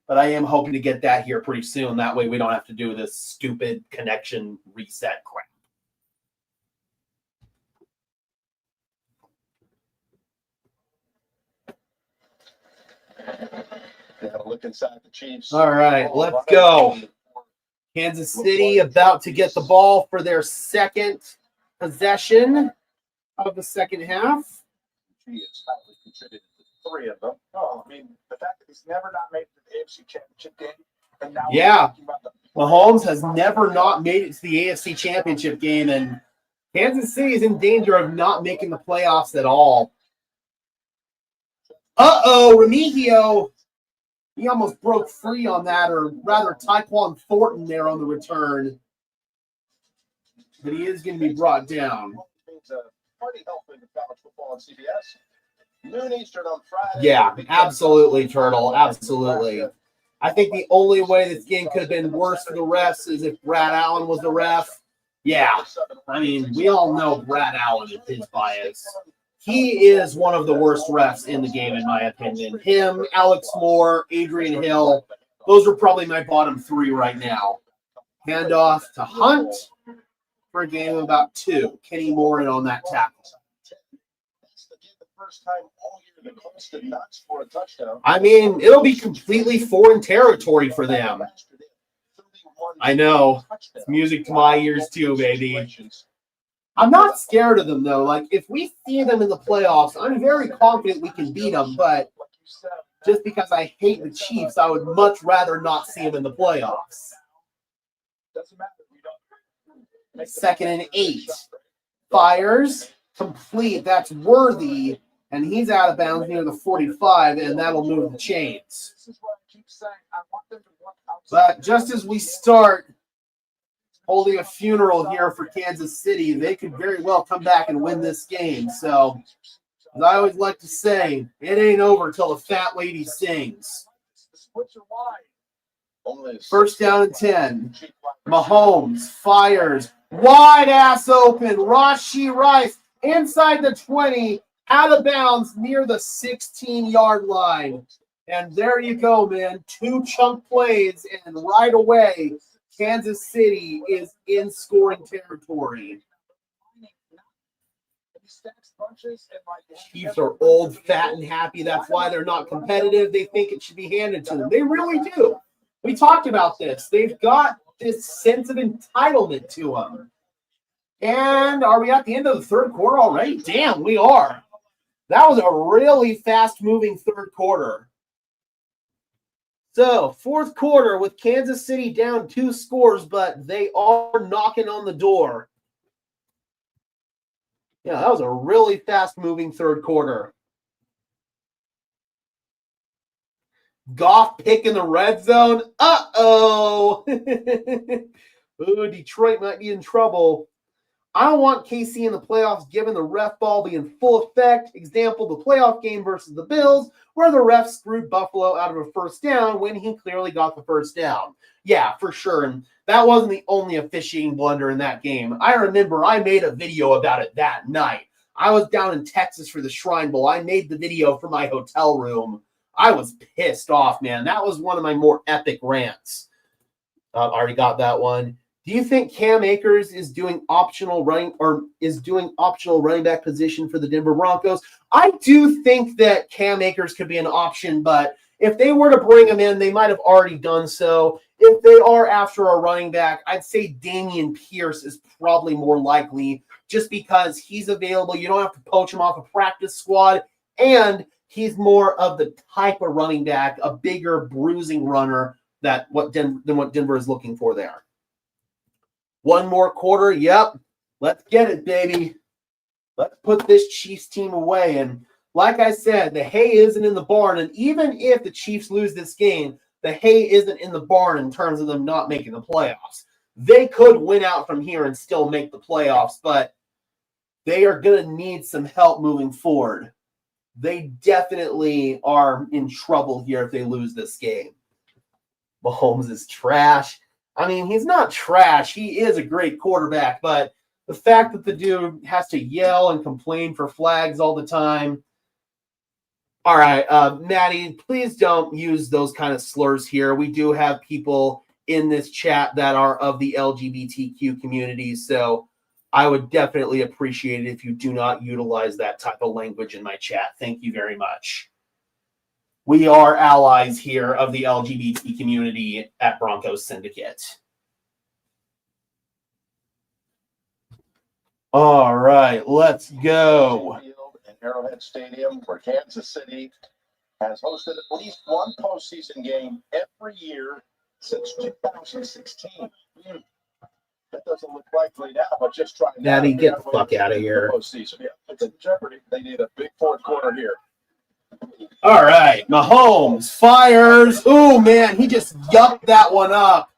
But I am hoping to get that here pretty soon. That way we don't have to do this stupid connection reset crap. Have a look inside the Chiefs. All right, let's go. Kansas City about to get the ball for their second possession of the second half. He has probably contributed to 3 of them. Oh, I mean, the fact that he's never not made it to the AFC Championship game. And now yeah, Mahomes has never not made it to the AFC Championship game, and Kansas City is in danger of not making the playoffs at all. Uh-oh, Remigio. He almost broke free on that, or rather Tyquan Thornton there on the return. But he is going to be brought down. Noon Eastern on Friday. Yeah, absolutely, Turtle. Absolutely. I think the only way this game could have been worse for the refs is if Brad Allen was the ref. Yeah, I mean, we all know Brad Allen and his bias. He is one of the worst refs in the game, in my opinion. Him, Alex Moore, Adrian Hill, those are probably my bottom 3 right now. Handoff to Hunt for a game of about 2. Kenny Moore in on that tackle. I mean, it'll be completely foreign territory for them. I know. It's music to my ears too, baby. I'm not scared of them, though. Like, if we see them in the playoffs, I'm very confident we can beat them. But just because I hate the Chiefs, I would much rather not see them in the playoffs. 2nd and 8. Fires. Complete. That's Worthy. And he's out of bounds near the 45, and that'll move the chains. But just as we start holding a funeral here for Kansas City, they could very well come back and win this game. So, as I always like to say, it ain't over till the fat lady sings. 1st down and 10. Mahomes fires. Wide ass open. Rashee Rice inside the 20. Out of bounds near the 16-yard line. And there you go, man. 2 chunk plays, and right away, Kansas City is in scoring territory. Chiefs are old, fat, and happy. That's why they're not competitive. They think it should be handed to them. They really do. We talked about this. They've got this sense of entitlement to them. And are we at the end of the 3rd quarter already? Damn, we are. That was a really fast-moving 3rd quarter. So, 4th quarter with Kansas City down 2 scores, but they are knocking on the door. Yeah, that was a really fast-moving 3rd quarter. Goff picking the red zone. Uh-oh. Ooh, Detroit might be in trouble. I don't want KC in the playoffs given the ref ball being in full effect. Example, the playoff game versus the Bills, where the ref screwed Buffalo out of a 1st down when he clearly got the 1st down. Yeah, for sure. And that wasn't the only officiating blunder in that game. I remember I made a video about it that night. I was down in Texas for the Shrine Bowl. I made the video from my hotel room. I was pissed off, man. That was one of my more epic rants. Already got that one. Do you think Cam Akers is doing optional running back position for the Denver Broncos? I do think that Cam Akers could be an option, but if they were to bring him in, they might have already done so. If they are after a running back, I'd say Dameon Pierce is probably more likely just because he's available. You don't have to poach him off a practice squad, and he's more of the type of running back, a bigger bruising runner than what Denver is looking for there. 1 more quarter. Yep. Let's get it, baby. Let's put this Chiefs team away. And like I said, the hay isn't in the barn. And even if the Chiefs lose this game, the hay isn't in the barn in terms of them not making the playoffs. They could win out from here and still make the playoffs, but they are going to need some help moving forward. They definitely are in trouble here if they lose this game. Mahomes is trash. I mean, he's not trash. He is a great quarterback, but the fact that the dude has to yell and complain for flags all the time. All right, Maddie, please don't use those kind of slurs here. We do have people in this chat that are of the LGBTQ community, so I would definitely appreciate it if you do not utilize that type of language in my chat. Thank you very much. We are allies here of the LGBT community at Broncos Syndicate. All right, let's go. Arrowhead Stadium, where Kansas City has hosted at least one postseason game every year since 2016. That doesn't look likely now, but just trying. Daddy, get the fuck out of here. Postseason, yeah, it's in jeopardy. They need a big 4th quarter here. All right, Mahomes fires. Oh, man, he just yucked that one up.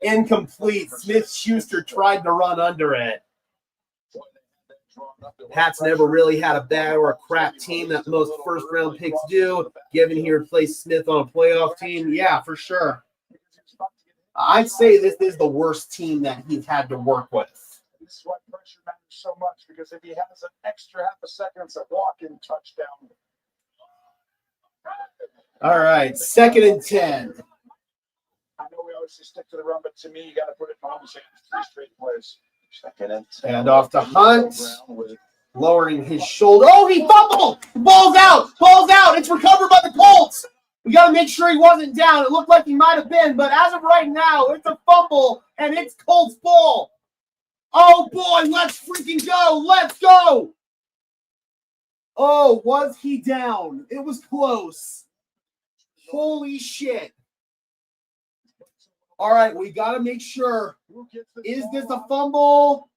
Incomplete. Smith-Schuster tried to run under it. Pat's never really had a bad or a crap team that most first-round picks do. Given he replaced Smith on a playoff team, yeah, for sure. I'd say this is the worst team that he's had to work with. This is why pressure matters so much, because if he has an extra half a second, it's a walk-in touchdown. All right, 2nd and 10. I know we always say stick to the run, but to me, you got to put it in Mahomes' hands. 3 straight plays. 2nd and 10. And off to Hunt, lowering his shoulder. Oh, he fumbled! Ball's out! Ball's out! It's recovered by the Colts! We got to make sure he wasn't down. It looked like he might have been, but as of right now, it's a fumble, and it's Colts ball. Oh, boy, let's freaking go. Let's go. Oh, was he down? It was close. Holy shit. All right, we got to make sure. Is this a fumble?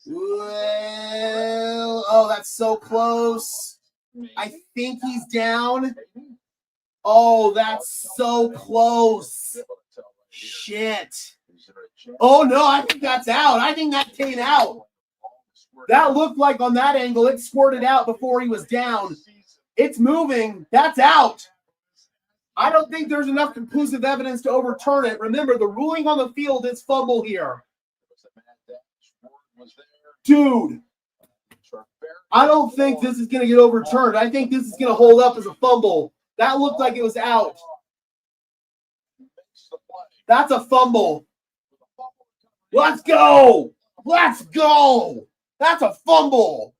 Well, oh, that's so close. I think he's down. Oh, that's so close. Shit. Oh, no, I think that's out. I think that came out. That looked like on that angle, it squirted out before he was down. It's moving. That's out. I don't think there's enough conclusive evidence to overturn it. Remember, the ruling on the field is fumble here. Dude, I don't think this is going to get overturned. I think this is going to hold up as a fumble. That looked like it was out. That's a fumble. Let's go. Let's go. That's a fumble.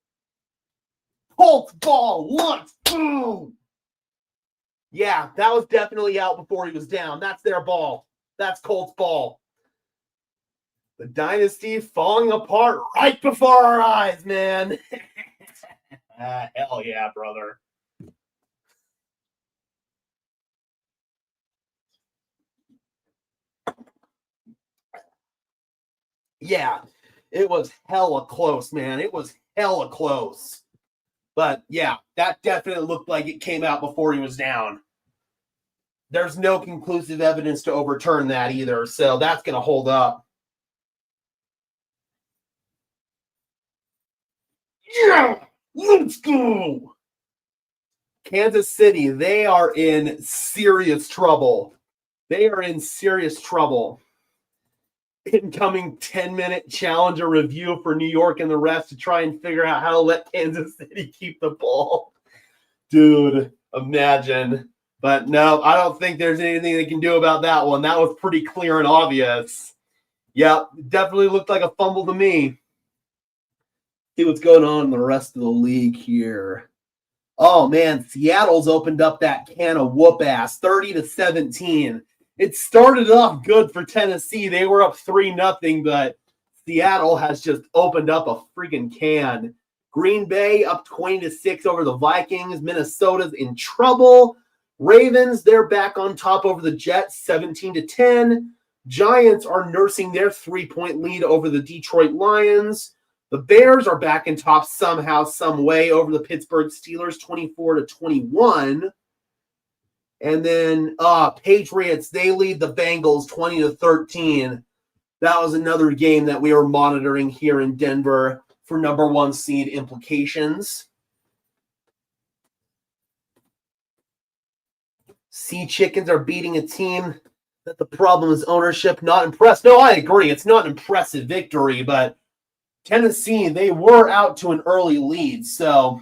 Colts ball. Let's go. Yeah, that was definitely out before he was down. That's their ball. That's Colts ball. The dynasty falling apart right before our eyes, man. Hell yeah, brother. Yeah, it was hella close, man. It was hella close. But yeah, that definitely looked like it came out before he was down. There's no conclusive evidence to overturn that either, so that's going to hold up. Yeah, let's go. Kansas City, they are in serious trouble. They are in serious trouble. Incoming 10-minute challenger review for New York and the rest to try and figure out how to let Kansas City keep the ball. Dude, imagine. But no, I don't think there's anything they can do about that one. That was pretty clear and obvious. Yeah, definitely looked like a fumble to me. See what's going on in the rest of the league here. Oh, man, Seattle's opened up that can of whoop-ass, 30-17. It started off good for Tennessee. They were up 3-0, but Seattle has just opened up a freaking can. Green Bay up 20-6 over the Vikings. Minnesota's in trouble. Ravens, they're back on top over the Jets, 17-10. Giants are nursing their 3-point lead over the Detroit Lions. The Bears are back in top somehow, some way over the Pittsburgh Steelers, 24-21. And then Patriots, they lead the Bengals 20-13. That was another game that we were monitoring here in Denver for number one seed implications. Sea Chickens are beating a team that the problem is ownership. Not impressed. No, I agree. It's not an impressive victory, but Tennessee, they were out to an early lead. So,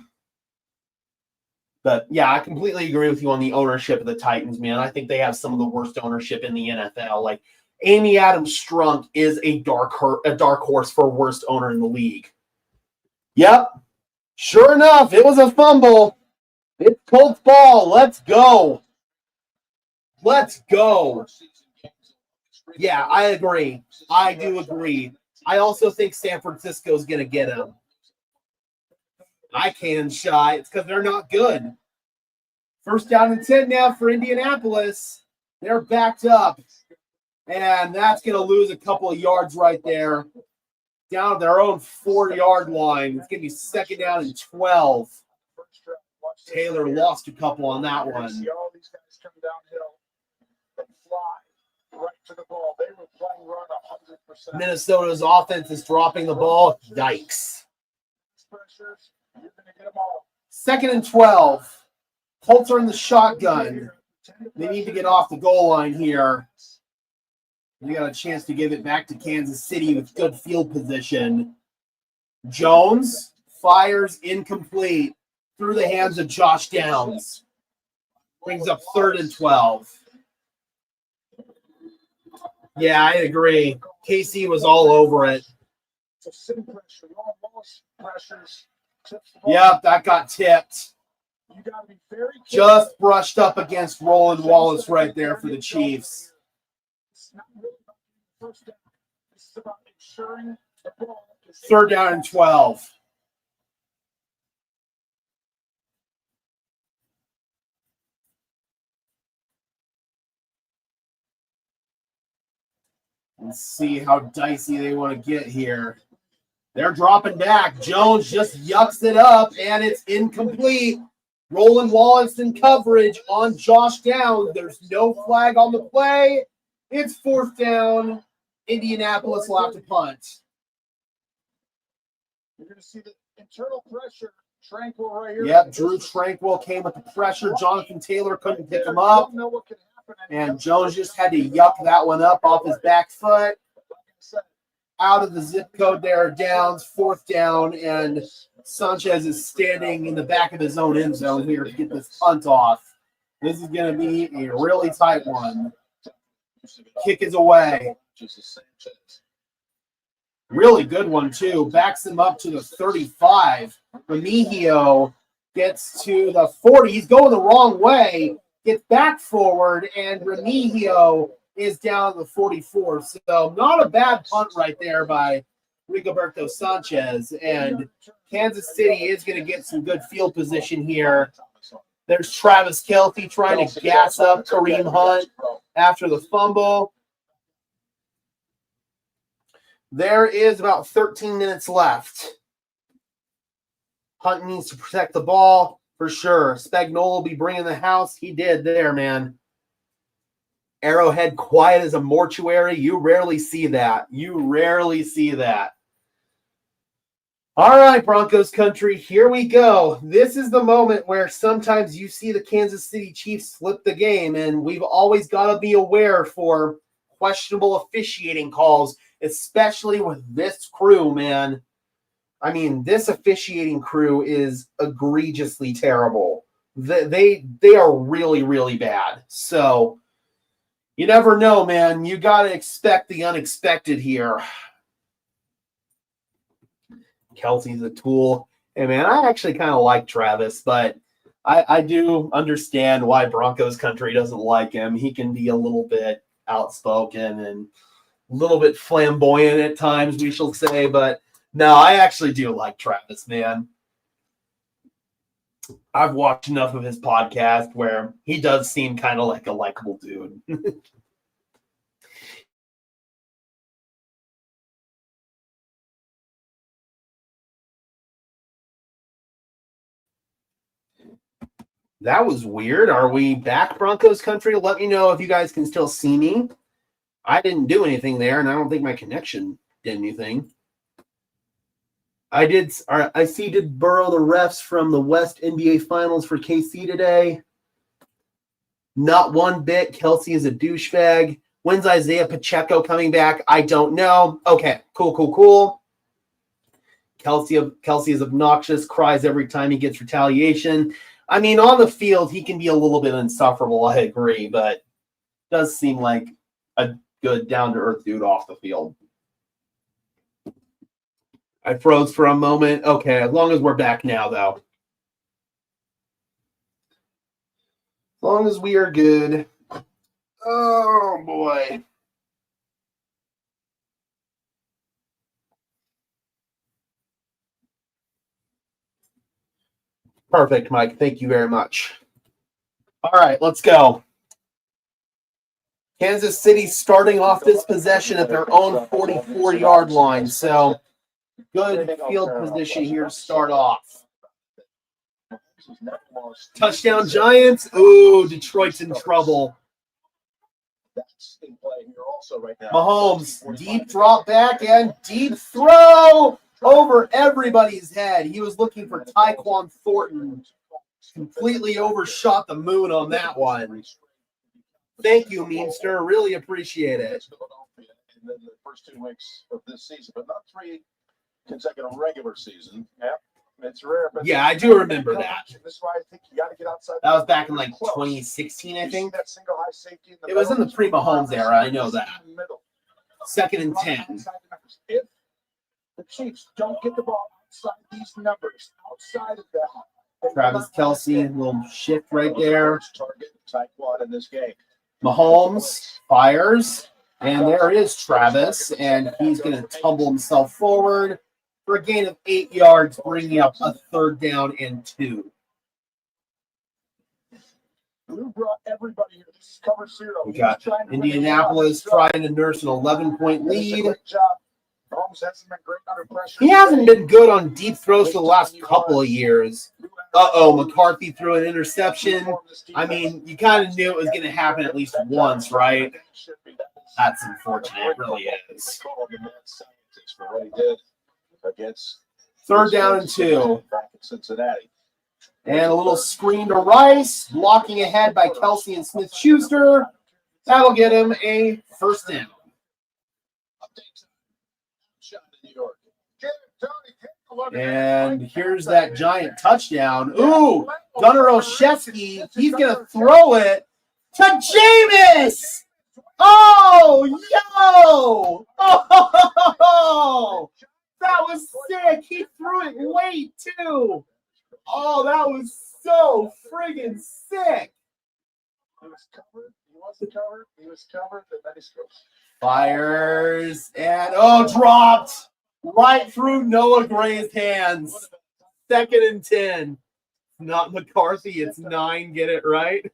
but yeah, I completely agree with you on the ownership of the Titans, man. I think they have some of the worst ownership in the NFL. Like, Amy Adams Strunk is a dark horse for worst owner in the league. Yep. Sure enough, it was a fumble. It's Colts ball. Let's go. Let's go. Yeah, I agree. I do agree. I also think San Francisco's going to get him. I can't shy. It's because they're not good. First down and 10 now for Indianapolis. They're backed up. And that's going to lose a couple of yards right there. Down at their own 4-yard line. It's going to be second down and 12. Taylor lost a couple on that one. All these guys come downhill and fly right to the ball. They were playing run 100%. Minnesota's offense is dropping the ball. Yikes. Second and 12. Colts are in the shotgun. They need to get off the goal line here. We got a chance to give it back to Kansas City with good field position. Jones fires incomplete through the hands of Josh Downs. Brings up 3rd and 12. Yeah, I agree. KC was all over it. Yep, that got tipped. You got to be very careful. Just brushed up against Roland Wallace right there for the Chiefs. It's not really about the first down. This is about ensuring the ball is 3rd down and 12. Let's see how dicey they want to get here. They're dropping back. Jones just yucks it up, and it's incomplete. Roland Wallace in coverage on Josh Downs. There's no flag on the play. It's 4th down. Indianapolis will have to punt. You're going to see the internal pressure. Tranquil right here. Yep, Drew Tranquil came with the pressure. Jonathan Taylor couldn't pick him up. And Jones just had to yuck that one up off his back foot. Out of the zip code there, Downs, 4th down, and Sanchez is standing in the back of his own end zone here to get this punt off. This is going to be a really tight one. Kick is away. Really good one, too. Backs him up to the 35. Remigio gets to the 40. He's going the wrong way. Gets back forward, and Remigio is down to the 44. So not a bad punt right there by Rigoberto Sanchez. And Kansas City is going to get some good field position here. There's Travis Kelce trying to gas up Kareem Hunt after the fumble. There is about 13 minutes left. Hunt needs to protect the ball for sure. Spagnuolo will be bringing the house. He did there, man. Arrowhead quiet as a mortuary. You rarely see that. You rarely see that. All right, Broncos country, here we go. This is the moment where sometimes you see the Kansas City Chiefs slip the game, and we've always got to be aware for questionable officiating calls, especially with this crew, man. I mean, this officiating crew is egregiously terrible. They are really, really bad. So you never know, man. You got to expect the unexpected here. Kelsey's a tool. Hey, man, I actually kind of like Travis, but I do understand why Broncos country doesn't like him. He can be a little bit outspoken and a little bit flamboyant at times, we shall say. But no, I actually do like Travis, man. I've watched enough of his podcast where he does seem kind of like a likable dude. That was weird. Are we back, Broncos country? Let me know if you guys can still see me. I didn't do anything there, and I don't think my connection did anything. I see did Burrow the refs from the West NBA Finals for KC today. Not one bit. Kelsey is a douchebag. When's Isaiah Pacheco coming back? I don't know. Okay, cool. Kelsey is obnoxious, cries every time he gets retaliation. I mean, on the field, he can be a little bit insufferable, I agree, but does seem like a good down-to-earth dude off the field. I froze for a moment. Okay, as long as we're back now, though. As long as we are good. Oh, boy. Perfect, Mike. Thank you very much. All right, let's go. Kansas City starting off this possession at their own 44-yard line. So good field position here to start off. Touchdown Giants. Ooh, Detroit's in trouble. Mahomes, deep drop back and deep throw over everybody's head. He was looking for Tyquan Thornton. Completely overshot the moon on that one. Thank you, Meemster. Really appreciate it. In the first 2 weeks of this season, but not 3 consecutive regular season. Yep. It's rare. But yeah, I do remember that. This is why I think you got to get outside. That was back in like 2016, I think. That single high safety it was in the pre-Mahomes era. I know that. 2nd and 10. If the Chiefs don't get the ball outside these numbers, outside of that, Travis Kelce, little shift right there. Target Taekwondo in this game. Mahomes fires, and there is Travis, and he's going to tumble himself forward for a gain of 8 yards, bringing up a 3rd down and 2. Blue brought everybody here. This is cover 0. We got Indianapolis trying to nurse an 11-point lead. Mahomes hasn't been great under pressure. He hasn't been good on deep throws for the last couple of years. McCarthy threw an interception. I mean, you kind of knew it was going to happen at least once, right? That's unfortunate. It really is. For what he did against 3rd down and 2. back in Cincinnati. And a little screen to Rice, blocking ahead by Kelce and Smith-Schuster. That'll get him a 1st down. And here's that giant touchdown. Ooh, Gunnar Olszewski, he's going to throw it to Jameis. Oh, yo! Oh, that was sick. He threw it late, too. Oh, that was so friggin' sick. He was covered. He wasn't covered. He was covered. And then he scores. Fires and dropped right through Noah Gray's hands. 2nd and 10. Not McCarthy. It's 9. Get it right.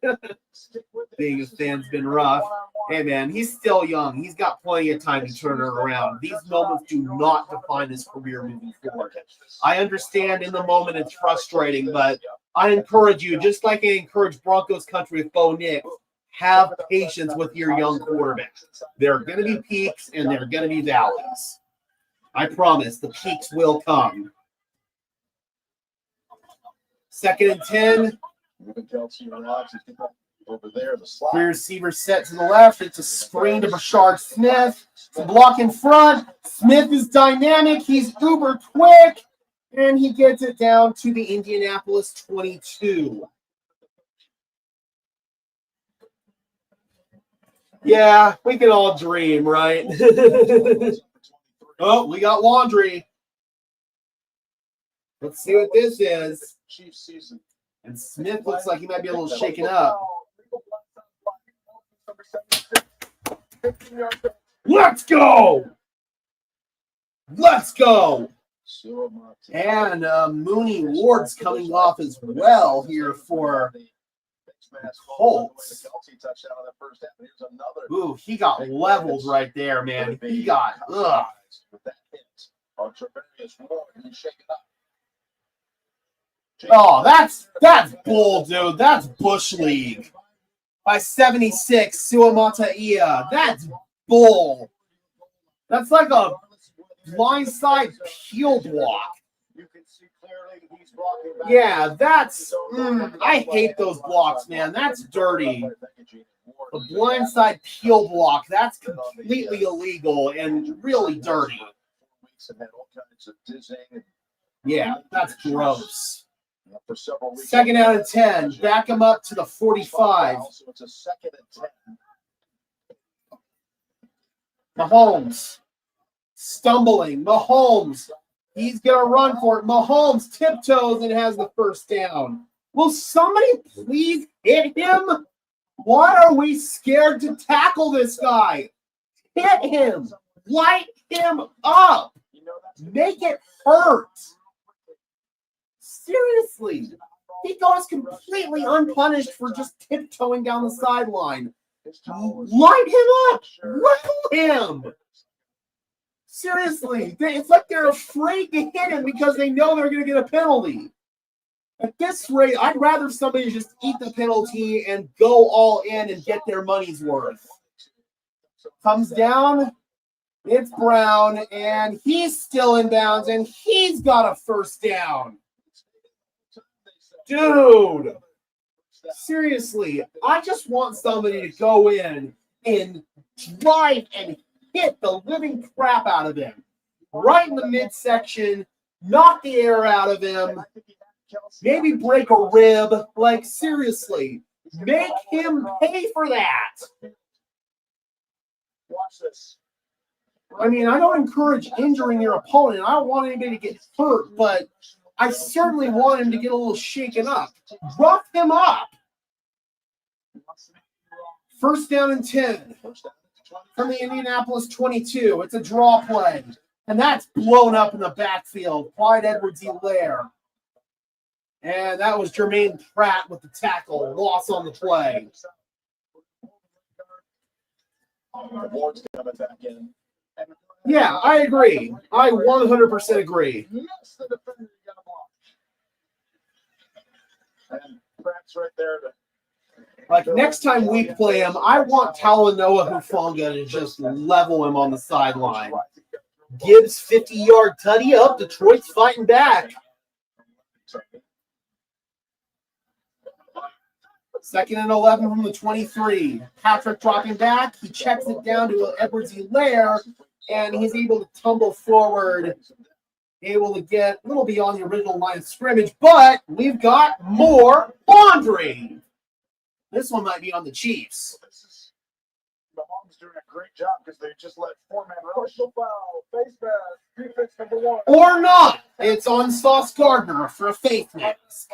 Being a fan's been rough. Hey, man, he's still young. He's got plenty of time to turn it around. These moments do not define his career moving forward. I understand in the moment it's frustrating, but I encourage you, just like I encourage Broncos country with Bo Nix, have patience with your young quarterback. There are going to be peaks and there are going to be valleys. I promise the peaks will come. 2nd and 10. Over there, the slot. Free receiver set to the left. It's a screen to Brashard Smith. It's a block in front. Smith is dynamic. He's uber quick. And he gets it down to the Indianapolis 22. Yeah, we can all dream, right? Oh, we got laundry. Let's see what this is. Chiefs season. And Smith looks like he might be a little shaken up. Let's go! Let's go! And Mooney Ward's coming off as well here for Colts. Ooh, he got leveled right there, man. He got, Oh, that's bull, dude. That's Bush League. By 76, Suamataia. That's bull. That's like a blindside peel block. Yeah, that's... I hate those blocks, man. That's dirty. A blindside peel block. That's completely illegal and really dirty. Yeah, that's gross. 2nd out of 10. Back him up to the 45. Mahomes. Stumbling. Mahomes. He's going to run for it. Mahomes tiptoes and has the 1st down. Will somebody please hit him? Why are we scared to tackle this guy? Hit him. Light him up. Make it hurt. Seriously. He goes completely unpunished for just tiptoeing down the sideline. Light him up. Rattle him. Seriously. It's like they're afraid to hit him because they know they're going to get a penalty. At this rate, I'd rather somebody just eat the penalty and go all in and get their money's worth. Comes down. It's Brown, and he's still in bounds, and he's got a 1st down. Dude, seriously, I just want somebody to go in and drive and hit the living crap out of him. Right in the midsection, knock the air out of him, maybe break a rib. Like, seriously, make him pay for that. Watch this. I mean, I don't encourage injuring your opponent. I don't want anybody to get hurt, but I certainly want him to get a little shaken up. Rough him up. First down and 10 from the Indianapolis 22. It's a draw play. And that's blown up in the backfield. Clyde Edwards-Helaire. And that was Jermaine Pratt with the tackle. Loss on the play. Yeah, I agree. I 100% agree. And Pratt's right there to Like, next time we play him, I want Talanoa Hufanga to just level him on the sideline. Gibbs 50-yard tutty up. Detroit's fighting back. Second and 11 from the 23. Patrick dropping back. He checks it down to Edwards-Helaire, and he's able to tumble forward, able to get a little beyond the original line of scrimmage, but we've got more laundry. This one might be on the Chiefs. Mahomes doing a great job because they just let four-man rush. Foul, face mask, defense number 1. Or not. It's on Sauce Gardner for a face mask.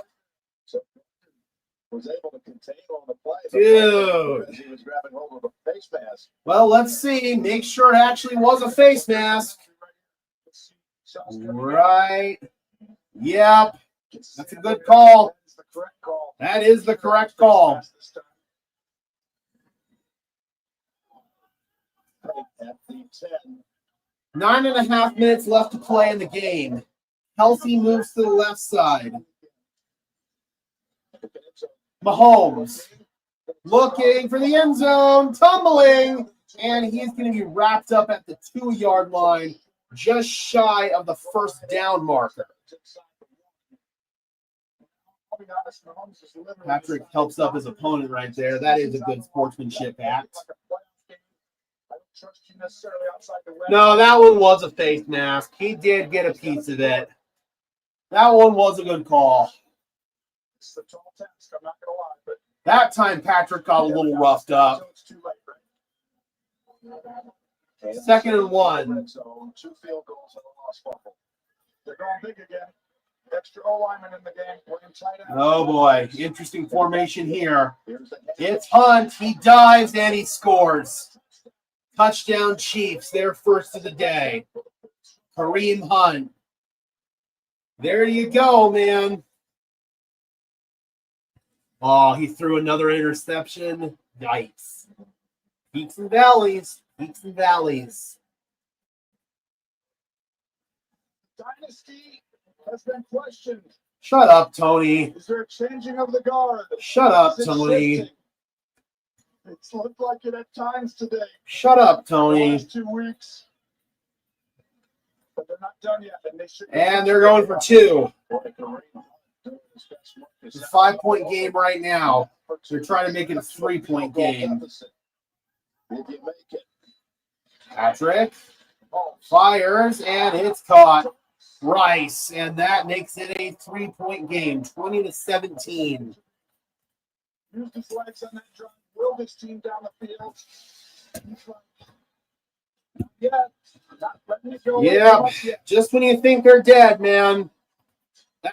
Was able to contain on the play. Dude. He was grabbing hold of the face mask. Well, let's see. Make sure it actually was a face mask. Right. Yep. That's a good call. That is the correct call. At the 10. 9.5 minutes left to play in the game. Kelsey moves to the left side. Mahomes looking for the end zone, tumbling, and he's going to be wrapped up at the 2-yard line, just shy of the first down marker. Patrick helps up his opponent right there. That is a good sportsmanship act. No, that one was a face mask. He did get a piece of it. That one was a good call. That time Patrick got a little roughed up. Second and 1. 2 field goals and a lost fumble. They're going big again. Extra O-lineman in the game. Playing tight end. Oh boy, interesting formation here. It's Hunt. He dives and he scores. Touchdown Chiefs, their first of the day. Kareem Hunt. There you go, man. Oh, he threw another interception. Yikes. Peaks and valleys. Peaks and valleys. Dynasty has been questioned. Shut up, Tony. Is there a changing of the guard? Shut up, Is it Tony. shifting? It's looked like it at times today. Shut up, The Tony. last 2 weeks. But they're not done yet. And, And they're going for 2. It's a 5-point game right now. They're trying to make it a 3-point game. If you make it. Patrick fires, and it's caught. Rice, and that makes it a 3-point game, 20-17. Used his legs on that drive. Willed his team down the field. Yep, just when you think they're dead, man,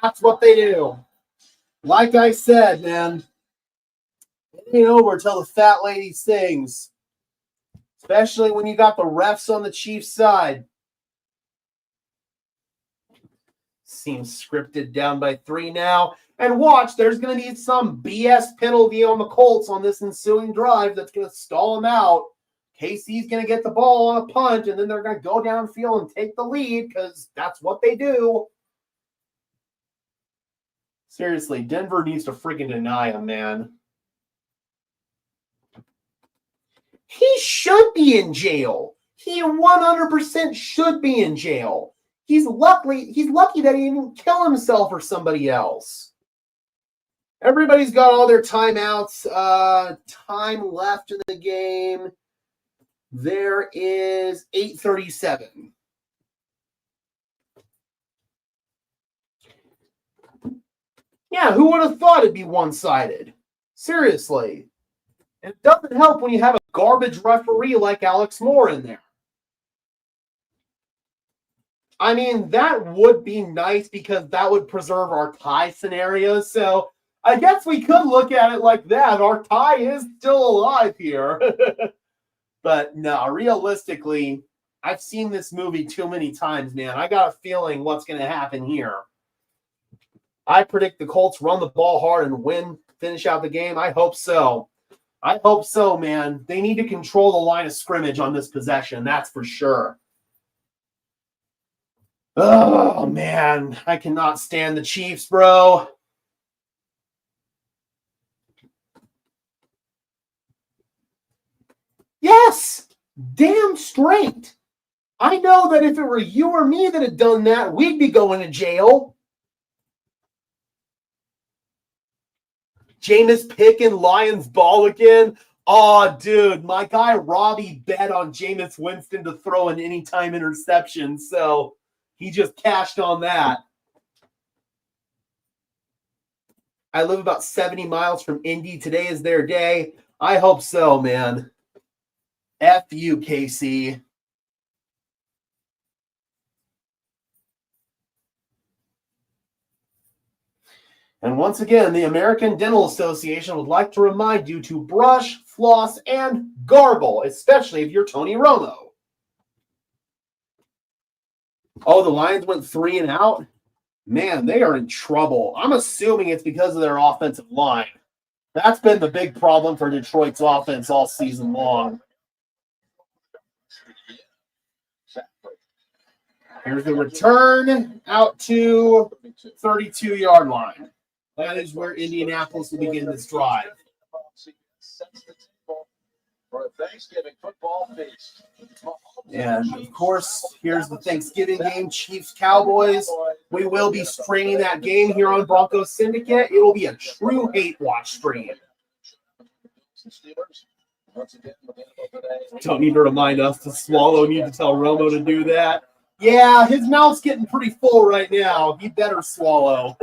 that's what they do. Like I said, man, it ain't over till the fat lady sings. Especially when you got the refs on the Chiefs' side. Seems scripted, down by 3 now. And watch, there's going to be some BS penalty on the Colts on this ensuing drive that's going to stall them out. KC's going to get the ball on a punt, and then they're going to go downfield and take the lead because that's what they do. Seriously, Denver needs to freaking deny him, man. He should be in jail. He 100% should be in jail. He's lucky that he didn't kill himself or somebody else. Everybody's got all their timeouts. Time left in the game. There is 8:37. Yeah, who would have thought it'd be one-sided? Seriously. It doesn't help when you have a garbage referee like Alex Moore in there. I mean, that would be nice because that would preserve our tie scenario. So I guess we could look at it like that. Our tie is still alive here. But no, realistically, I've seen this movie too many times, man. I got a feeling what's going to happen here. I predict the Colts run the ball hard and finish out the game. I hope so. I hope so, man. They need to control the line of scrimmage on this possession. That's for sure. Oh, man. I cannot stand the Chiefs, bro. Yes! Damn straight. I know that if it were you or me that had done that, we'd be going to jail. Jameis picking Lions ball again. Oh, dude, my guy Robbie bet on Jameis Winston to throw an anytime interception, so he just cashed on that. I live about 70 miles from Indy. Today is their day. I hope so, man. F you, KC. And once again, the American Dental Association would like to remind you to brush, floss, and gargle, especially if you're Tony Romo. Oh, the Lions went 3 and out? Man, they are in trouble. I'm assuming it's because of their offensive line. That's been the big problem for Detroit's offense all season long. Here's the return out to 32-yard line. That is where Indianapolis will begin this drive. And, of course, here's the Thanksgiving game, Chiefs-Cowboys. We will be streaming that game here on Broncos Syndicate. It will be a true hate-watch stream. Don't need to remind us to swallow. Need to tell Romo to do that. Yeah, his mouth's getting pretty full right now. He better swallow.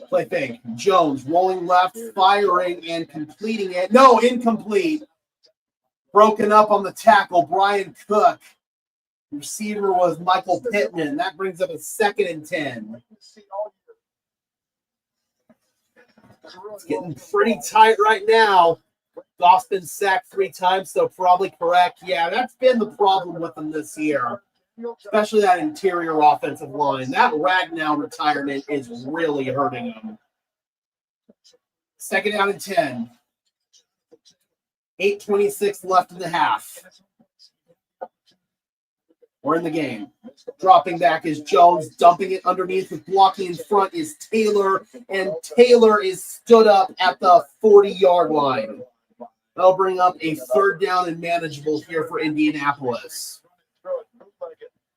Play fake. Jones rolling left, firing, and completing it. No, incomplete. Broken up on the tackle, Brian Cook. Receiver was Michael Pittman. That brings up a 2nd and 10. It's getting pretty tight right now. Goff's been sacked 3 times, so probably correct. Yeah, that's been the problem with him this year, especially that interior offensive line. That Ragnow retirement is really hurting him. 2nd down and 10. 8:26 left in the half. We're in the game. Dropping back is Jones, dumping it underneath with blocking in front is Taylor, and Taylor is stood up at the 40-yard line. That'll bring up a 3rd down and manageable here for Indianapolis.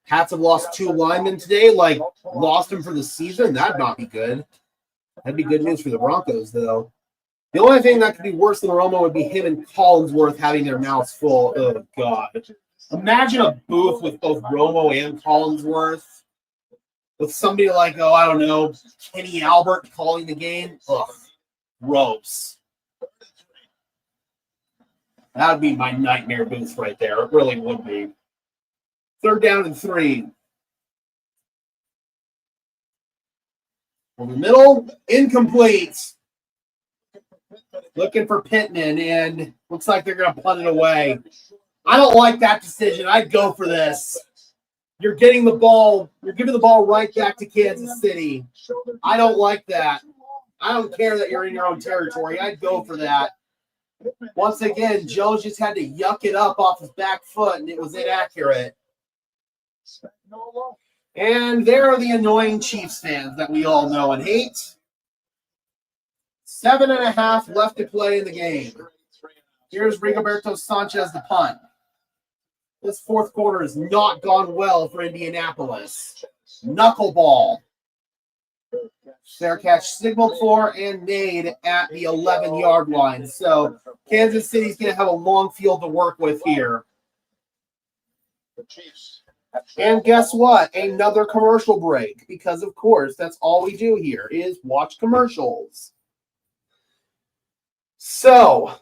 Pats have lost 2 linemen today, lost them for the season. That'd not be good. That'd be good news for the Broncos, though. The only thing that could be worse than Romo would be him and Collinsworth having their mouths full. Oh, God. Imagine a booth with both Romo and Collinsworth. With somebody like, I don't know, Kenny Albert calling the game. Ugh. Gross. That would be my nightmare booth right there. It really would be. 3rd down and 3. Over the middle, incomplete. Looking for Pittman, and looks like they're going to punt it away. I don't like that decision. I'd go for this. You're getting the ball. You're giving the ball right back to Kansas City. I don't like that. I don't care that you're in your own territory. I'd go for that. Once again, Jones just had to yuck it up off his back foot, and it was inaccurate. And there are the annoying Chiefs fans that we all know and hate. 7.5 left to play in the game. Here's Rigoberto Sanchez, the punt. This 4th quarter has not gone well for Indianapolis. Knuckleball. Fair catch signaled for and made at the 11-yard line. So Kansas City's going to have a long field to work with here. And guess what? Another commercial break. Because, of course, that's all we do here is watch commercials. So,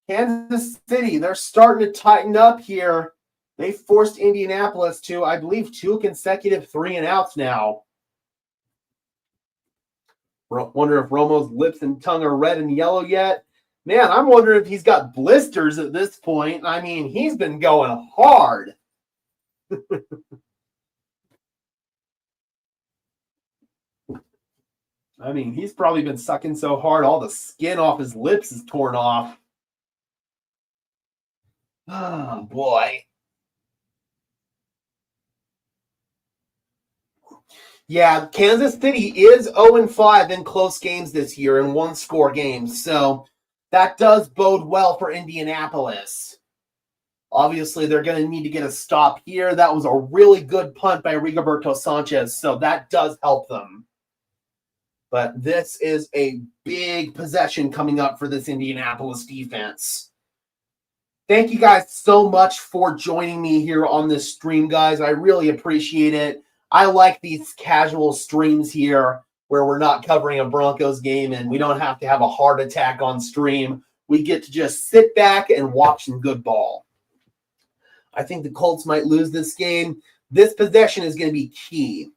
Kansas City, they're starting to tighten up here. They forced Indianapolis to, I believe, 2 consecutive 3-and-outs now. Wonder if Romo's lips and tongue are red and yellow yet. Man, I'm wondering if he's got blisters at this point. I mean, he's been going hard. I mean, he's probably been sucking so hard, all the skin off his lips is torn off. Oh, boy. Yeah, Kansas City is 0-5 in close games this year in one-score games, so that does bode well for Indianapolis. Obviously, they're going to need to get a stop here. That was a really good punt by Rigoberto Sanchez, so that does help them. But this is a big possession coming up for this Indianapolis defense. Thank you guys so much for joining me here on this stream, guys. I really appreciate it. I like these casual streams here where we're not covering a Broncos game and we don't have to have a heart attack on stream. We get to just sit back and watch some good ball. I think the Colts might lose this game. This possession is going to be key.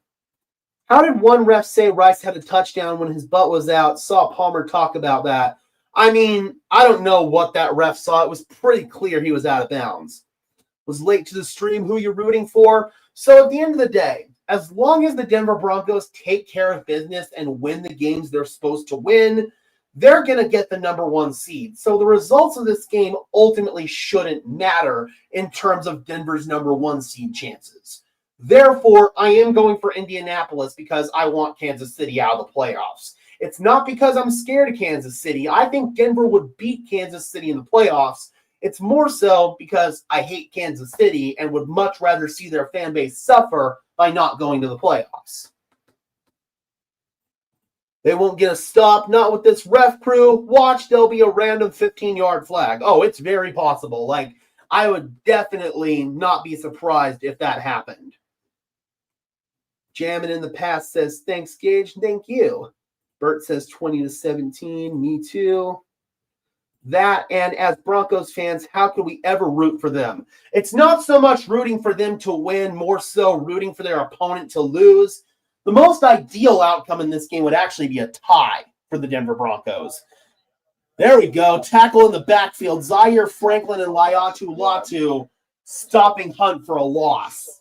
How did one ref say Rice had a touchdown when his butt was out? Saw Palmer talk about that. I mean, I don't know what that ref saw. It was pretty clear he was out of bounds. Was late to the stream. Who you're rooting for? So at the end of the day, as long as the Denver Broncos take care of business and win the games they're supposed to win, they're going to get the #1 seed. So the results of this game ultimately shouldn't matter in terms of Denver's #1 seed chances. Therefore, I am going for Indianapolis because I want Kansas City out of the playoffs. It's not because I'm scared of Kansas City. I think Denver would beat Kansas City in the playoffs. It's more so because I hate Kansas City and would much rather see their fan base suffer by not going to the playoffs. They won't get a stop, not with this ref crew. Watch, there'll be a random 15-yard flag. Oh, it's very possible. Like, I would definitely not be surprised if that happened. Jammin' in the past says, thanks, Gage. Thank you. Bert says 20-17. Me too. That, and as Broncos fans, how can we ever root for them? It's not so much rooting for them to win, more so rooting for their opponent to lose. The most ideal outcome in this game would actually be a tie for the Denver Broncos. There we go. Tackle in the backfield. Zaire Franklin and Laiatu Latu stopping Hunt for a loss.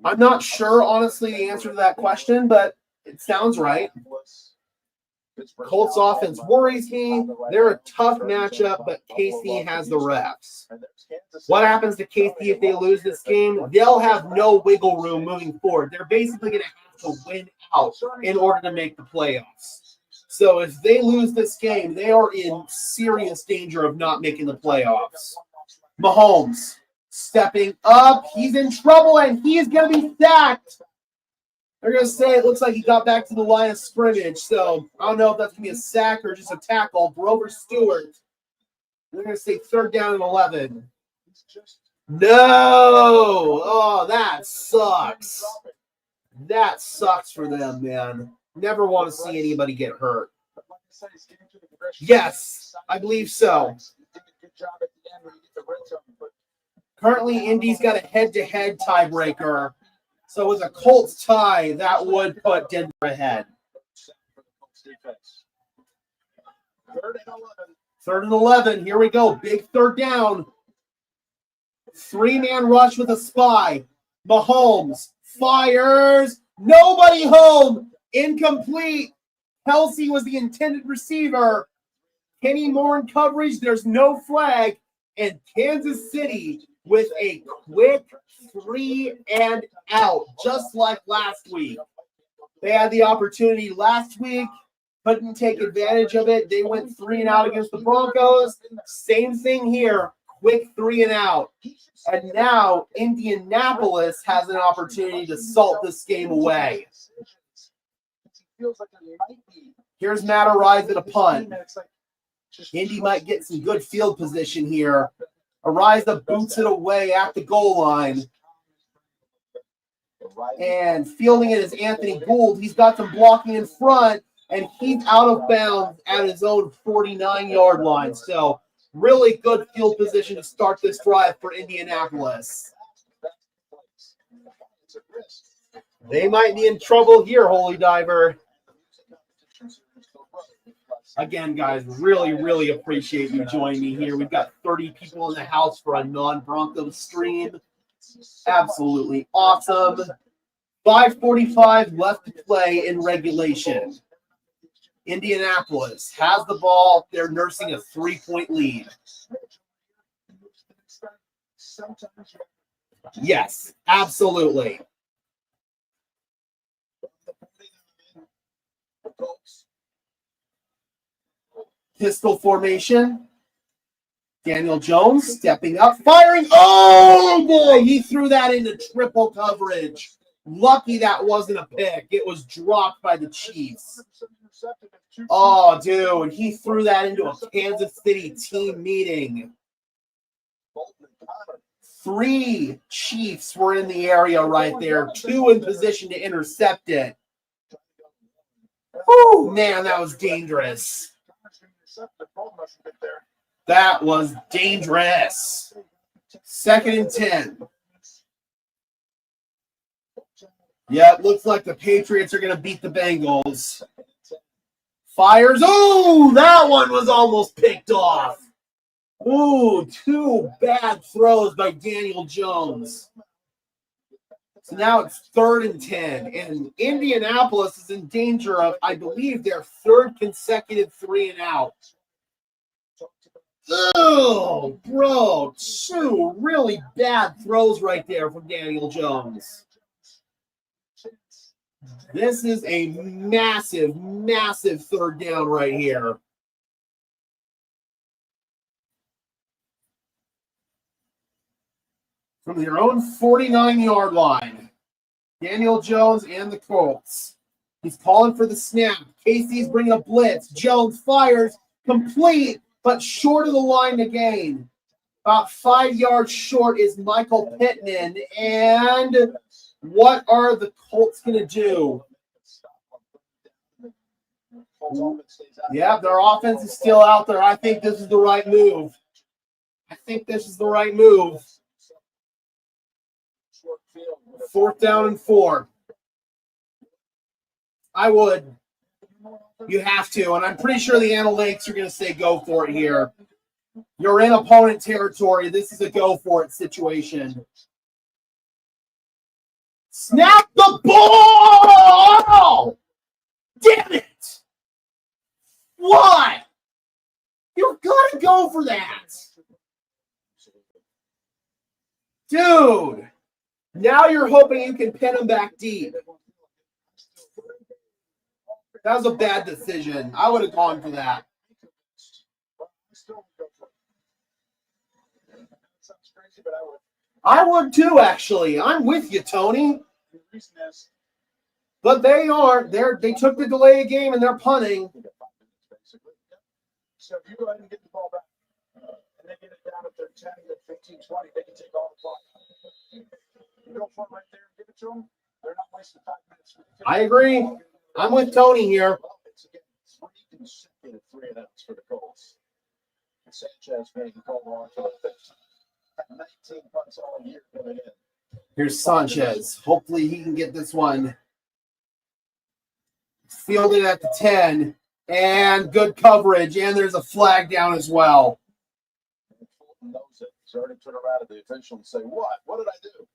I'm not sure, honestly, the answer to that question, but it sounds right. Colts offense worries me. They're a tough matchup, but KC has the refs. What happens to KC if they lose this game? They'll have no wiggle room moving forward. They're basically going to have to win out in order to make the playoffs. So if they lose this game, they are in serious danger of not making the playoffs. Mahomes stepping up. He's in trouble, and he's going to be sacked. They're going to say it looks like he got back to the line of scrimmage. So I don't know if that's going to be a sack or just a tackle. Grover Stewart. They're going to say 3rd down and 11. No! Oh, that sucks. That sucks for them, man. Never want to see anybody get hurt. Yes, I believe so. Currently, Indy's got a head-to-head tiebreaker. So with a Colts tie, that would put Denver ahead. 3rd and 11. Here we go. Big 3rd down. 3-man rush with a spy. Mahomes fires. Nobody home. Incomplete. Kelsey was the intended receiver. Kenny Moore in coverage. There's no flag. And Kansas City with a quick 3-and-out, just like last week. They had the opportunity last week, couldn't take advantage of it. They went 3-and-out against the Broncos. Same thing here, quick 3-and-out. And now Indianapolis has an opportunity to salt this game away. Here's Matt Arise at a punt. Indy might get some good field position here. Ariza boots it away at the goal line. And fielding it is Anthony Gould. He's got some blocking in front. and he's out of bounds at his own 49-yard line. So really good field position to start this drive for Indianapolis. They might be in trouble here, Holy Diver. Again, guys, really appreciate you joining me here. We've got 30 people in the house for a non-Broncos stream. Absolutely awesome. 5:45 left to play in regulation. Indianapolis has the ball. They're nursing a 3-point lead. Yes, absolutely. Pistol formation. Daniel Jones stepping up, firing. Oh, boy, he threw that into triple coverage. Lucky that wasn't a pick. It was dropped by the Chiefs. Oh, dude, he threw that into a Kansas City team meeting. 3 Chiefs were in the area right there. 2 in position to intercept it. Oh, man, that was dangerous. That was dangerous. 2nd and 10. Yeah, it looks like the Patriots are going to beat the Bengals. Fires. Oh, that one was almost picked off. Ooh, 2 bad throws by Daniel Jones. So now it's 3rd and 10. And Indianapolis is in danger of, I believe, their 3rd consecutive 3-and-out. Oh, bro, 2 really bad throws right there from Daniel Jones. This is a massive 3rd down right here. From their own 49-yard line, Daniel Jones and the Colts. He's calling for the snap. Casey's bringing a blitz. Jones fires, complete, but short of the line to gain. About 5 yards short is Michael Pittman. And what are the Colts going to do? Yeah, their offense is still out there. I think this is the right move. 4th down and 4. I would. You have to, and I'm pretty sure the analytics are going to say go for it here. You're in opponent territory. This is a go for it situation. Snap the ball! Damn it! Why? You've got to go for that. Dude, now you're hoping you can pin him back deep. That was a bad decision. I would have gone for that. I would too, actually. I'm with you, Tony. But they took the delay of game and they're punting. So if you go ahead and get the ball back and they get it down at their 10, 15, 20, they can take all the clock. You go for it right there and give it to them. They're not wasting 5 minutes. I agree. I'm with Tony here. It's again 3 consecutive 3-and-outs for the Colts. Sanchez being called on for the 19 punts all year coming in. Here's Sanchez. Hopefully he can get this one fielded at the 10. And good coverage. And there's a flag down as well. Knows it. He's already turned around to the official and say, what? What did I do?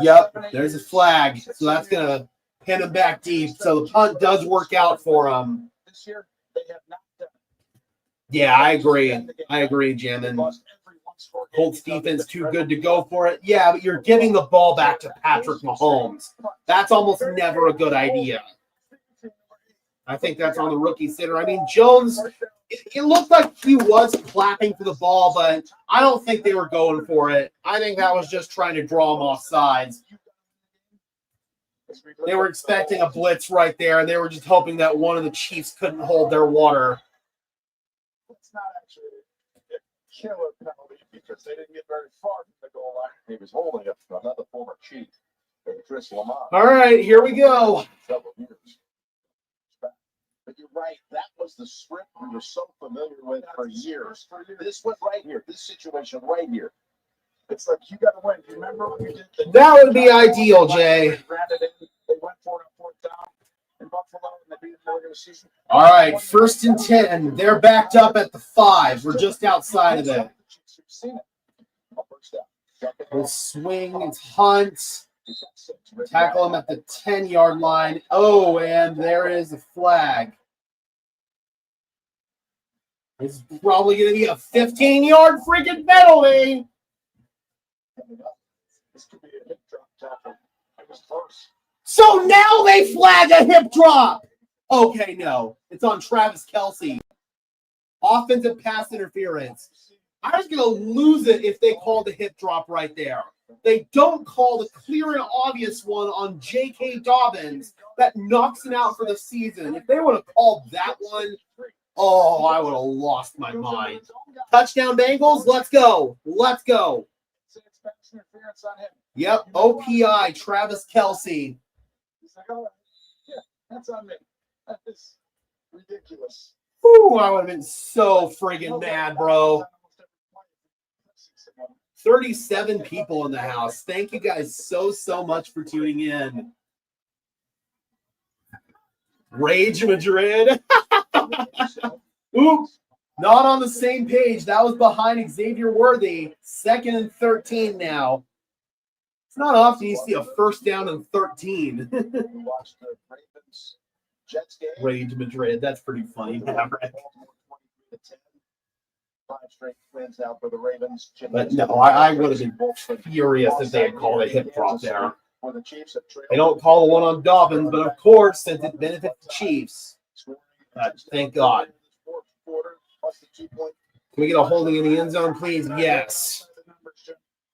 Yep, there's a flag. So that's going to pin him back deep. So the punt does work out for him. This year, they have not done it. Yeah, I agree, Jim. And Colts defense too good to go for it. Yeah, but you're giving the ball back to Patrick Mahomes. That's almost never a good idea. I think that's on the rookie center. I mean, Jones, it looked like he was clapping for the ball, but I don't think they were going for it. I think that was just trying to draw him off sides. They were expecting a blitz right there, and they were just hoping that one of the Chiefs couldn't hold their water. It's not actually a killer penalty because they didn't get very far from the goal line. He was holding it from another former Chief, Chris Lamont. All right, here we go. But you're right. That was the script we were so familiar with for years. This one right here, this situation right here. It's like you got to win. You remember when you did that would be ideal, Jay. They went for it on fourth down in Buffalo, and they beat them earlier this season. All right, 1st and 10. They're backed up at the 5. We're just outside of it. We'll swing. It's Hunt. Tackle him at the 10-yard line. Oh, and there is a flag. It's probably going to be a 15-yard freaking penalty. This could be a hip drop tackle. It was close. So now they flag a hip drop. Okay, no. It's on Travis Kelce. Offensive pass interference. I was going to lose it if they called the hip drop right there. They don't call the clear and obvious one on J.K. Dobbins that knocks him out for the season. If they would have called that one, oh, I would have lost my mind. Touchdown Bengals, let's go. Let's go. Yep, OPI, Travis Kelce. He's like, oh, yeah, that's on me. That is ridiculous. Ooh, I would have been so friggin' mad, bro. 37 people in the house. Thank you guys so much for tuning in. Rage Madrid. Oops. Not on the same page. That was behind Xavier Worthy. 2nd and 13 now. It's not often you see a 1st down and 13. Rage Madrid. That's pretty funny. Maverick. 5 straight wins now for the Ravens. But no, I would have been furious if they had called a hip drop there. They don't call the one on Dobbins, but of course, since it benefits the Chiefs. Thank God. Can we get a holding in the end zone, please? Yes.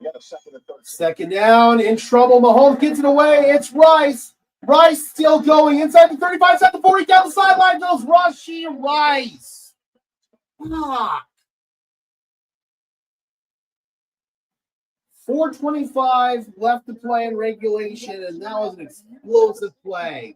2nd down, in trouble. Mahomes gets it away. It's Rice. Rice still going inside the 35, inside the 40, down the sideline goes Rashee Rice. Ah. 4:25 left to play in regulation, and that was an explosive play.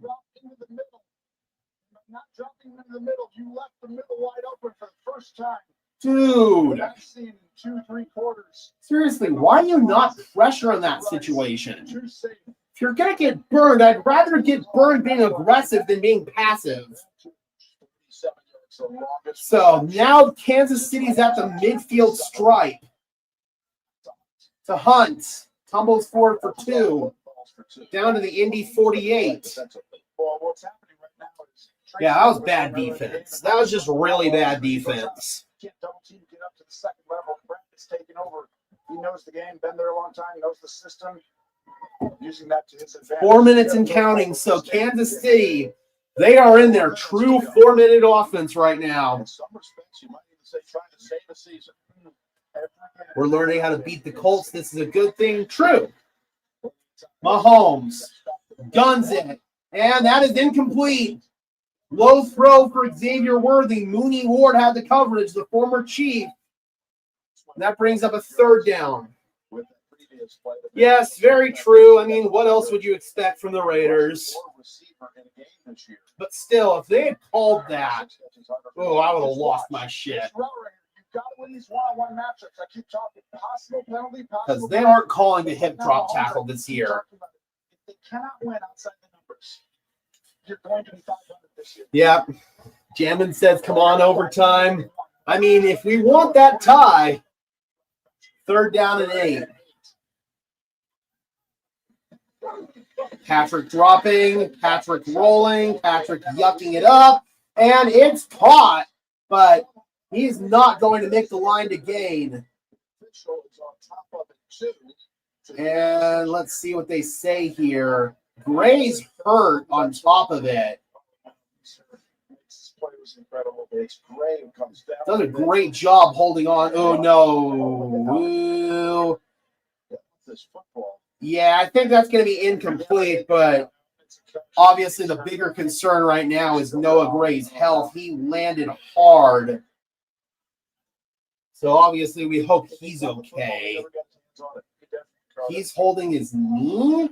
Not jumping into the middle. You left the middle wide open for the first time. Dude. I've seen 2-3 quarters. Seriously, why are you not pressure in that situation? If you're going to get burned, I'd rather get burned being aggressive than being passive. So now Kansas City's at the midfield stripe. To Hunt. Tumbles forward for 2. Down to the Indy 48. Yeah, that was bad defense. That was just really bad defense. Can't double team, get up to the 2nd level. Brett is taking over. He knows the game, been there a long time, knows the system. Using that to his advantage. 4 minutes and counting. So Kansas City, they are in their true 4-minute offense right now. In some respects, you might even say trying to save a season. We're learning how to beat the Colts. This is a good thing. True. Mahomes guns it. And that is incomplete. Low throw for Xavier Worthy. Mooney Ward had the coverage, the former Chief. And that brings up a 3rd down. Yes, very true. I mean, what else would you expect from the Raiders? But still, if they had called that, oh, I would have lost my shit. Because they aren't calling the hip drop tackle this year. They cannot win outside the numbers. You're going to be 500 this year. Yep. Jammin says, come on, overtime. I mean, if we want that tie, 3rd down and 8. Patrick dropping, Patrick rolling, Patrick yucking it up, and it's caught, but he's not going to make the line to gain. And let's see what they say here. Gray's hurt on top of it. Does a great job holding on. Oh, no. Ooh. Yeah, I think that's going to be incomplete, but obviously the bigger concern right now is Noah Gray's health. He landed hard. So obviously we hope he's okay. He's holding his knee?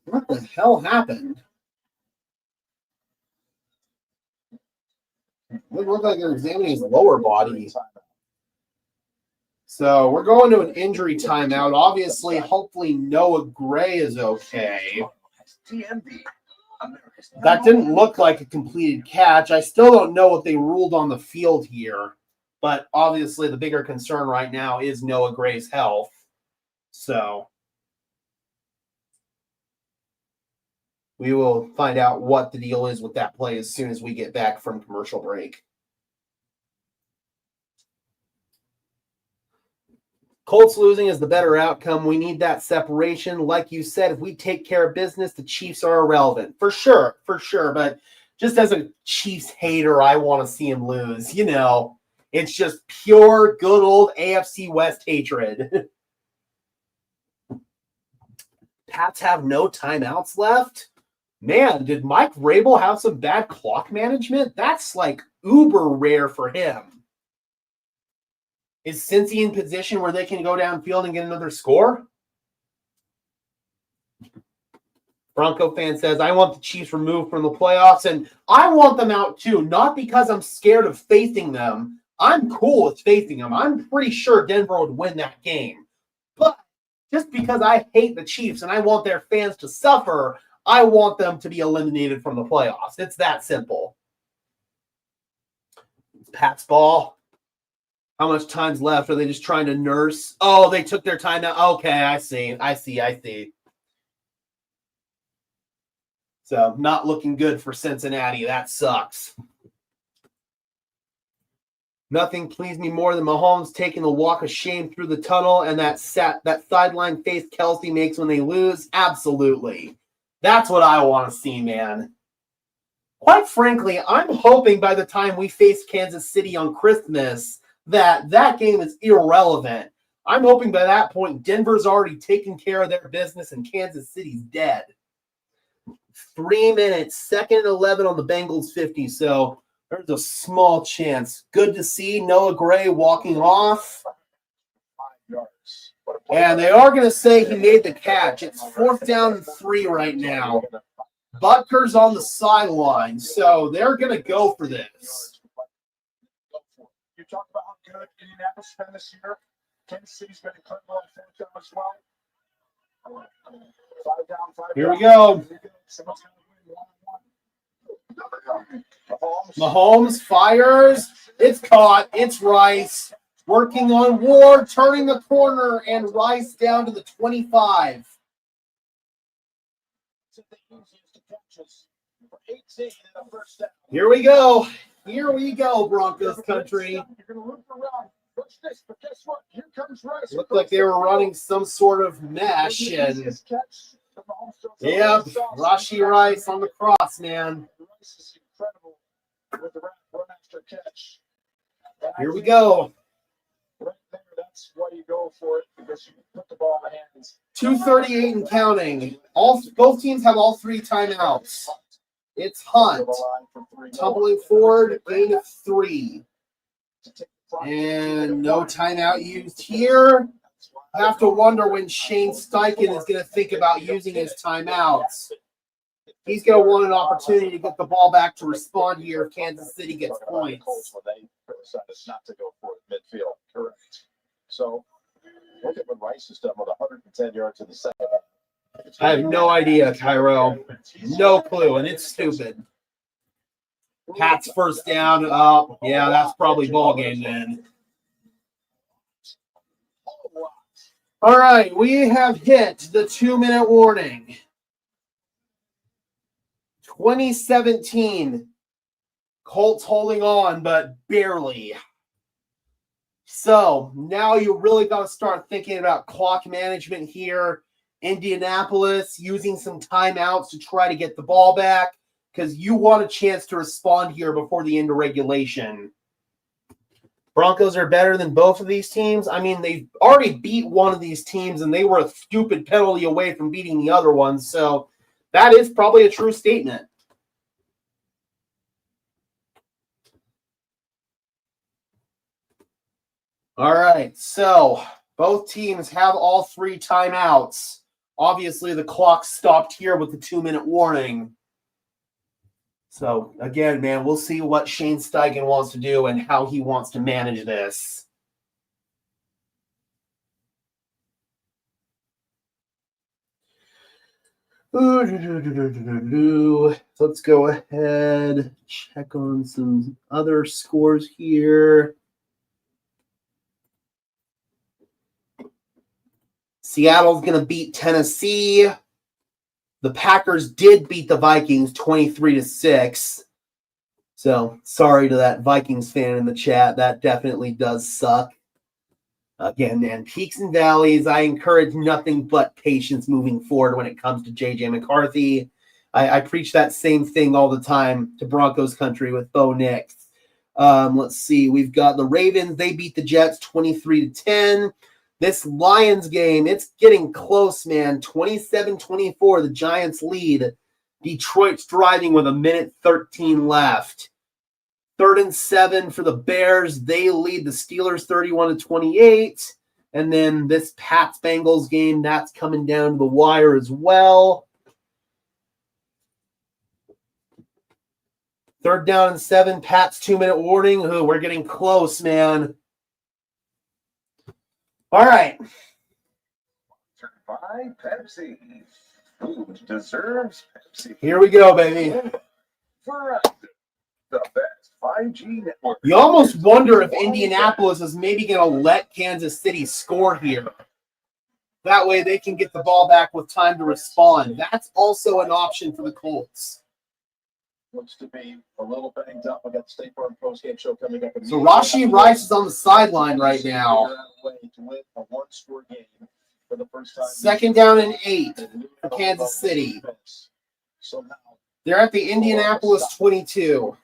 What the hell happened? Doesn't look like they're examining his lower body. So we're going to an injury timeout. Obviously, hopefully Noah Gray is okay. That didn't look like a completed catch. I still don't know what they ruled on the field here. But obviously the bigger concern right now is Noah Gray's health. So we will find out what the deal is with that play as soon as we get back from commercial break. Colts losing is the better outcome. We need that separation. Like you said, if we take care of business, the Chiefs are irrelevant. For sure. But just as a Chiefs hater, I want to see him lose. You know, it's just pure, good old AFC West hatred. Pats have no timeouts left. Man, did Mike Vrabel have some bad clock management? That's like uber rare for him. Is Cincy in position where they can go downfield and get another score? Bronco fan says, I want the Chiefs removed from the playoffs, and I want them out too, not because I'm scared of facing them. I'm cool with facing them. I'm pretty sure Denver would win that game. But just because I hate the Chiefs and I want their fans to suffer, I want them to be eliminated from the playoffs. It's that simple. Pat's ball. How much time's left? Are they just trying to nurse? Oh, they took their time now. Okay, I see. So, not looking good for Cincinnati. That sucks. Nothing pleased me more than Mahomes taking the walk of shame through the tunnel and that sideline face Kelsey makes when they lose. Absolutely. That's what I want to see, man. Quite frankly, I'm hoping by the time we face Kansas City on Christmas that game is irrelevant. I'm hoping by that point Denver's already taken care of their business and Kansas City's dead. 3 minutes, 2nd and 11 on the Bengals 50. So there's a small chance. Good to see Noah Gray walking off. And they are going to say he made the catch. It's 4th down and 3 right now. Butker's on the sideline, so they're going to go for this. You talk about how good Indianapolis has been this year. Kansas City's been incredible on 4th down as well. 5 down, 5 Here down. we go. Mahomes fires. It's caught. It's Rice. Working on Ward, turning the corner, and Rice down to the 25. Here we go. Here we go, Broncos country. Looked like they were running some sort of mesh, and yep, Rashee Rice on the cross, man. Here we go. Right there, that's why you go for it, because you put the ball in the hands. 2:38 and counting. Both teams have all 3 timeouts. It's Hunt. Tumbling forward, gain of 3. And no timeout used here. I have to wonder when Shane Steichen is going to think about using his timeouts. He's going to want an opportunity to get the ball back to respond here if Kansas City gets points. They decided not to go for it midfield. Correct. So look at what Rice has done with 110 yards in the second half. I have no idea, Cairo. No clue, and it's stupid. Pat's first down. Yeah, that's probably ball game then. All right, we have hit the 2-minute warning. 2017. Colts holding on, but barely. So now you really got to start thinking about clock management here. Indianapolis using some timeouts to try to get the ball back because you want a chance to respond here before the end of regulation. Broncos are better than both of these teams. I mean, they've already beat one of these teams, and they were a stupid penalty away from beating the other one. So that is probably a true statement. All right, so both teams have all 3 timeouts. Obviously, the clock stopped here with the 2-minute warning. So, again, man, we'll see what Shane Steichen wants to do and how he wants to manage this. Let's go ahead, check on some other scores here. Seattle's going to beat Tennessee. The Packers did beat the Vikings 23-6. So, sorry to that Vikings fan in the chat. That definitely does suck. Again, man, peaks and valleys. I encourage nothing but patience moving forward when it comes to J.J. McCarthy. I preach that same thing all the time to Broncos country with Bo Nix. Let's see. We've got the Ravens. They beat the Jets 23-10. This Lions game, it's getting close, man. 27-24, the Giants lead. Detroit's driving with 1:13 left. 3rd and 7 for the Bears. They lead the Steelers 31-28. And then this Pats-Bengals game, that's coming down to the wire as well. 3rd down and 7, Pats 2-minute warning. Ooh, we're getting close, man. All right. By Pepsi. Food deserves Pepsi. Here we go, baby. For the best 5G network. You almost wonder if Indianapolis is maybe going to let Kansas City score here. That way they can get the ball back with time to respond. That's also an option for the Colts. Looks to be a little banged up. I got the State Farm post-game show coming up. So Rashee Rice is on the sideline right now. To win a one-score game for the first time. 2nd down and 8 for Kansas City. So now they're at the Indianapolis 22.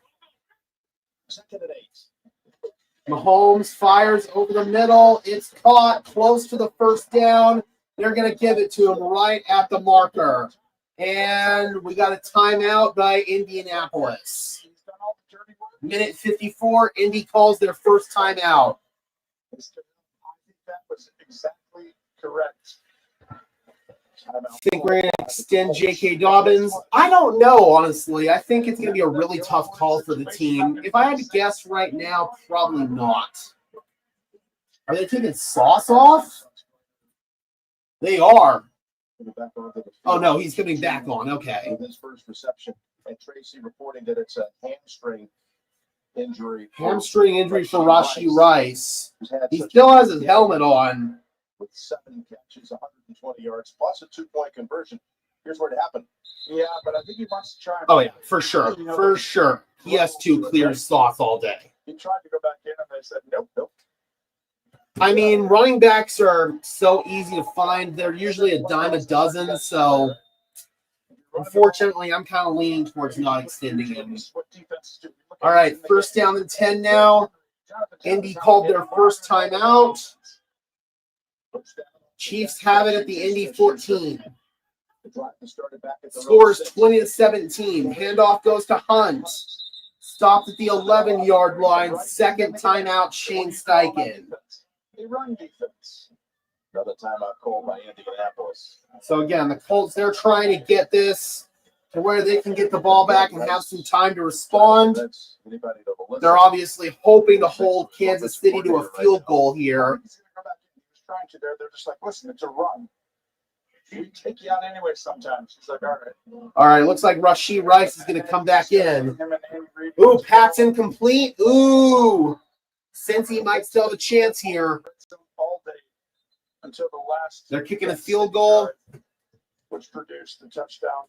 2nd and 8. Mahomes fires over the middle. It's caught close to the 1st down. They're going to give it to him right at the marker. And we got a timeout by Indianapolis. 1:54. Indy calls their first timeout. I think that was exactly correct. I think we're going to extend J.K. Dobbins. I don't know, honestly. I think it's going to be a really tough call for the team. If I had to guess right now, probably not. Are they taking Sauce off? They are. Oh, no, he's coming back on. Okay. His first reception. And Tracy reporting that it's a hamstring injury. Hamstring injury for Rashee Rice. He still has his helmet on. With 7 catches, 120 yards, plus a 2-point conversion. Here's where it happened. Yeah, but I think he wants to try. Oh, yeah, for sure. For sure. He has to clear Sauce all day. He tried to go back in, and they said, nope. I mean, running backs are so easy to find. They're usually a dime a dozen, so unfortunately, I'm kind of leaning towards not extending him. All right, 1st down and 10 now. Indy called their first timeout. Chiefs have it at the Indy 14. Scores 20-17. Handoff goes to Hunt. Stopped at the 11-yard line. 2nd timeout, Shane Steichen. A run defense. Another timeout called by Indianapolis. So again, the Colts, they're trying to get this to where they can get the ball back and have some time to respond. They're obviously hoping to hold Kansas City to a field goal here. They're just like, listen, it's a run. We take you out anyway sometimes. He's like, all right. All right, looks like Rashee Rice is going to come back in. Ooh, pass incomplete. Ooh. Cincy might still have a chance here. All day until the last. They're kicking a field goal, which produced the touchdown.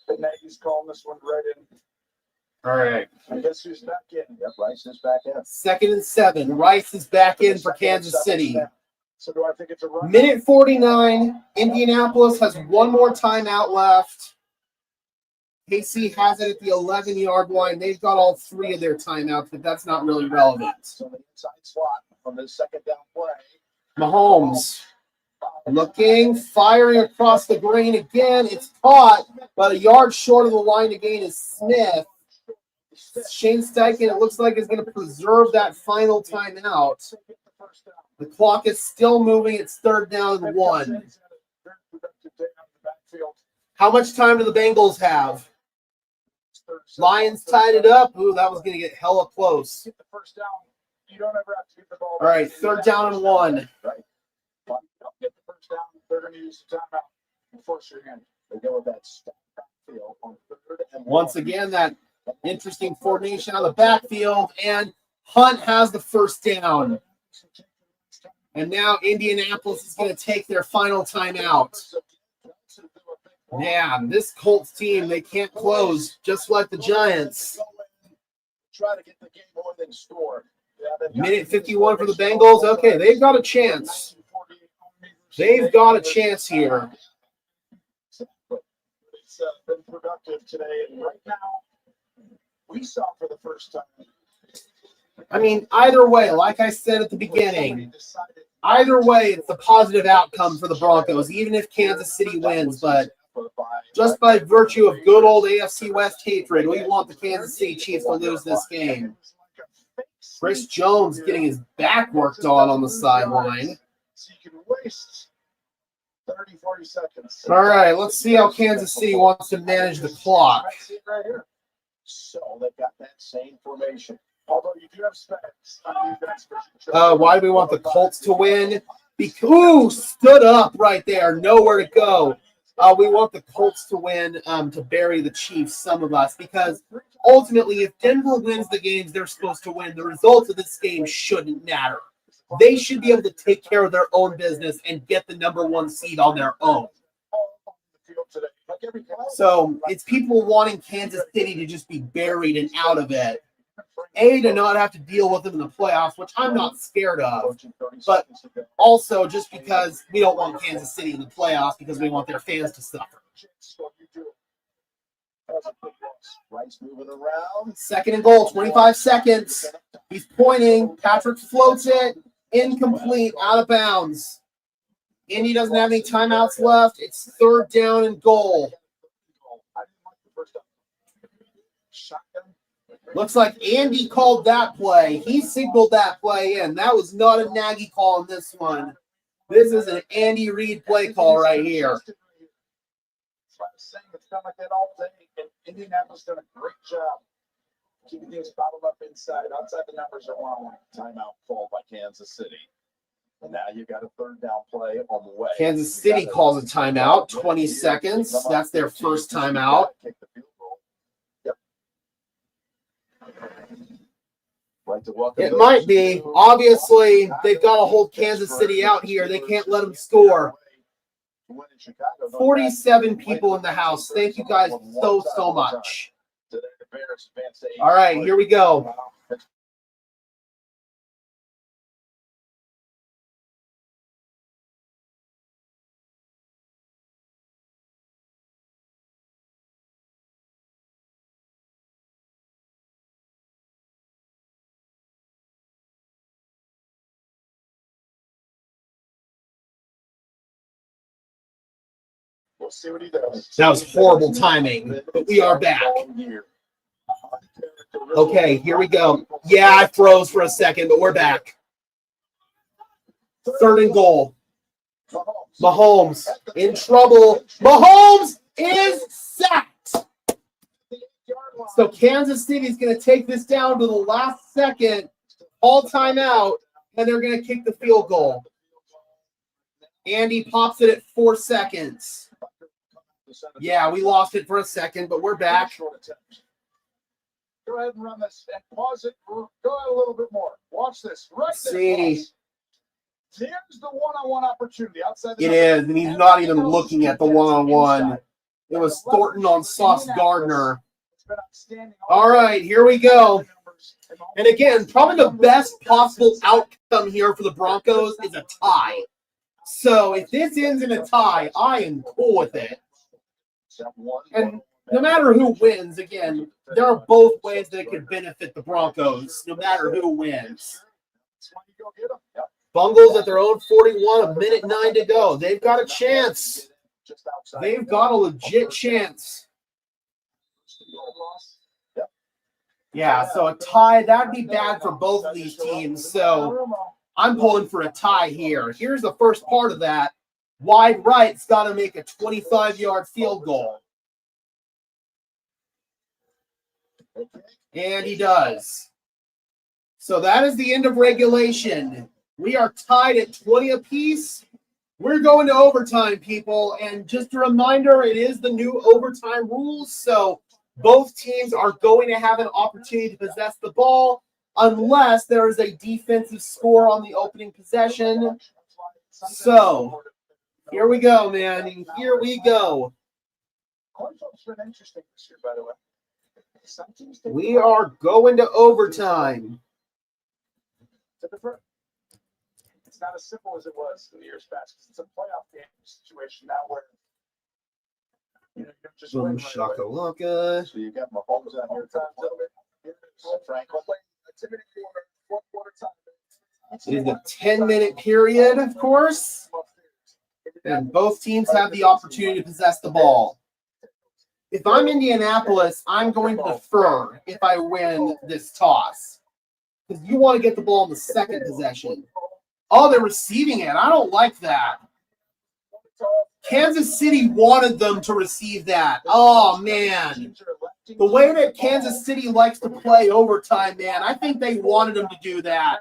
But Nagy's calling this one right in. All right. I guess who's back in? Yep, Rice is back in. 2nd and 7. Rice is back in for Kansas City. So do I think it's a run? 1:49. Indianapolis has one more timeout left. KC has it at the 11-yard line. They've got all 3 of their timeouts, but that's not really relevant. So the inside slot on the 2nd down play. Mahomes looking, firing across the green again. It's caught, but a yard short of the line to gain is Smith. Shane Steichen, it looks like, is going to preserve that final timeout. The clock is still moving. It's 3rd down and 1. How much time do the Bengals have? Lions tied it up. Ooh, that was going to get hella close. Get the first down. You don't ever have to get the ball. All right, 3rd down and 1. Right. But you don't get the first down. They're going to use the timeout and force your hand. They go with that stop field on 3rd and 1. Once again, that interesting formation on the backfield, and Hunt has the first down. And now Indianapolis is going to take their final timeout. Yeah, this Colts team, they can't close, just like the Giants. Try to get the game more than score. Minute 51 for the Bengals. Okay, they've got a chance. They've got a chance here. It's been productive today. And right now, we saw for the first time. I mean, either way, like I said at the beginning, either way, it's a positive outcome for the Broncos, even if Kansas City wins. But just by virtue of good old AFC West hatred, we want the Kansas City Chiefs to lose this game. Chris Jones getting his back worked on the sideline. So you can waste 30, 40 seconds. All right, let's see how Kansas City wants to manage the clock. Right here. So they've got that same formation. Although you do have specs on defense. Why do we want the Colts to win? Because stood up right there, nowhere to go. We want the Colts to win to bury the Chiefs, some of us, because ultimately, if Denver wins the games they're supposed to win, the results of this game shouldn't matter. They should be able to take care of their own business and get the #1 seed on their own. So it's people wanting Kansas City to just be buried and out of it. To not have to deal with them in the playoffs, which I'm not scared of, but also just because we don't want Kansas City in the playoffs because we want their fans to suffer. 2nd and goal, 25 seconds. He's pointing. Patrick floats it. Incomplete, out of bounds. Indy doesn't have any timeouts left. It's 3rd down and goal. Looks like Andy called that play. He signaled that play in. That was not a Nagy call in this one. This is an Andy Reid play call right here. It's kind of like that all day. And Indianapolis done a great job keeping things bottled up inside. Outside the numbers are 1-on-1. Timeout called by Kansas City. And now you got a 3rd down play on the way. Kansas City calls a timeout, 20 seconds. That's their first timeout. It might be. Obviously, they've got to hold Kansas City out here. They can't let them score. 47 people in the house. Thank you guys so much. All right, here we go. We'll see what he does. That was horrible timing, but we are back. Okay, here we go. Yeah, I froze for a second, but we're back. 3rd and goal. Mahomes in trouble. Mahomes is sacked. So Kansas City is going to take this down to the last second, all timeout, and they're going to kick the field goal. Andy pops it at 4 seconds. Yeah, we lost it for a second, but we're back. Go ahead and run this and pause it. Go ahead a little bit more. Watch this. Right there. See. There's the one-on-one opportunity outside the It is, and he's not even looking at the one-on-one. It was Thornton on Sauce Gardner. All right, here we go. And again, probably the best possible outcome here for the Broncos is a tie. So if this ends in a tie, I am cool with it. And no matter who wins, again, there are both ways that it could benefit the Broncos, no matter who wins. Bungles at their own 41, a minute 9 to go. They've got a chance. They've got a legit chance. Yeah, so a tie, that'd be bad for both of these teams. So I'm pulling for a tie here. Here's the first part of that. Wide right's got to make a 25-yard field goal. And he does. So that is the end of regulation. We are tied at 20 apiece. We're going to overtime, people. And just a reminder, it is the new overtime rules. So both teams are going to have an opportunity to possess the ball unless there is a defensive score on the opening possession. So here we go, man. And here we go. We are going to overtime. It's not as simple as it was in the years past. It's a playoff game situation now where you're just Boom shakalaka. So you got Mahomes out here. Franklin. It is a 10-minute period, of course. And both teams have the opportunity to possess the ball. If I'm Indianapolis, I'm going to defer if I win this toss. Because you want to get the ball in the second possession. Oh, they're receiving it. I don't like that. Kansas City wanted them to receive that. Oh, man. The way that Kansas City likes to play overtime, man, I think they wanted them to do that.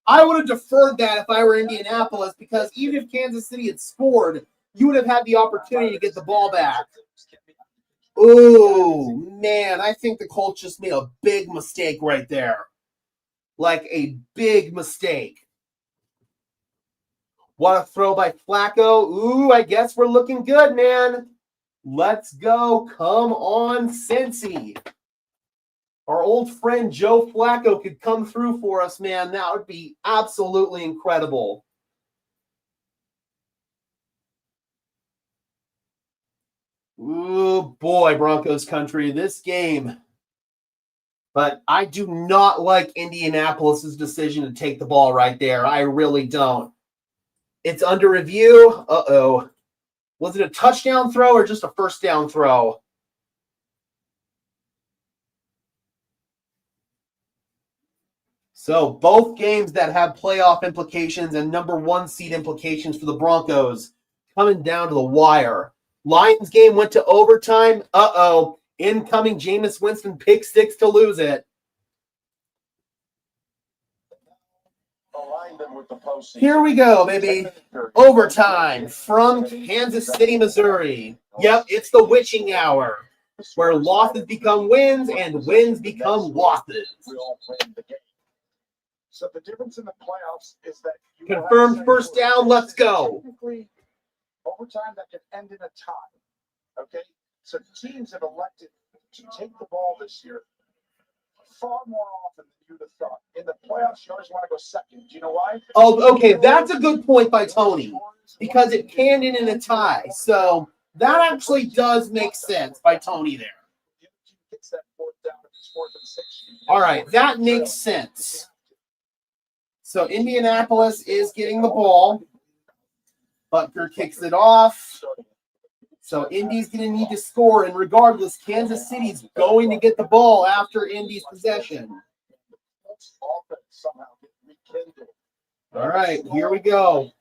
I would have deferred that if I were Indianapolis because even if Kansas City had scored, you would have had the opportunity to get the ball back. Oh, man, I think the Colts just made a big mistake right there. Like a big mistake. What a throw by Flacco. Ooh, I guess we're looking good, man. Let's go. Come on, Cincy. Our old friend Joe Flacco could come through for us, man. That would be absolutely incredible. Ooh, boy, Broncos country, this game. But I do not like Indianapolis' decision to take the ball right there. I really don't. It's under review. Uh-oh. Was it a touchdown throw or just a first down throw? So both games that have playoff implications and number one seed implications for the Broncos coming down to the wire. Lions game went to overtime. Uh-oh. Incoming Jameis Winston pick six to lose it. Here we go, baby. Overtime from Kansas City, Missouri. Yep, it's the witching hour where losses become wins and wins become losses. So the difference in the playoffs is that Confirmed first down, let's go. Technically, overtime that can end in a tie. Okay? So teams have elected to take the ball this year far more often than you'd have thought. In the playoffs, you always want to go second. Do you know why? Oh, okay. That's a good point by Tony because it can end in a tie. So that actually does make sense by Tony there. All right. That makes sense. So Indianapolis is getting the ball. Butker kicks it off. So Indy's going to need to score, and regardless, Kansas City's going to get the ball after Indy's possession. All right, here we go.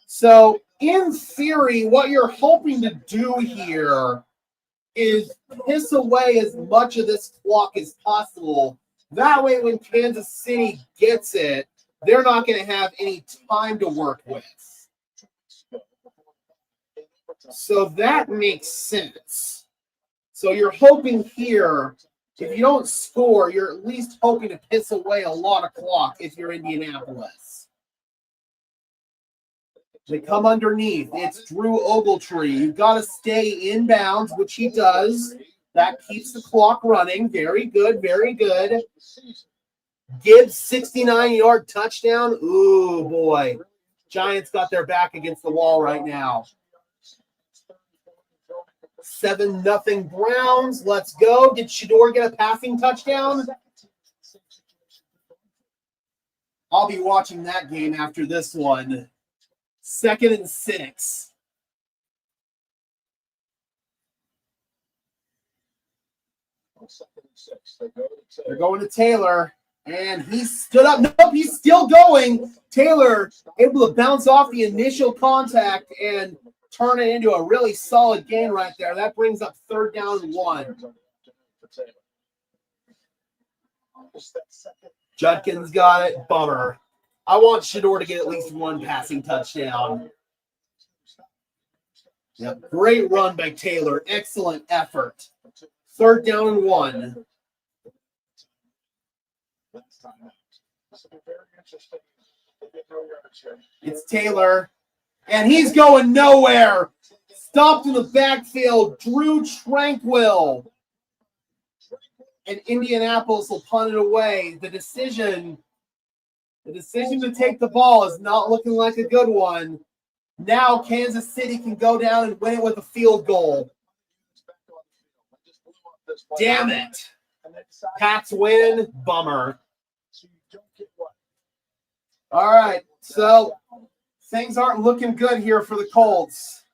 So in theory, what you're hoping to do here is piss away as much of this clock as possible. That way, when Kansas City gets it, they're not going to have any time to work with. So that makes sense. So you're hoping here, if you don't score, you're at least hoping to piss away a lot of clock if you're Indianapolis. They come underneath. It's Drew Ogletree. You've got to stay inbounds, which he does. That keeps the clock running. Very good, very good. Gibbs, 69-yard touchdown. Ooh, boy. Giants got their back against the wall right now. 7-0 Browns. Let's go. Did Shador get a passing touchdown? I'll be watching that game after this one. 2nd and 6. They're going to Taylor. And he stood up. Nope, he's still going. Taylor able to bounce off the initial contact and turn it into a really solid gain right there. That brings up 3rd down and 1. Just that second. Judkins got it. Bummer. I want Shador to get at least one passing touchdown. Yep. Great run by Taylor. Excellent effort. 3rd down and 1. Last time out. This will be very interesting. They get no yards here. It's Taylor. And he's going nowhere. Stopped in the backfield. Drew Tranquil. And Indianapolis will punt it away. The decision to take the ball is not looking like a good one. Now Kansas City can go down and win it with a field goal. Damn it. Pats win. Bummer. All right. So things aren't looking good here for the Colts.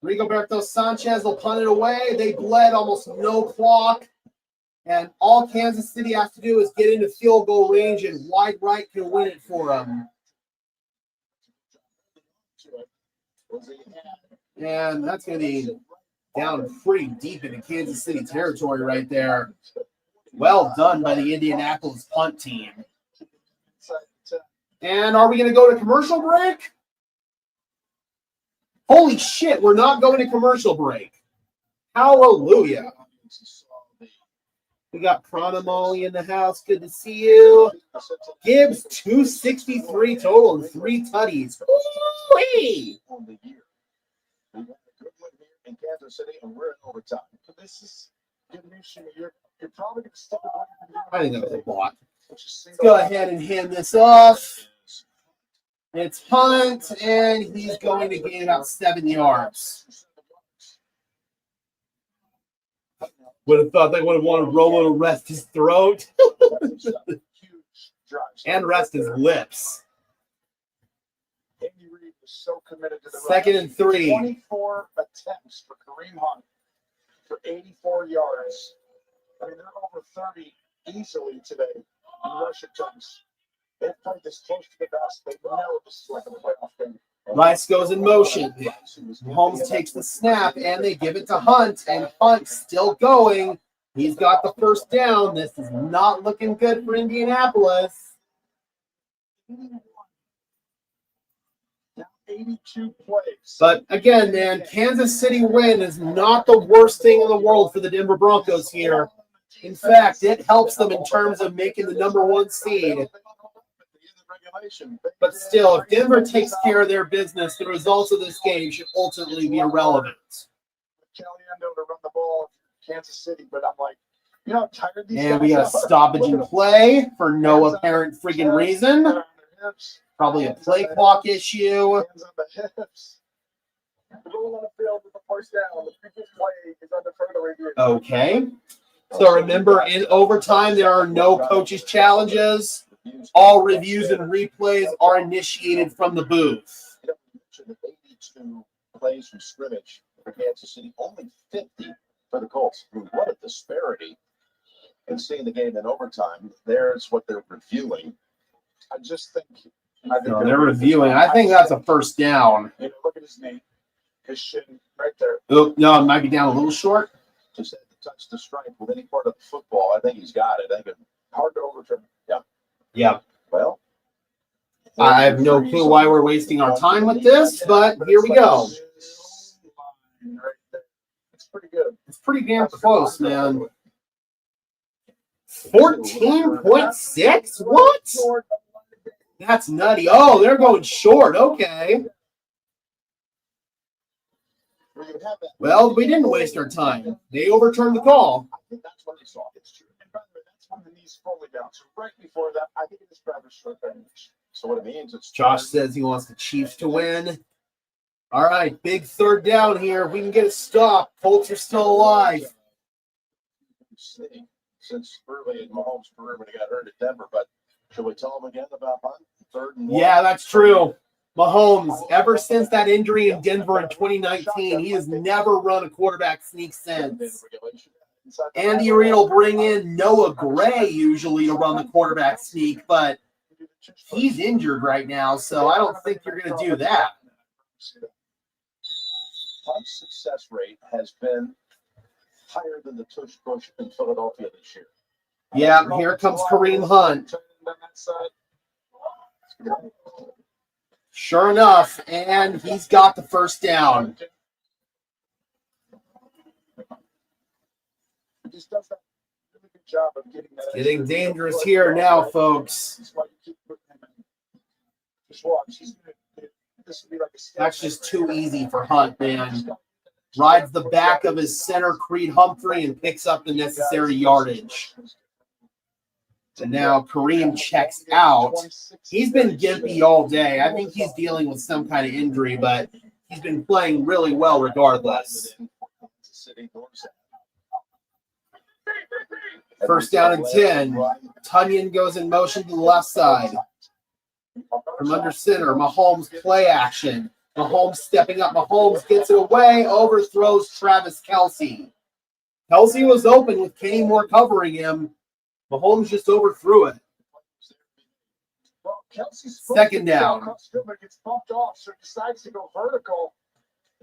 Rigoberto Sanchez will punt it away. They bled almost no clock. And all Kansas City has to do is get into field goal range, and wide right can win it for them. And that's going to be down pretty deep into Kansas City territory right there. Well done by the Indianapolis punt team. And are we going to go to commercial break? Holy shit, we're not going to commercial break. Hallelujah. We got Prana Molly in the house. Good to see you. Gibbs, 263 total and 3 tutties. Ooh-wee. In Kansas City, and we're in overtime. So this is good news. You're probably going to stick with what you're I think that was a block. Let's go ahead and hand this off. It's punt, and he's going to gain about 7 yards. Would have thought they would have wanted Rolo to rest his throat and rest his lips. Andy Reid was so committed to the 2nd and 3. 24 attempts for Kareem Hunt for 84 yards. I mean, they're over 30 easily today in rush attempts. They've played this close to the best. They know this is like a playoff game. Rice goes in motion. Holmes takes the snap, and they give it to Hunt, and Hunt still going. He's got the 1st down. This is not looking good for Indianapolis. 82 plays. But again, man, Kansas City win is not the worst thing in the world for the Denver Broncos here. In fact, it helps them in terms of making the number 1 seed. But still, if Denver takes care of their business, the results of this game should ultimately be irrelevant. Caliendo to run the ball, Kansas City, but I'm like, you know, I'm tired of these guys. And we got a stoppage in play for no apparent freaking reason. Probably a play clock issue. Hands on the hips. Rolling on the field with the 1st down. The previous play is under further review. Okay. So remember, in overtime, there are no coaches' challenges. All reviews and replays are initiated from the booth. 82 plays from scrimmage for Kansas City, only 50 for the Colts. I mean, what a disparity in seeing the game in overtime. There's what they're reviewing. I just think. No, they're reviewing. I think that's a 1st down. You know, look at his knee, his shin, right there. Oh, no, it might be down a little short. Just had to touch the stripe with any part of the football. I think he's got it. I think it's hard to overturn. Yeah. Yeah. Well, I have no clue why we're wasting our time with this, but here we go. It's pretty good. It's pretty damn close, man. 14.6? What? That's nutty. Oh, they're going short. Okay. Well, we didn't waste our time. They overturned the call. I think that's what they saw. It's true. And by the way, that's when the knee's fully down. So right before that, I think it is rather short damage. so what it means is Josh says he wants the Chiefs to win. All right, big 3rd down here. If we can get a stop, Colts are still alive. Since early in Mahomes' career when he got hurt at Denver, but should we tell him again about Hunt? 3rd and 1? Yeah, that's true. Mahomes, ever since that injury in Denver in 2019, he has never run a quarterback sneak since. Andy Reid will bring in Noah Gray usually to run the quarterback sneak, but he's injured right now, so I don't think you're going to do that. Hunt's success rate has been higher than the tush push in Philadelphia this year. Yeah, here comes Kareem Hunt. Sure enough, and he's got the first down. He just does that really good job of getting that. Getting dangerous here now, folks. That's why you keep putting him in. Just watch. This would be like a That's just too easy for Hunt, man. Rides the back of his center, Creed Humphrey, and picks up the necessary yardage. And now Kareem checks out. He's been gimpy all day. I think he's dealing with some kind of injury, but he's been playing really well regardless. First down and 10. Tunyon goes in motion to the left side. From under center, Mahomes play action. Mahomes stepping up. Mahomes gets it away, overthrows Travis Kelce. Kelce was open with Kenny Moore covering him. Mahomes just overthrew it. Second down. Gets bumped off, so he decides to go vertical.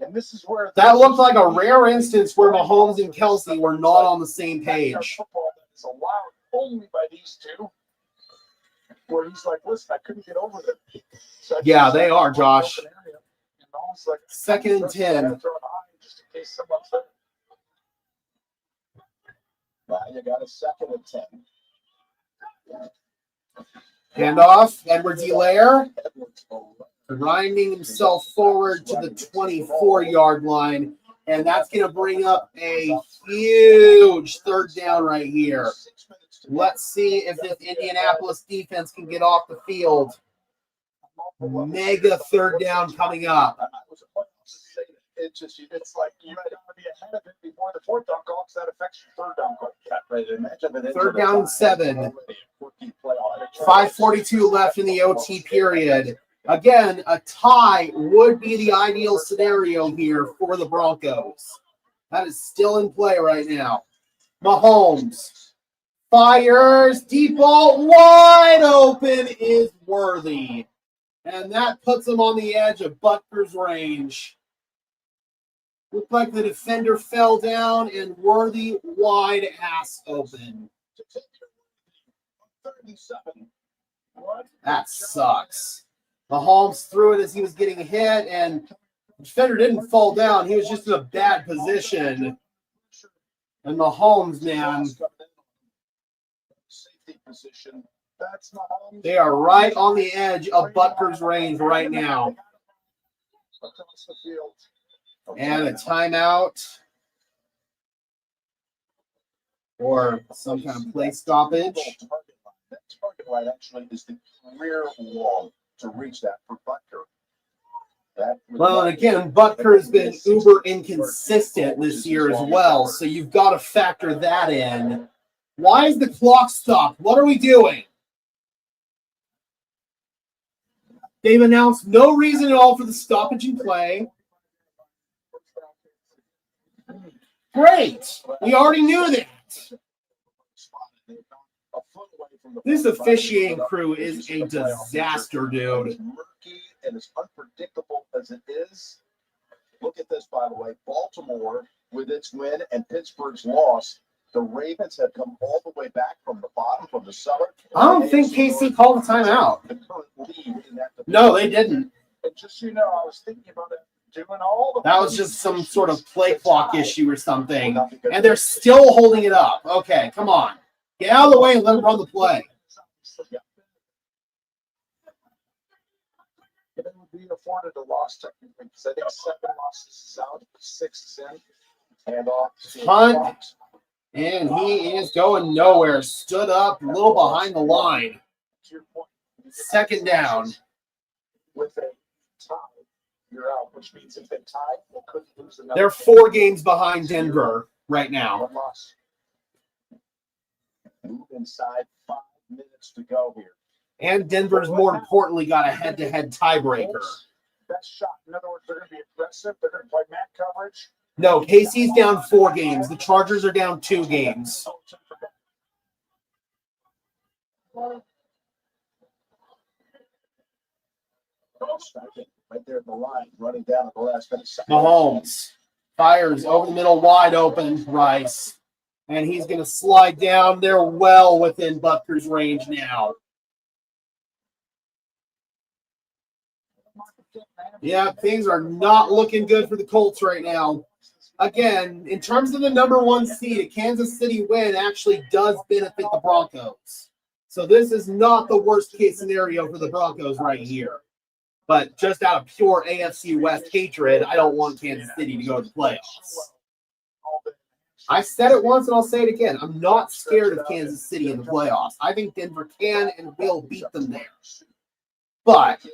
And this is where that looked like a rare instance where Mahomes and Kelce were not on the same page. Football that is allowed only by these two. Where he's like, listen, I couldn't get over there. So yeah, they are, Josh. Like, second and 10. Just in case someone's there. Now you got a second and 10. Handoff, Edwards-Helaire. Grinding himself forward to the 24-yard line. And that's going to bring up a huge third down right here. Let's see if this Indianapolis defense can get off the field. Mega third down coming up. It's like you got to be ahead of it before the fourth down call, because that affects your third down call. Third down and 7. 5:42 left in the OT period. Again, a tie would be the ideal scenario here for the Broncos. That is still in play right now. Mahomes fires, deep ball, wide open is Worthy. And that puts him on the edge of Butker's range. Looked like the defender fell down and Worthy wide ass open. That sucks. Mahomes threw it as he was getting hit, and the defender didn't fall down. He was just in a bad position. And Mahomes, man, they are right on the edge of Butker's range right now. And a timeout or some kind of play stoppage. That target line actually is the career long to reach that for Butker. Well, and again, Butker has been uber inconsistent this year as well, so you've got to factor that in. Why is the clock stopped? What are we doing? They've announced no reason at all for the stoppage in play. Great. We already knew that. This officiating crew is a disaster, dude. As murky and as unpredictable as it is, look at this, by the way. Baltimore, with its win and Pittsburgh's loss, the Ravens have come all the way back from the bottom, from the cellar. I don't think KC called a timeout. No, they didn't. And just so you know, I was thinking about it. Doing all the that was just some sort of play clock issue or something. And they're still holding it up. Okay, come on. Get out of the way and let them run the play. It would be afforded a loss technically, because I think 7 losses is out, 6 is in. And off. Hunt. And he is going nowhere. Stood up, a little behind the line. Second down. With a tie, you're out, which means if they tie, they couldn't lose another. They're 4 games behind Denver right now. 1 loss. Move inside, 5 minutes to go here. And Denver's more importantly got a head-to-head tiebreaker. Best shot. In other words, they're going to be aggressive. They're going to play man coverage. No, KC's down 4 games. The Chargers are down 2 games. Right there at the line, running down at the last minute. Mahomes Fires over the middle, wide open, Rice. And he's going to slide down. They're well within Butker's range now. Yeah, things are not looking good for the Colts right now. Again, in terms of the number 1 seed, a Kansas City win actually does benefit the Broncos. So this is not the worst case scenario for the Broncos right here. But just out of pure AFC West hatred, I don't want Kansas City to go to the playoffs. I said it once and I'll say it again. I'm not scared of Kansas City in the playoffs. I think Denver can and will beat them there. But,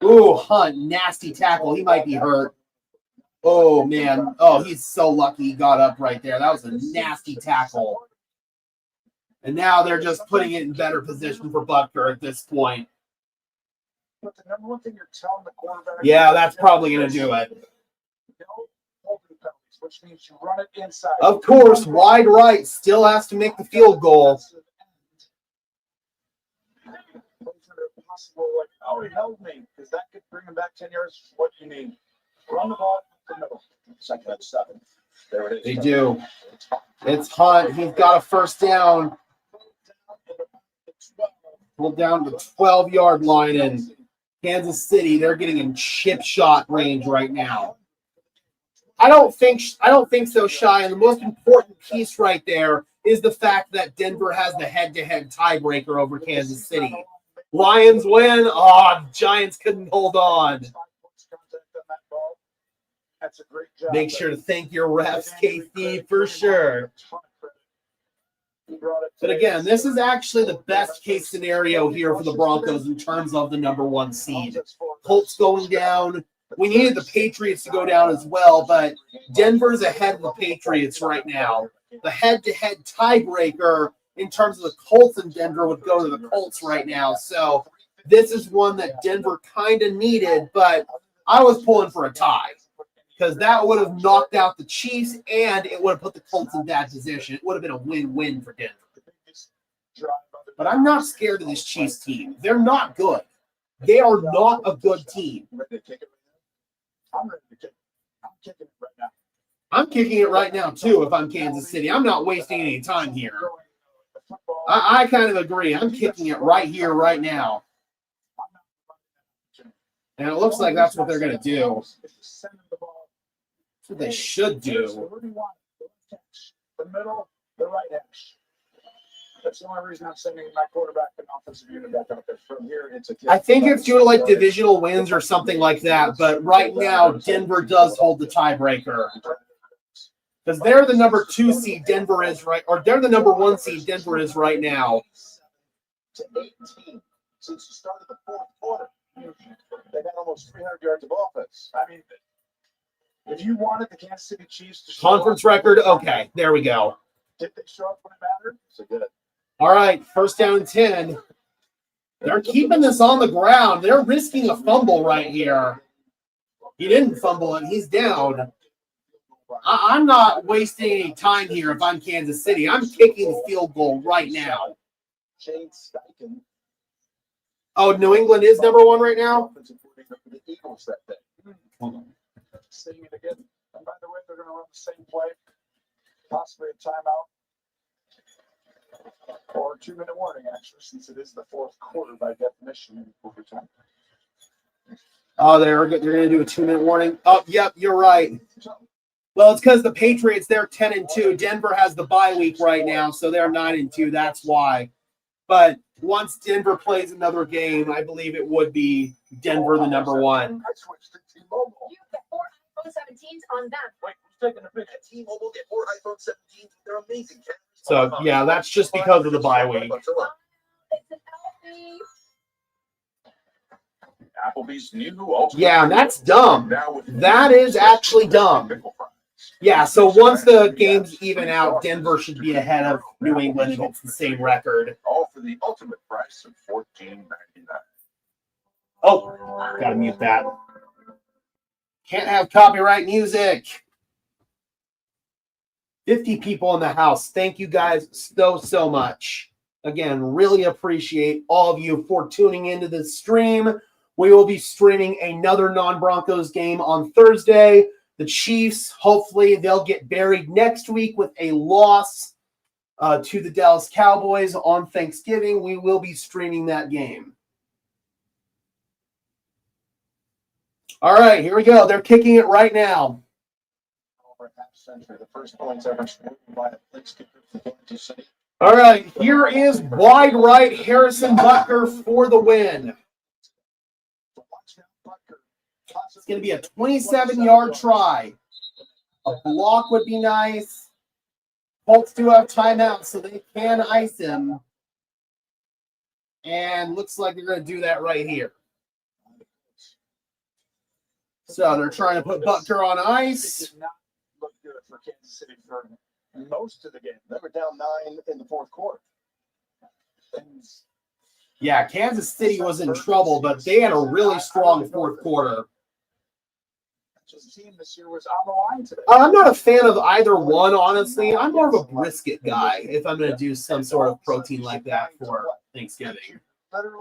ooh, Hunt, nasty tackle. He might be hurt. Oh, man. Oh, he's so lucky he got up right there. That was a nasty tackle. And now they're just putting it in better position for Butker at this point. But the number one thing you're telling the quarterback, yeah, that's probably going to do it. No holding penalties, which means you run it inside. Of course, wide right still has to make the field goal. Possible, like, oh, he held me, because that could bring him back 10 yards. What do you need? Run the ball to the middle. Second and 7. There it is. They do. It's Hunt. He's got a first down. Pulled down to the 12-yard line, and Kansas City, they're getting in chip shot range right now. I don't think so, Shy. And the most important piece right there is the fact that Denver has the head-to-head tiebreaker over Kansas City. Lions win. Oh, Giants couldn't hold on. That's a great job. Make sure to thank your refs, KC, for sure. But again, this is actually the best case scenario here for the Broncos in terms of the number 1 seed. Colts going down. We needed the Patriots to go down as well, but Denver's ahead of the Patriots right now. The head-to-head tiebreaker in terms of the Colts and Denver would go to the Colts right now. So this is one that Denver kind of needed, but I was pulling for a tie because that would have knocked out the Chiefs and it would have put the Colts in that position. It would have been a win-win for Denver. But I'm not scared of this Chiefs team. They're not good. They are not a good team. I'm ready to kick. I'm kicking it right now. I'm kicking it right now, too, if I'm Kansas City. I'm not wasting any time here. I kind of agree. I'm kicking it right here, right now. And it looks like that's what they're going to do. That's what they should do. The middle, the right hash. That's the only reason I'm sending my quarterback and offensive unit back out there. From here, it's a kick. I think it's due to like divisional wins or something like that. But right now, Denver does hold the tiebreaker. Because they're the number 2 seed, Denver is right, or they're the number 1 seed, Denver is right now. To 18 since the start of the 4th quarter. They've had almost 300 yards of offense. I mean, if you wanted the Kansas City Chiefs to show Conference up, record, okay, there we go. did they show up when it mattered? So good. All right, first down and 10. They're keeping this on the ground. They're risking a fumble right here. He didn't fumble it. He's down. I'm not wasting any time here if I'm Kansas City. I'm kicking the field goal right now. Shane Steichen. Oh, New England is number 1 right now? The Eagles that day. Hold on. Seeing it again. And by the way, they're going to run the same play, possibly a timeout. Or a 2-minute warning, actually, since it is the 4th quarter by definition in overtime. Oh, they're going to do a 2-minute warning. Oh, yep, you're right. Well, it's because the Patriots, they're 10-2. Denver has the bye week right now, so they're 9-2. That's why. But once Denver plays another game, I believe it would be Denver the number 1. I switched to T-Mobile. You get 4 iPhone 17s on them. Wait, who's taking a picture? T-Mobile get 4 iPhone 17s. They're amazing. So, yeah, that's just because of the bye week. It's an Applebee's new ultimate. Yeah, and that's dumb. That is actually dumb. Yeah, so once the games even out, Denver should be ahead of New England and it's the same record. All for the ultimate price of $14.99. Oh, gotta mute that. Can't have copyright music. 50 people in the house. Thank you guys so much. Again, really appreciate all of you for tuning into this stream. We will be streaming another non-Broncos game on Thursday. The Chiefs, hopefully they'll get buried next week with a loss to the Dallas Cowboys on Thanksgiving. We will be streaming that game. All right, here we go. They're kicking it right now. Over half century, the first points ever scored by a blitz kicker for Kansas City. All right, here is wide right Harrison Butker for the win. It's going to be a 27-yard try. A block would be nice. Colts do have timeouts, so they can ice him. And looks like they're going to do that right here. So they're trying to put Butker on ice. It did not look good for Kansas City for most of the game. They were down 9 in the fourth quarter. And Yeah, Kansas City was in trouble, but they had a really strong fourth quarter. the team this year was on the line today. I'm not a fan of either one, honestly. I'm more of a brisket guy if I'm going to do some sort of protein like that for Thanksgiving.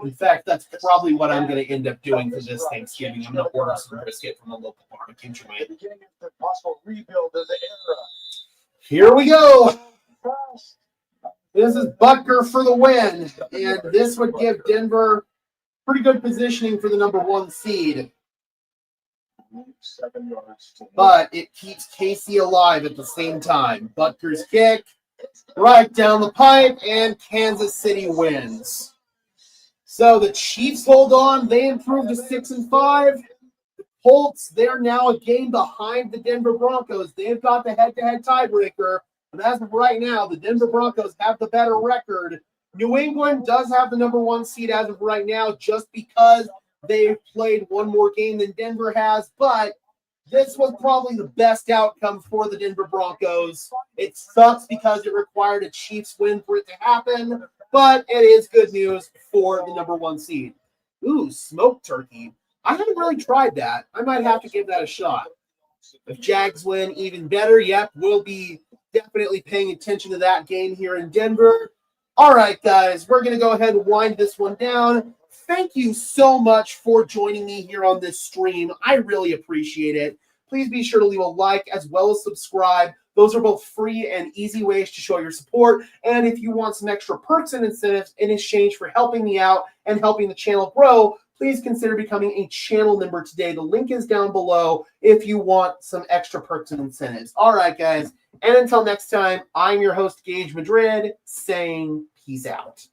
In fact, that's probably what I'm going to end up doing for this Thanksgiving. I'm going to order some brisket from a local barbecue joint. The beginning of the possible rebuild of the era. Here we go. This is Butker for the win, and this would give Denver pretty good positioning for the number 1 seed. 7 yards to But it keeps Casey alive at the same time. Butker's kick right down the pipe, and Kansas City wins. So the Chiefs hold on. They improved to 6-5. The Colts, they're now a game behind the Denver Broncos. They've got the head-to-head tiebreaker. But as of right now, the Denver Broncos have the better record. New England does have the number 1 seed as of right now just because they've played one more game than Denver has. But this was probably the best outcome for the Denver Broncos. It sucks because it required a Chiefs win for it to happen. But it is good news for the number 1 seed. Ooh, smoked turkey. I haven't really tried that. I might have to give that a shot. If Jags win, even better. Yep, we'll be definitely paying attention to that game here in Denver. All right, guys, we're going to go ahead and wind this one down. Thank you so much for joining me here on this stream. I really appreciate it. Please be sure to leave a like as well as subscribe. Those are both free and easy ways to show your support. And if you want some extra perks and incentives in exchange for helping me out and helping the channel grow, please consider becoming a channel member today. The link is down below if you want some extra perks and incentives. All right, guys. And until next time, I'm your host, Gage Madrid, saying peace out.